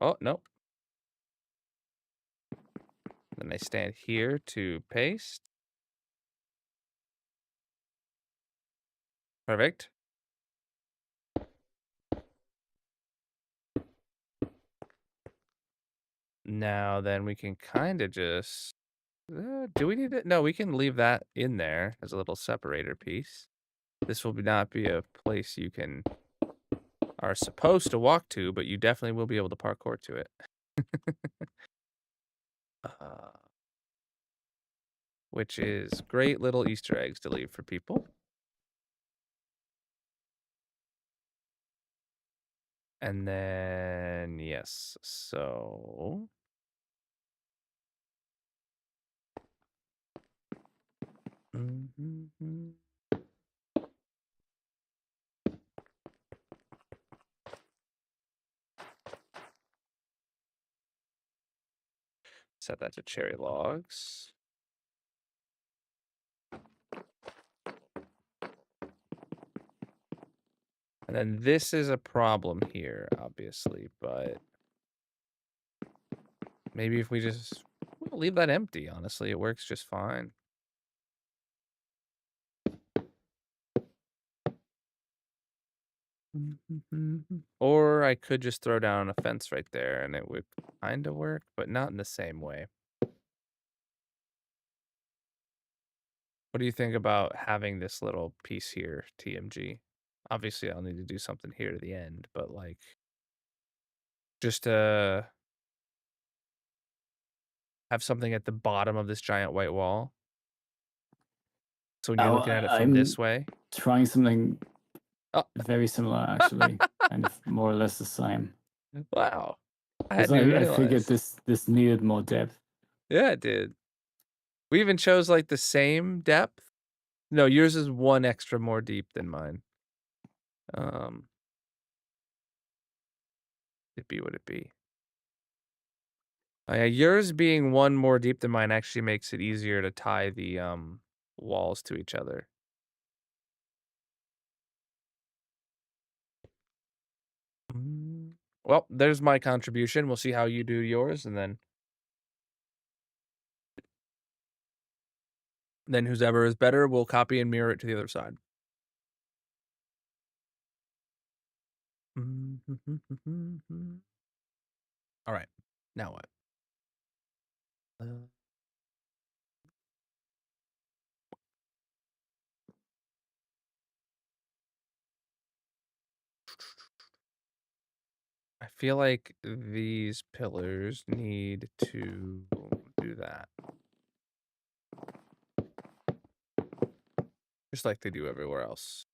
Speaker 3: Oh, no. Then I stand here to paste. Perfect. Now then we can kind of just, do we need it? No, we can leave that in there as a little separator piece. This will not be a place you are supposed to walk to, but you definitely will be able to parkour to it. uh, which is great little Easter eggs to leave for people. And then, yes, so Mhm. Set that to cherry logs. And then this is a problem here, obviously, but maybe if we just leave that empty, honestly, it works just fine. Or I could just throw down a fence right there and it would kind of work, but not in the same way. What do you think about having this little piece here, TMG? Obviously, I'll need to do something here to the end, but like just to have something at the bottom of this giant white wall. So when you're
Speaker 4: Oh,
Speaker 3: looking at it from
Speaker 4: I'm
Speaker 3: this way.
Speaker 4: trying something
Speaker 3: Oh,
Speaker 4: very similar, actually, kind of more or less the same.
Speaker 3: wow. I
Speaker 4: Because
Speaker 3: hadn't even
Speaker 4: I figured
Speaker 3: realized.
Speaker 4: this needed more depth.
Speaker 3: Yeah, it did. We even chose like the same depth. No, yours is one extra more deep than mine. It be what it be. Yeah, yours being one more deep than mine actually makes it easier to tie the walls to each other. Well, there's my contribution. We'll see how you do yours, and then whoever is better will copy and mirror it to the other side. All right. Now what? I feel like these pillars need to do that. Just like they do everywhere else.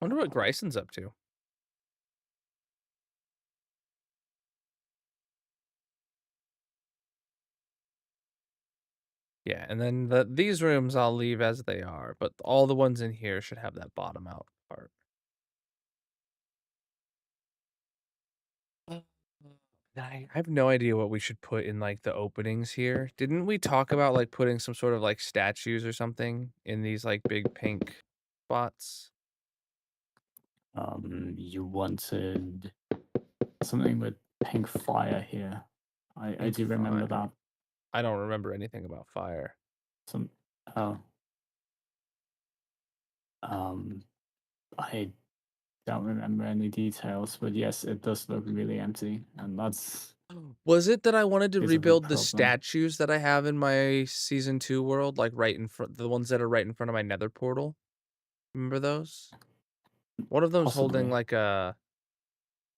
Speaker 3: Wonder what Grison's up to. Yeah, and then these rooms I'll leave as they are, but all the ones in here should have that bottom out part. I have no idea what we should put in like the openings here. Didn't we talk about like putting some sort of like statues or something in these like big pink spots?
Speaker 4: You wanted something with pink fire here. I
Speaker 3: Pink
Speaker 4: do remember
Speaker 3: fire.
Speaker 4: that.
Speaker 3: I don't remember anything about fire.
Speaker 4: Some I don't remember any details, but yes, it does look really empty, and that's
Speaker 3: Was it that I wanted to
Speaker 4: is of a
Speaker 3: rebuild the
Speaker 4: problem.
Speaker 3: statues that I have in my season 2 world, like right in front, the ones that are right in front of my nether portal? Remember those? One of them's holding
Speaker 4: Possibly.
Speaker 3: like a,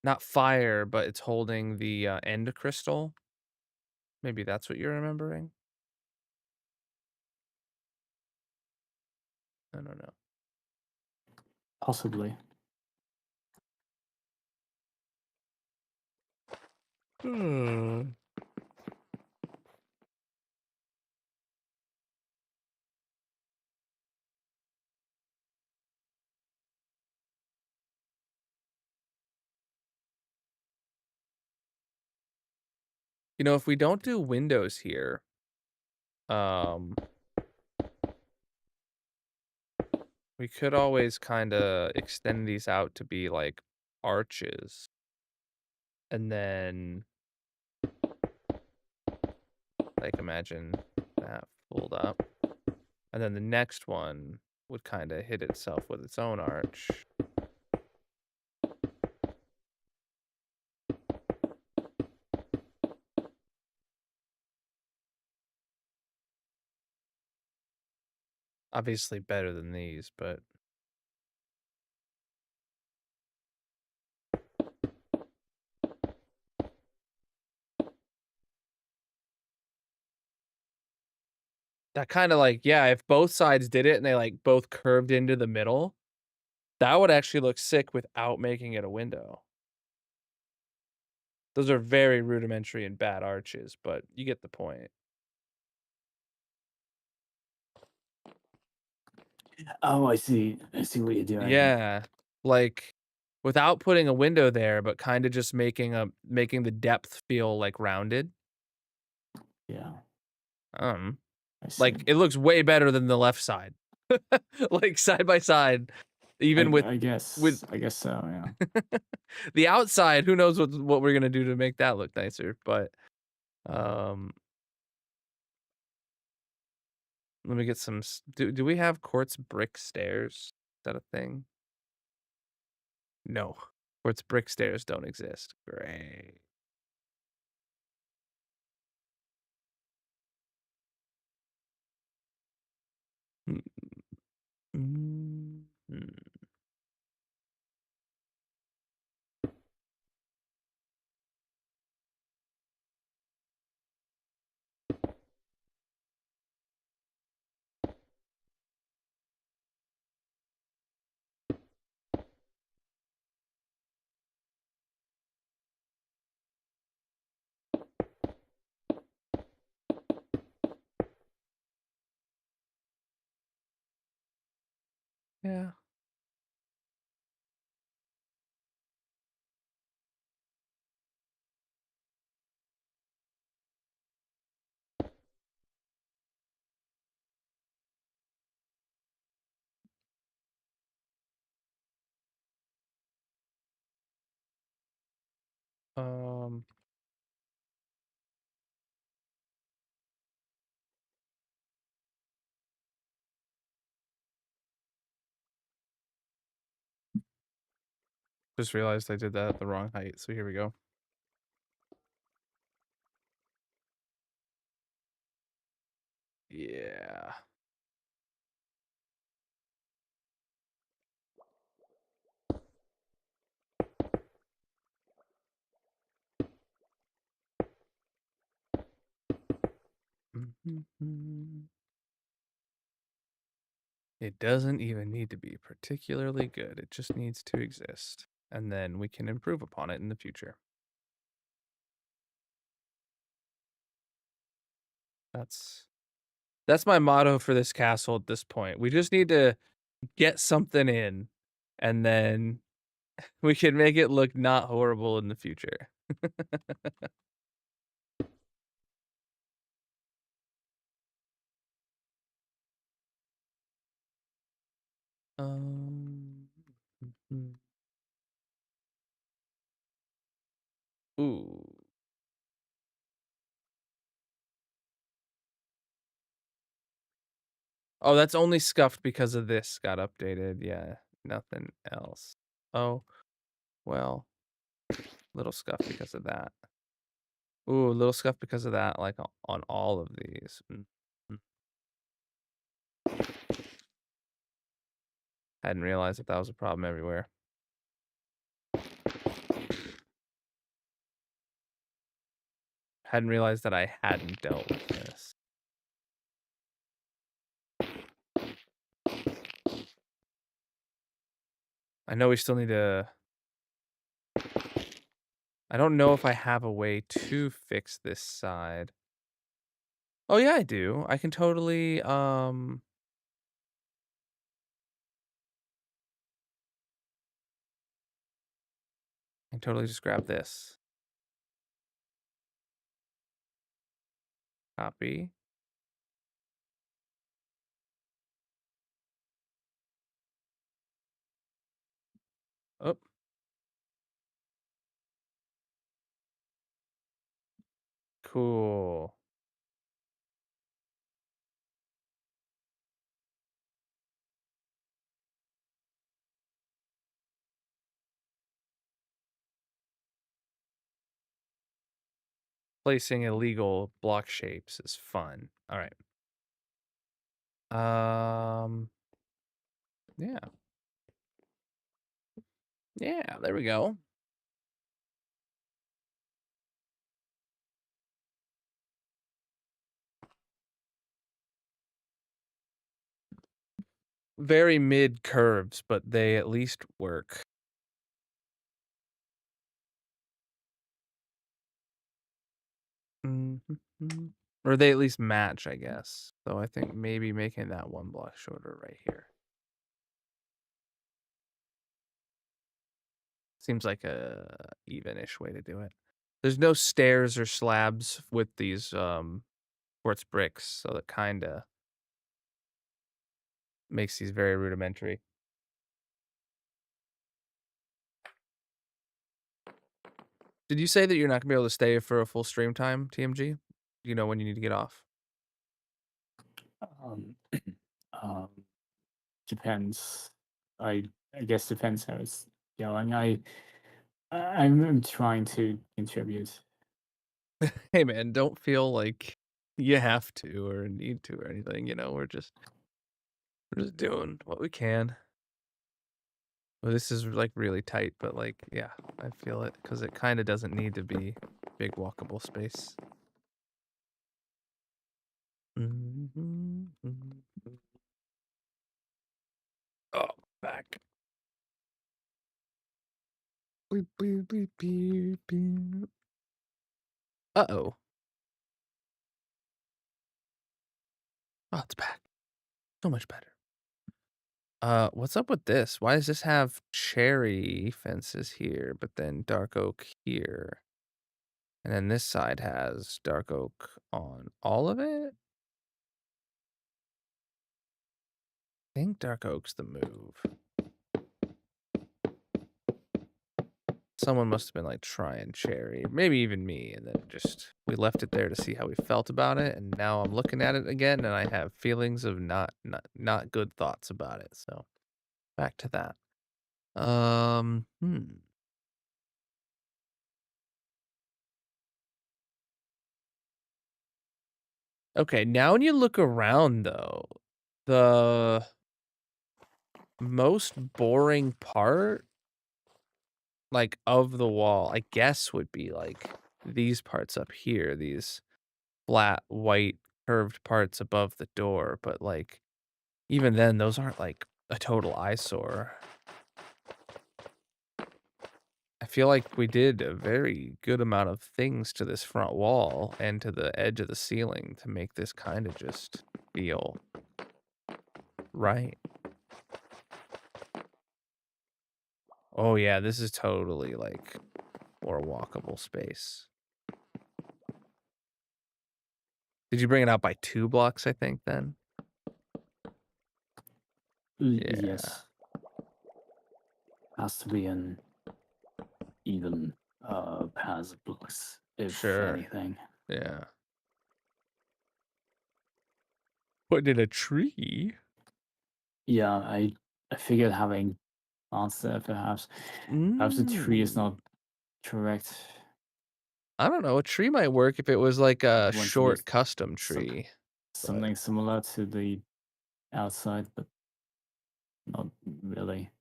Speaker 3: not fire, but it's holding the end crystal. Maybe that's what you're remembering. I don't know.
Speaker 4: Possibly.
Speaker 3: You know, if we don't do windows here, we could always kind of extend these out to be like arches. And then, like, imagine that fold up. And then the next one would kind of hit itself with its own arch. Obviously better than these, but that kind of like, yeah, if both sides did it and they like both curved into the middle, that would actually look sick without making it a window. Those are very rudimentary and bad arches, but you get the point.
Speaker 4: Oh, I see. I see what you're doing.
Speaker 3: Yeah, like, without putting a window there, but kinda just making the depth feel, like, rounded.
Speaker 4: Yeah,
Speaker 3: Um,
Speaker 4: I see.
Speaker 3: like, it looks way better than the left side. Like, side by side, even with
Speaker 4: I guess.
Speaker 3: with
Speaker 4: I guess so. Yeah.
Speaker 3: the outside, who knows what we're gonna do to make that look nicer, but, um, let me get some do we have quartz brick stairs? Is that a thing? No. Quartz brick stairs don't exist. Great. Mm, mm. Yeah. Um, just realized I did that at the wrong height, so here we go. Yeah. Mhm. It doesn't even need to be particularly good. It just needs to exist, and then we can improve upon it in the future. That's that's my motto for this castle at this point. We just need to get something in, and then we can make it look not horrible in the future. Um, mhm. Ooh. Oh, that's only scuffed because of this got updated. Yeah, nothing else. Oh, well, little scuffed because of that. Ooh, little scuff because of that, like on all of these. Mm. Hadn't realized that that was a problem everywhere. Hadn't realized that I hadn't dealt with this. I know we still need to. I don't know if I have a way to fix this side. Oh yeah, I do. I can totally just grab this. Copy. Oh, cool. Placing illegal block shapes is fun. All right. Yeah. Yeah, there we go. Very mid curves, but they at least work. Mhm. Or they at least match, I guess. So I think maybe making that one block shorter right here. Seems like a even-ish way to do it. There's no stairs or slabs with these quartz bricks, so that kinda makes these very rudimentary. Did you say that you're not gonna be able to stay for a full stream time, TMG? Do you know when you need to get off?
Speaker 4: Um, um, depends. I guess depends how it's going. I'm trying to contribute.
Speaker 3: Hey man, don't feel like you have to or need to or anything, we're just doing what we can. Well, this is like really tight, but like, yeah, I feel it because it kind of doesn't need to be big walkable space. Oh, back. Beep, beep, beep, beep, beep. Uh-oh. Oh, it's back. So much better. What's up with this? Why does this have cherry fences here, but then dark oak here? And then this side has dark oak on all of it? I think dark oak's the move. Someone must have been like trying cherry, maybe even me, and then just we left it there to see how we felt about it, and now I'm looking at it again and I have feelings of not good thoughts about it. So back to that. Hmm. Okay, now when you look around though, the most boring part like of the wall, I guess would be like these parts up here, these flat white curved parts above the door, but like even then those aren't like a total eyesore. I feel like we did a very good amount of things to this front wall and to the edge of the ceiling to make this kind of just feel right. Oh yeah, this is totally like more walkable space. Did you bring it out by 2 blocks, I think, then? Yeah,
Speaker 4: Yes, has to be an even pass of blocks, if
Speaker 3: sure.
Speaker 4: anything.
Speaker 3: Yeah. Put in a tree?
Speaker 4: Yeah, I figured having plants there perhaps the tree is
Speaker 3: Mm.
Speaker 4: not correct.
Speaker 3: I don't know, a tree might work if it was like
Speaker 4: I
Speaker 3: a
Speaker 4: want to give
Speaker 3: short custom
Speaker 4: some
Speaker 3: tree, but
Speaker 4: something similar to the outside, but not really.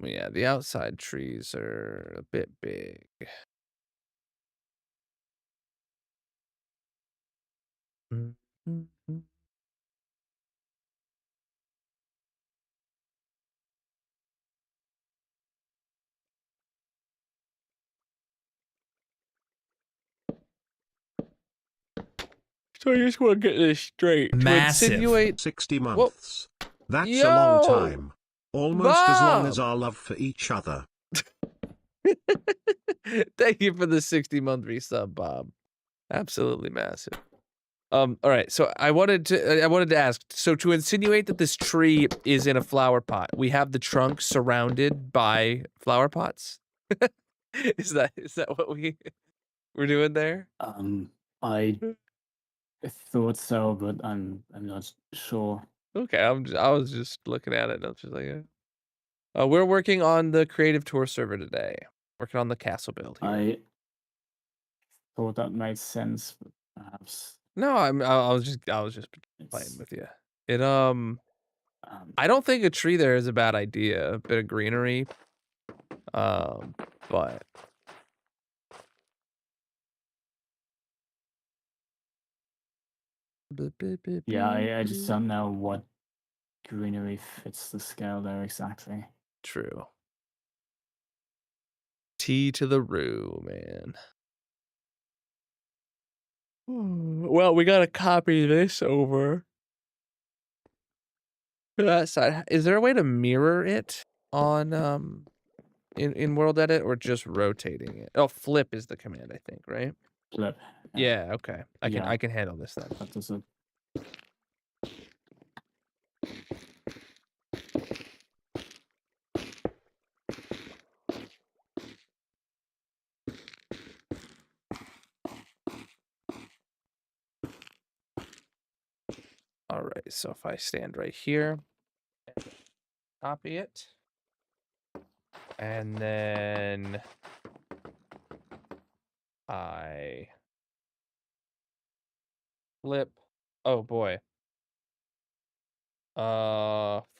Speaker 3: yeah, the outside trees are a bit big. Mm, mm, mm. So I just want to get this straight. To
Speaker 5: Massive.
Speaker 3: insinuate
Speaker 2: 60
Speaker 3: what?
Speaker 2: months. That's a long
Speaker 3: Yo!
Speaker 2: time. Almost as long as
Speaker 3: Bob!
Speaker 2: our love for each other.
Speaker 3: Thank you for the 60-month resub, Bob. Absolutely massive. All right. So I wanted to ask. So to insinuate that this tree is in a flower pot, we have the trunk surrounded by flower pots. Is that what we're doing there?
Speaker 4: I thought so, but I'm not sure.
Speaker 3: Okay. I was just looking at it and I was just like, we're working on the creative tour server today. Working on the castle build here.
Speaker 4: I thought that made sense, but perhaps
Speaker 3: No, I was just playing
Speaker 4: it's
Speaker 3: with you. It
Speaker 4: um
Speaker 3: I don't think a tree there is a bad idea. A bit of greenery. But
Speaker 4: yeah, I just don't know what greenery fits the scale there exactly.
Speaker 3: true. T to the roo, man. Well, we gotta copy this over to that side. Is there a way to mirror it on in World Edit, or just rotating it? Oh, flip is the command, I think, right?
Speaker 4: Flip.
Speaker 3: Yeah, okay. I
Speaker 4: Yeah.
Speaker 3: can handle this then.
Speaker 4: That doesn't.
Speaker 3: All right, so if I stand right here, copy it, and then I flip. Oh boy.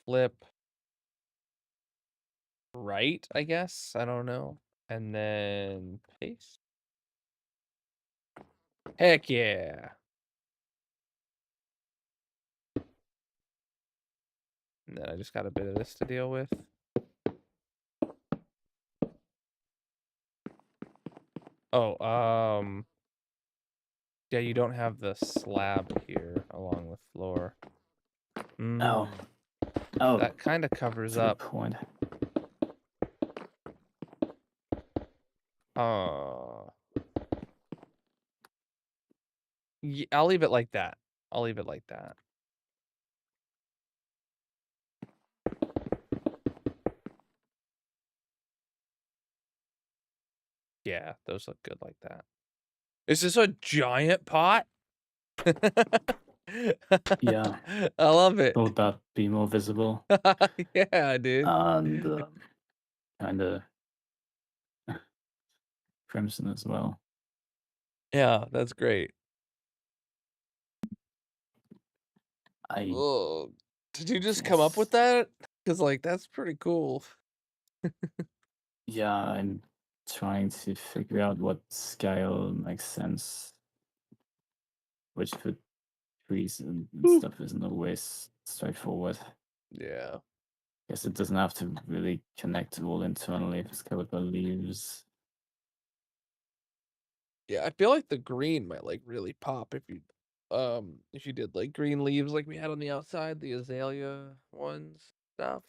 Speaker 3: Flip right, I guess. I don't know. And then paste. Heck yeah. And then I just got a bit of this to deal with. Oh, yeah, you don't have the slab here along the floor.
Speaker 4: Oh. Oh.
Speaker 3: That kind of covers
Speaker 4: That's a
Speaker 3: up.
Speaker 4: good point.
Speaker 3: Yeah, I'll leave it like that. I'll leave it like that. Yeah, those look good like that. Is this a giant pot?
Speaker 4: Yeah.
Speaker 3: I love it.
Speaker 4: Thought that be more visible.
Speaker 3: Yeah, dude.
Speaker 4: And kind of crimson as well.
Speaker 3: Yeah, that's great. Oh, did you just come up with that? Because, like, that's pretty cool.
Speaker 4: Yeah, I'm trying to figure out what scale makes sense. Which for trees and stuff isn't always straightforward.
Speaker 3: Yeah.
Speaker 4: Guess it doesn't have to really connect all internally if it's covered by leaves.
Speaker 3: Yeah, I feel like the green might, like, really pop if you did, like, green leaves like we had on the outside, the azalea ones, stuff.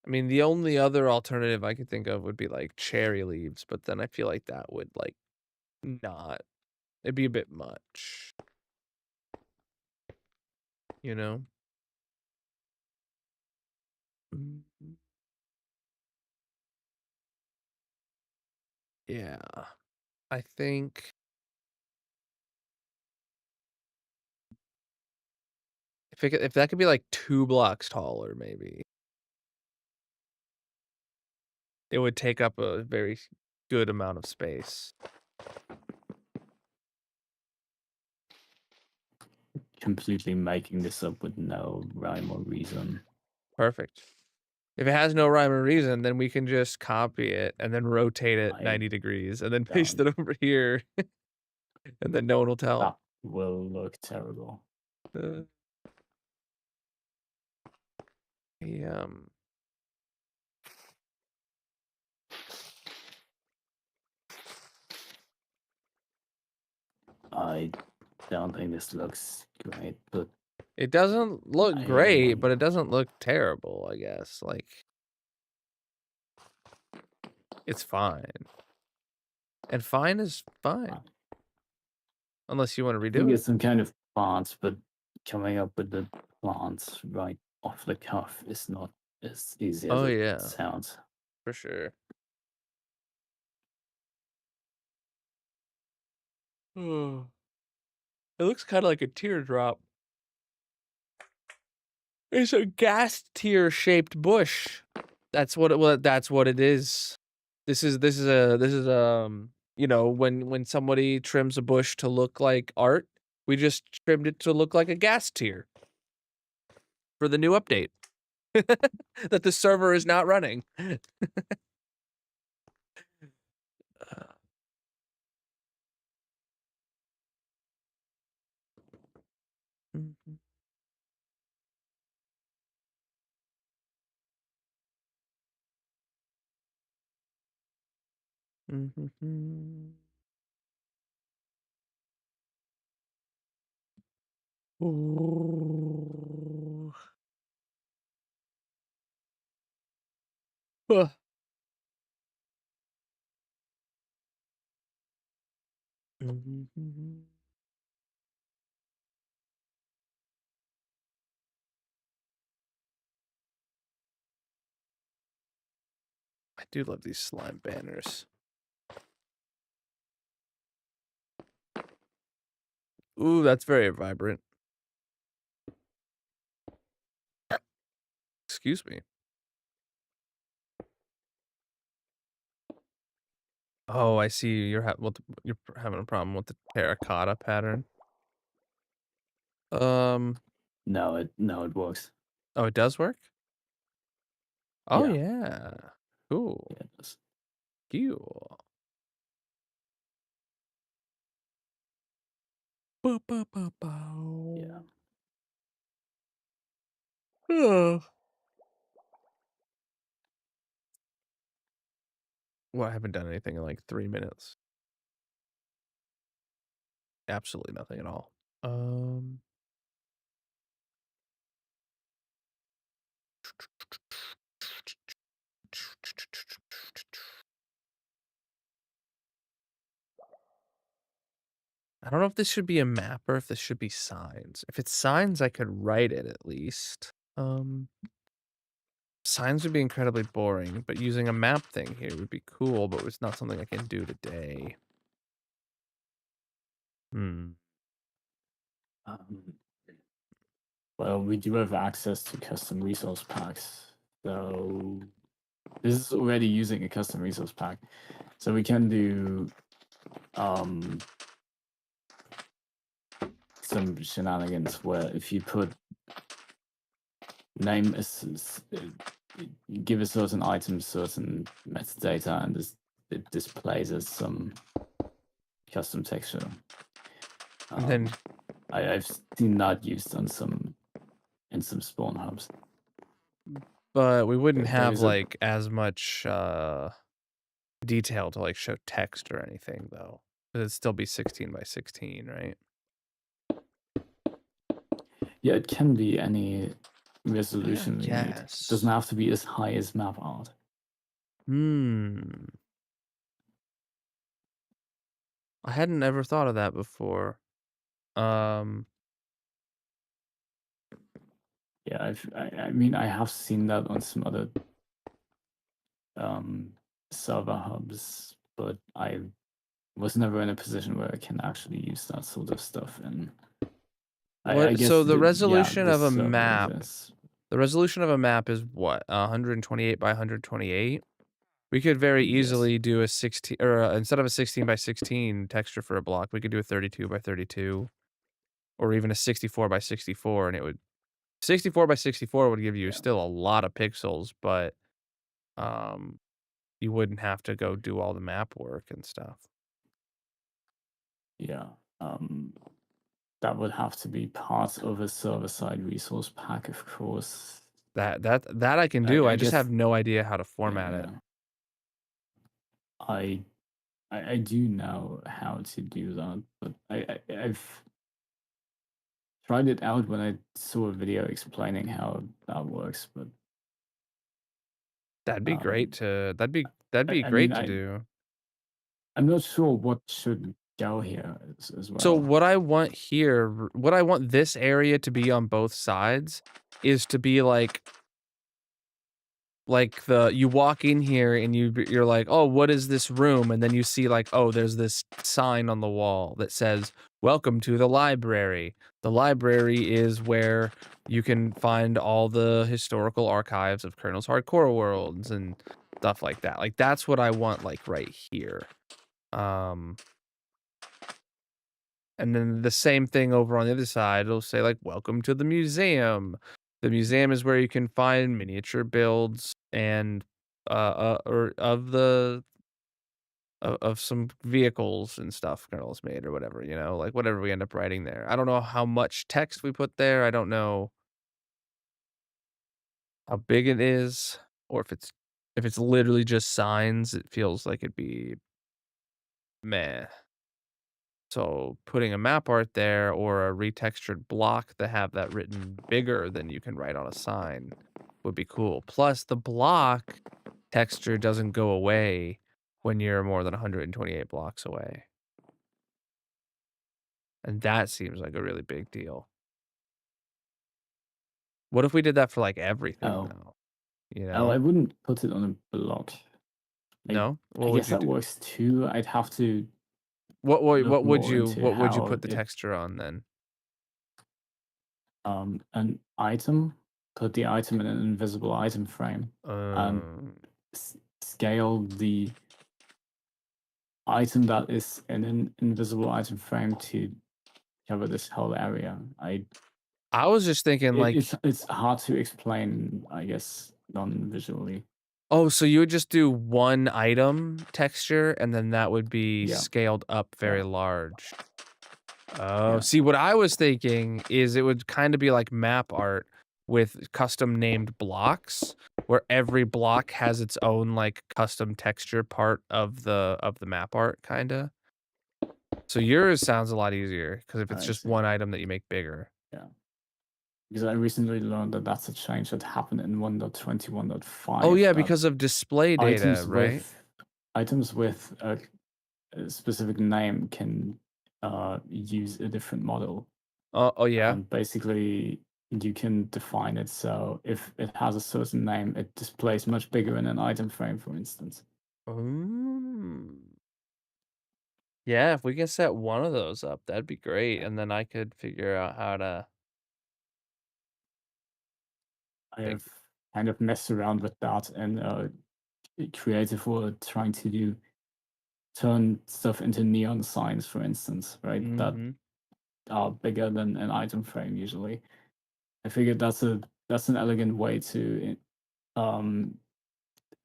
Speaker 3: I mean, the only other alternative I could think of would be, like, cherry leaves, but then I feel like that would, like, not. It'd be a bit much. You know? Mhm. Yeah. I think if that could be, like, 2 blocks taller, maybe. It would take up a very good amount of space.
Speaker 4: Completely making this up with no rhyme or reason.
Speaker 3: Perfect. If it has no rhyme or reason, then we can just copy it and then rotate it 90 degrees and then paste it over here. And then no one will tell.
Speaker 4: That will look terrible.
Speaker 3: Uh,
Speaker 4: I don't think this looks great, but
Speaker 3: It doesn't look great, but it doesn't look terrible, I guess. Like, it's fine. And fine is fine. Unless you want to
Speaker 4: I
Speaker 3: redo
Speaker 4: think
Speaker 3: it.
Speaker 4: it's some kind of plants, but coming up with the plants right off the cuff is not as easy as it sounds.
Speaker 3: For sure. It looks kind of like a teardrop. It's a gas tear shaped bush. That's what it is. This is you know, when somebody trims a bush to look like art, we just trimmed it to look like a gas tear for the new update that the server is not running. Ooh. Ugh. Mhm. I do love these slime banners. Ooh, that's very vibrant. Excuse me. Oh, I see. You're having a problem with the terracotta pattern.
Speaker 4: No, it works.
Speaker 3: Oh, it does work? Oh
Speaker 4: Yeah,
Speaker 3: yeah. Cool.
Speaker 4: yeah, it does.
Speaker 3: Cool. Bow, bow, bow,
Speaker 4: Yeah.
Speaker 3: bow. Ugh. Well, I haven't done anything in like 3 minutes. Absolutely nothing at all. Um, I don't know if this should be a map or if this should be signs. If it's signs, I could write it at least. Signs would be incredibly boring, but using a map thing here would be cool, but it's not something I can do today. Hmm.
Speaker 4: Um, well, we do have access to custom resource packs, so this is already using a custom resource pack, so we can do some shenanigans where if you put name give a certain item certain metadata and it displays as some custom texture.
Speaker 3: And then,
Speaker 4: I've seen that used on in some spawn hubs.
Speaker 3: but we wouldn't
Speaker 4: There
Speaker 3: have
Speaker 4: is a
Speaker 3: like as much detail to like show text or anything though. It'd still be 16 by 16, right?
Speaker 4: yeah, it can be any
Speaker 3: Yeah, I
Speaker 4: resolution we need. It doesn't
Speaker 3: guess.
Speaker 4: have to be as high as map art.
Speaker 3: Hmm. I hadn't ever thought of that before. Um,
Speaker 4: Yeah, I mean I have seen that on some other um, server hubs, but I was never in a position where I can actually use that sort of stuff. And I
Speaker 3: what?
Speaker 4: guess
Speaker 3: So the
Speaker 4: yeah,
Speaker 3: resolution
Speaker 4: this
Speaker 3: of a
Speaker 4: server
Speaker 3: map.
Speaker 4: exists.
Speaker 3: The resolution of a map is what? 128 by 128. We could very
Speaker 4: Yes.
Speaker 3: easily do a 16 or instead of a 16 by 16 texture for a block, we could do a 32 by 32 or even a 64 by 64 and it would 64 by 64 would give you
Speaker 4: Yeah.
Speaker 3: still a lot of pixels, but um you wouldn't have to go do all the map work and stuff.
Speaker 4: Yeah. That would have to be part of a server-side resource pack, of course.
Speaker 3: That I can do. I
Speaker 4: I
Speaker 3: just
Speaker 4: guess
Speaker 3: have no idea how to
Speaker 4: yeah,
Speaker 3: format it.
Speaker 4: yeah. I I do know how to do that, but I've tried it out when I saw a video explaining how that works, but
Speaker 3: That'd be great
Speaker 4: um,
Speaker 3: to that'd be
Speaker 4: I mean
Speaker 3: great to do.
Speaker 4: I'm not sure what should go here as
Speaker 3: So
Speaker 4: well.
Speaker 3: what I want here, what I want this area to be on both sides is to be like the you walk in here and you're like, "Oh, what is this room?" And then you see like, "Oh, there's this sign on the wall that says, "Welcome to the library." The library is where you can find all the historical archives of Colonel's Hardcore Worlds and stuff like that. Like that's what I want like right here. Um and then the same thing over on the other side, it'll say like, "Welcome to the museum." The museum is where you can find miniature builds and or of some vehicles and stuff Colonel's made or whatever, you know, like whatever we end up writing there. I don't know how much text we put there. I don't know how big it is, or if it's literally just signs. It feels like it'd be meh. So putting a map art there or a retextured block that have that written bigger than you can write on a sign would be cool. Plus, the block texture doesn't go away when you're more than 128 blocks away. And that seems like a really big deal. What if we did that for like everything
Speaker 4: Oh,
Speaker 3: though? You
Speaker 4: I
Speaker 3: know?
Speaker 4: wouldn't put it on a block.
Speaker 3: No?
Speaker 4: I
Speaker 3: What would
Speaker 4: guess
Speaker 3: you
Speaker 4: that
Speaker 3: do?
Speaker 4: works too. I'd have to
Speaker 3: What what
Speaker 4: look
Speaker 3: what would
Speaker 4: more
Speaker 3: you
Speaker 4: into
Speaker 3: what would you
Speaker 4: how
Speaker 3: put the
Speaker 4: it
Speaker 3: texture on then?
Speaker 4: an item, put the item in an invisible item frame, and
Speaker 3: Um,
Speaker 4: scale the item that is in an invisible item frame to cover this whole area.
Speaker 3: I was just thinking like,
Speaker 4: It's hard to explain, I guess, non-visually.
Speaker 3: oh, so you would just do one item texture and then that would be
Speaker 4: Yeah,
Speaker 3: scaled up very
Speaker 4: yeah,
Speaker 3: large. Oh,
Speaker 4: yeah.
Speaker 3: see, what I was thinking is it would kind of be like map art with custom named blocks where every block has its own like custom texture part of the map art kind of. So yours sounds a lot easier because if it's
Speaker 4: I
Speaker 3: just
Speaker 4: see.
Speaker 3: one item that you make bigger.
Speaker 4: Yeah, because I recently learned that that's a change that happened in
Speaker 3: Oh
Speaker 4: 1.21.5
Speaker 3: yeah,
Speaker 4: that
Speaker 3: because of display data,
Speaker 4: items
Speaker 3: right?
Speaker 4: with items with a specific name can use a different model.
Speaker 3: Oh yeah.
Speaker 4: And basically, you can define it so if it has a certain name, it displays much bigger in an item frame, for instance.
Speaker 3: Mm. Yeah, if we can set one of those up, that'd be great,
Speaker 4: Yeah.
Speaker 3: and then I could figure out how to
Speaker 4: I
Speaker 3: make.
Speaker 4: have kind of messed around with that and creative world trying to turn stuff into neon signs, for instance, right? That
Speaker 3: Mhm.
Speaker 4: are bigger than an item frame usually. I figured that's an elegant way to um,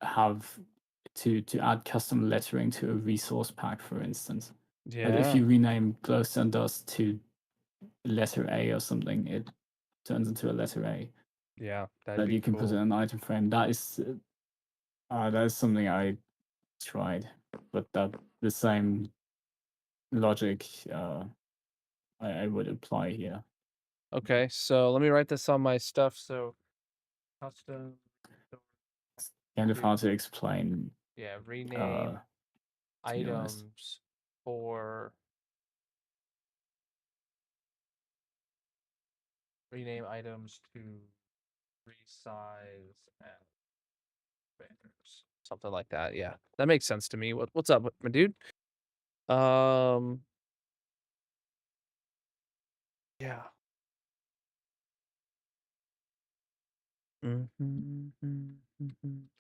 Speaker 4: have to add custom lettering to a resource pack, for instance. Like if
Speaker 3: Yeah.
Speaker 4: you rename Glow and Dust to letter A or something, it turns into a letter A
Speaker 3: Yeah, that'd
Speaker 4: that
Speaker 3: be
Speaker 4: you can put in
Speaker 3: cool.
Speaker 4: an item frame. That is something I tried, but that the same logic I would apply here.
Speaker 3: Okay, so let me write this on my stuff. So custom
Speaker 4: Kind of
Speaker 3: to,
Speaker 4: hard to explain.
Speaker 3: yeah,
Speaker 4: Uh,
Speaker 3: rename
Speaker 4: to be honest,
Speaker 3: items for rename items to resize and banners. Something like that. Yeah. That makes sense to me. What's up, my dude? Um yeah.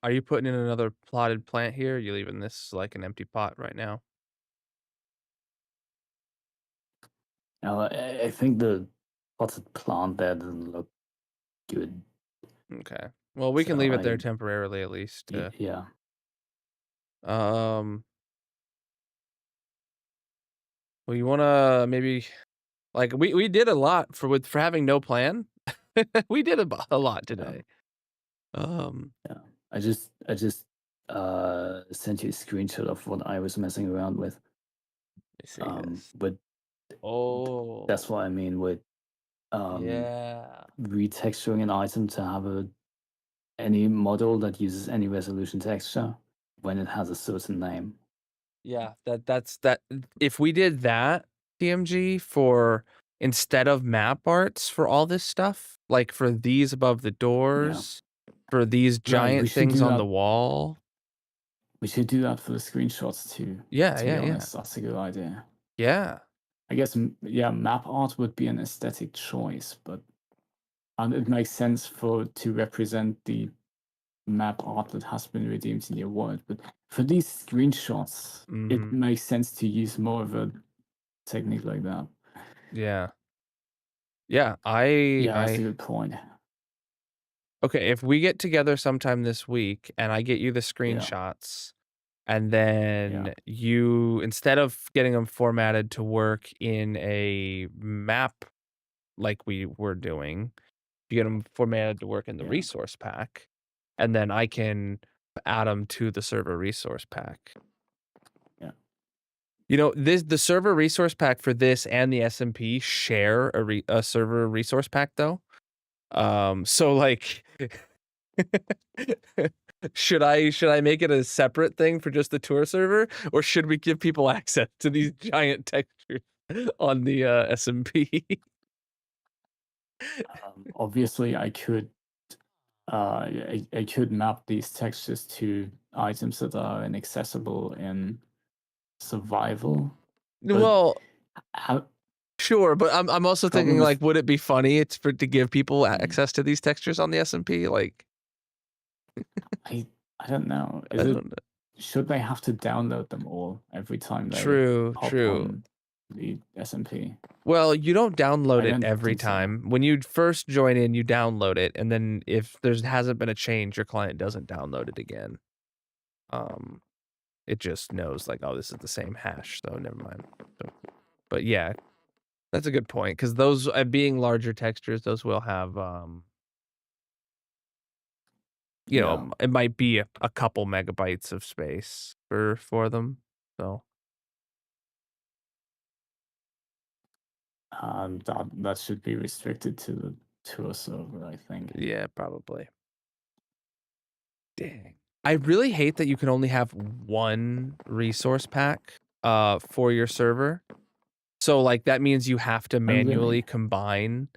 Speaker 3: Are you putting in another plotted plant here? Or are you leaving this like an empty pot right now?
Speaker 4: now I think the potted plant there doesn't look good.
Speaker 3: Okay. Well, we can
Speaker 4: So
Speaker 3: leave it there temporarily at least to
Speaker 4: yeah.
Speaker 3: um well, you want to maybe like we did a lot for having no plan. We did a lot
Speaker 4: Yeah.
Speaker 3: today. Um
Speaker 4: Yeah. I just sent you a screenshot of what I was messing around with.
Speaker 3: let me see this.
Speaker 4: But that's
Speaker 3: Oh,
Speaker 4: what I mean with
Speaker 3: yeah.
Speaker 4: retexturing an item to have any model that uses any resolution texture when it has a certain name.
Speaker 3: Yeah, that's that if we did that TMG for instead of map arts for all this stuff, like for these above the
Speaker 4: Yeah.
Speaker 3: doors, for these
Speaker 4: Right. We
Speaker 3: giant
Speaker 4: should
Speaker 3: things
Speaker 4: do
Speaker 3: on the
Speaker 4: that.
Speaker 3: wall.
Speaker 4: We should do that for the screenshots too.
Speaker 3: Yeah,
Speaker 4: To be
Speaker 3: yeah, yeah.
Speaker 4: honest, that's a good idea.
Speaker 3: Yeah.
Speaker 4: I guess yeah, map art would be an aesthetic choice, but and it makes sense to represent the map art that has been redeemed in your world. But for these screenshots, it
Speaker 3: Mhm.
Speaker 4: makes sense to use more of a technique like that.
Speaker 3: Yeah. Yeah, I
Speaker 4: Yeah, that's a
Speaker 3: I
Speaker 4: good point.
Speaker 3: okay, if we get together sometime this week and I get you the
Speaker 4: Yeah,
Speaker 3: screenshots and
Speaker 4: yeah,
Speaker 3: then you instead of getting them formatted to work in a map like we were doing, you get them formatted to work in the
Speaker 4: yeah.
Speaker 3: resource pack, and then I can add them to the server resource pack.
Speaker 4: Yeah.
Speaker 3: You know, the server resource pack for this and the SMP share a server resource pack though. So like should I make it a separate thing for just the tour server, or should we give people access to these giant textures on the SMP?
Speaker 4: Obviously, I could I could map these textures to items that are inaccessible in survival, but
Speaker 3: Well,
Speaker 4: how
Speaker 3: sure, but I'm also
Speaker 4: problem
Speaker 3: thinking
Speaker 4: with
Speaker 3: like, would it be funny to give people
Speaker 4: Mm.
Speaker 3: access to these textures on the SMP? Like,
Speaker 4: I don't know.
Speaker 3: I
Speaker 4: Is it
Speaker 3: don't know.
Speaker 4: should they have to download them all every time they
Speaker 3: True,
Speaker 4: hop
Speaker 3: true.
Speaker 4: on the SMP?
Speaker 3: Well, you don't download
Speaker 4: I
Speaker 3: it
Speaker 4: don't
Speaker 3: every
Speaker 4: think so.
Speaker 3: time. When you first join in, you download it, and then if there hasn't been a change, your client doesn't download it again. It just knows like, oh, this is the same hash, so never mind. But yeah, that's a good point, because those being larger textures, those will have you know, it might be a couple megabytes of space for them. So
Speaker 4: That should be restricted to the tour server, I think.
Speaker 3: yeah, probably. Dang. I really hate that you can only have one resource pack for your server. So like that means you have to manually
Speaker 4: really?
Speaker 3: combine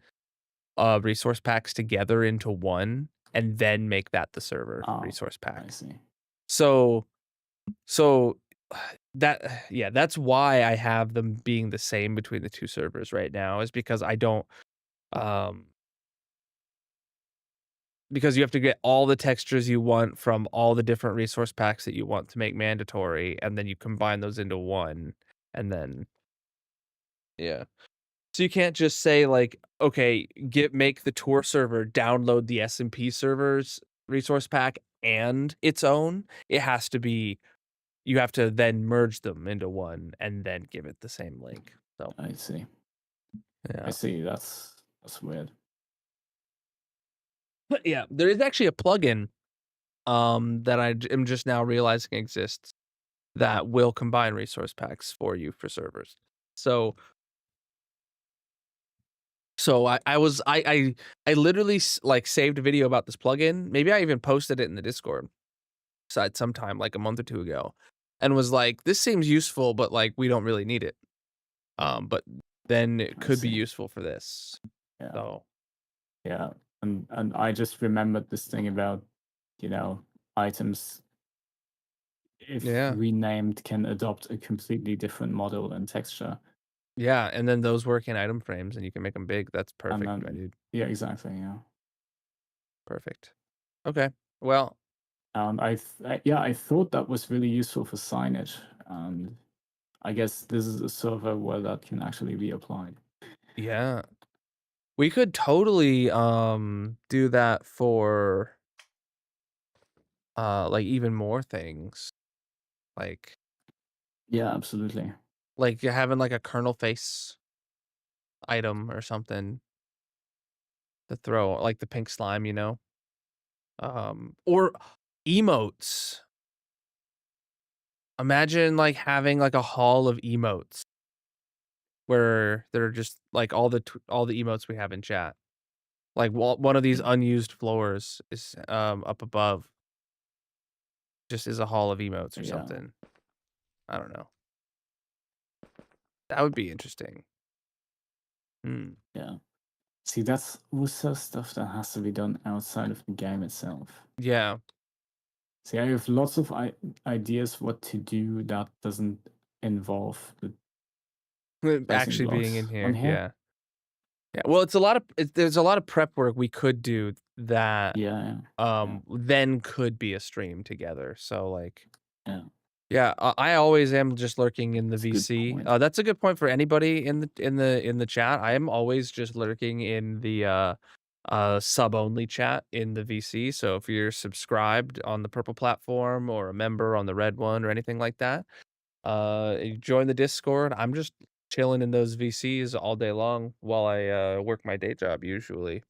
Speaker 3: resource packs together into one and then make that the server resource pack.
Speaker 4: I see.
Speaker 3: So that yeah, that's why I have them being the same between the two servers right now, is because I don't because you have to get all the textures you want from all the different resource packs that you want to make mandatory, and then you combine those into one, and then yeah. So you can't just say like, okay, make the tour server download the SMP server's resource pack and its own. It has to be, you have to then merge them into one and then give it the same link. So
Speaker 4: I see.
Speaker 3: yeah.
Speaker 4: I see. That's weird.
Speaker 3: But yeah, there is actually a plugin that I am just now realizing exists that will combine resource packs for you for servers. So I literally like saved a video about this plugin. Maybe I even posted it in the Discord side sometime like a month or two ago, and was like, this seems useful, but like we don't really need it. But then it could be useful for this.
Speaker 4: Yeah.
Speaker 3: So
Speaker 4: yeah, and I just remembered this thing about, items, if renamed, can adopt a completely different model and texture.
Speaker 3: Yeah, and then those work in item frames, and you can make them big. That's perfect,
Speaker 4: then,
Speaker 3: my dude.
Speaker 4: Yeah, exactly. Yeah.
Speaker 3: Perfect. Okay. Well,
Speaker 4: I thought that was really useful for signage, and I guess this is a server where that can actually be applied.
Speaker 3: yeah. We could totally do that for like even more things. Like
Speaker 4: Yeah, absolutely.
Speaker 3: like you're having like a kernel face item or something to throw, like the pink slime, you know? Or emotes. Imagine like having like a hall of emotes where they're just like all the emotes we have in chat. Like one of these unused floors is up above. Just is a hall of emotes or something. I don't know. That would be interesting.
Speaker 4: Yeah. See, that's also stuff that has to be done outside of the game itself.
Speaker 3: Yeah.
Speaker 4: See, I have lots of ideas what to do that doesn't involve the
Speaker 3: actually being in
Speaker 4: on
Speaker 3: here. Yeah. Yeah. Well, there's a lot of prep work we could do that then could be a stream together. So like yeah, I always am just lurking in the VC. That's a good point for anybody in the chat. I am always just lurking in the sub only chat in the VC. So if you're subscribed on the purple platform or a member on the red one or anything like that, you join the Discord. I'm just chilling in those VCs all day long while I work my day job usually.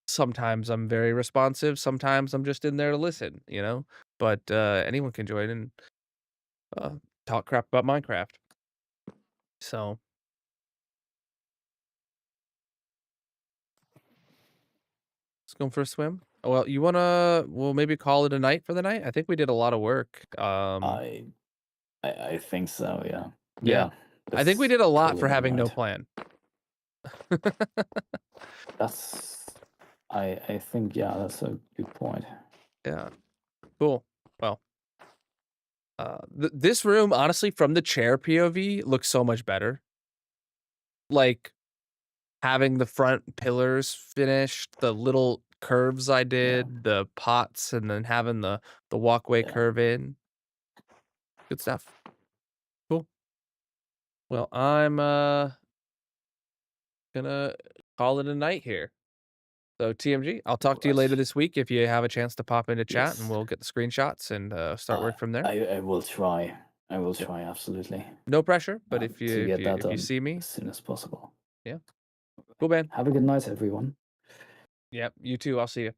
Speaker 3: Sometimes I'm very responsive, sometimes I'm just in there to listen, you know? But anyone can join and talk talk crap about Minecraft. So let's go for a swim. Well, we'll maybe call it a night for the night. I think we did a lot of work.
Speaker 4: I I think so, yeah.
Speaker 3: Yeah.
Speaker 4: Yeah,
Speaker 3: I think we
Speaker 4: let's
Speaker 3: did a lot
Speaker 4: call
Speaker 3: for
Speaker 4: it a
Speaker 3: having no
Speaker 4: night.
Speaker 3: plan.
Speaker 4: That's I think, yeah, that's a good point.
Speaker 3: Yeah. Cool. Well, this room, honestly, from the chair POV, looks so much better. Like, having the front pillars finished, the little curves I
Speaker 4: Yeah,
Speaker 3: did, the pots, and then having the walkway
Speaker 4: yeah.
Speaker 3: curve in. Good stuff. Cool. Well, I'm gonna call it a night here. So TMG, I'll talk to you later
Speaker 4: Alright.
Speaker 3: this week if you have a chance to pop into chat, and
Speaker 4: Yes.
Speaker 3: we'll get the screenshots and start
Speaker 4: I
Speaker 3: work from there.
Speaker 4: I will try. I will
Speaker 3: Yep.
Speaker 4: try, absolutely,
Speaker 3: No pressure, but if you
Speaker 4: to
Speaker 3: if
Speaker 4: get
Speaker 3: you
Speaker 4: that
Speaker 3: if you
Speaker 4: done
Speaker 3: see me,
Speaker 4: as soon as possible.
Speaker 3: yeah, cool, man.
Speaker 4: Have a good night, everyone.
Speaker 3: Yep, you too. I'll see you.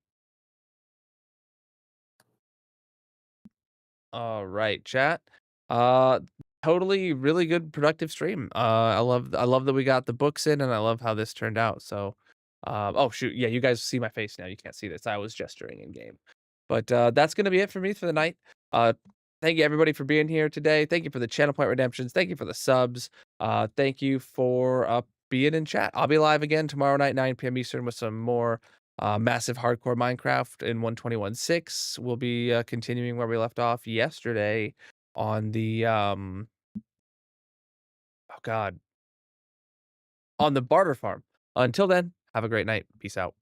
Speaker 3: All right, chat. Uh Totally really good productive stream. I love that we got the books in and I love how this turned out. So oh shoot, yeah, you guys see my face now. You can't see this. I was gesturing in game. But that's going to be it for me for the night. Thank you everybody for being here today. Thank you for the channel point redemptions. Thank you for the subs. Thank you for being in chat. I'll be live again tomorrow night 9 p.m. Eastern with some more massive hardcore Minecraft in 121.6. We'll be continuing where we left off yesterday on the oh god, on the barter farm. Until then, have a great night. Peace out.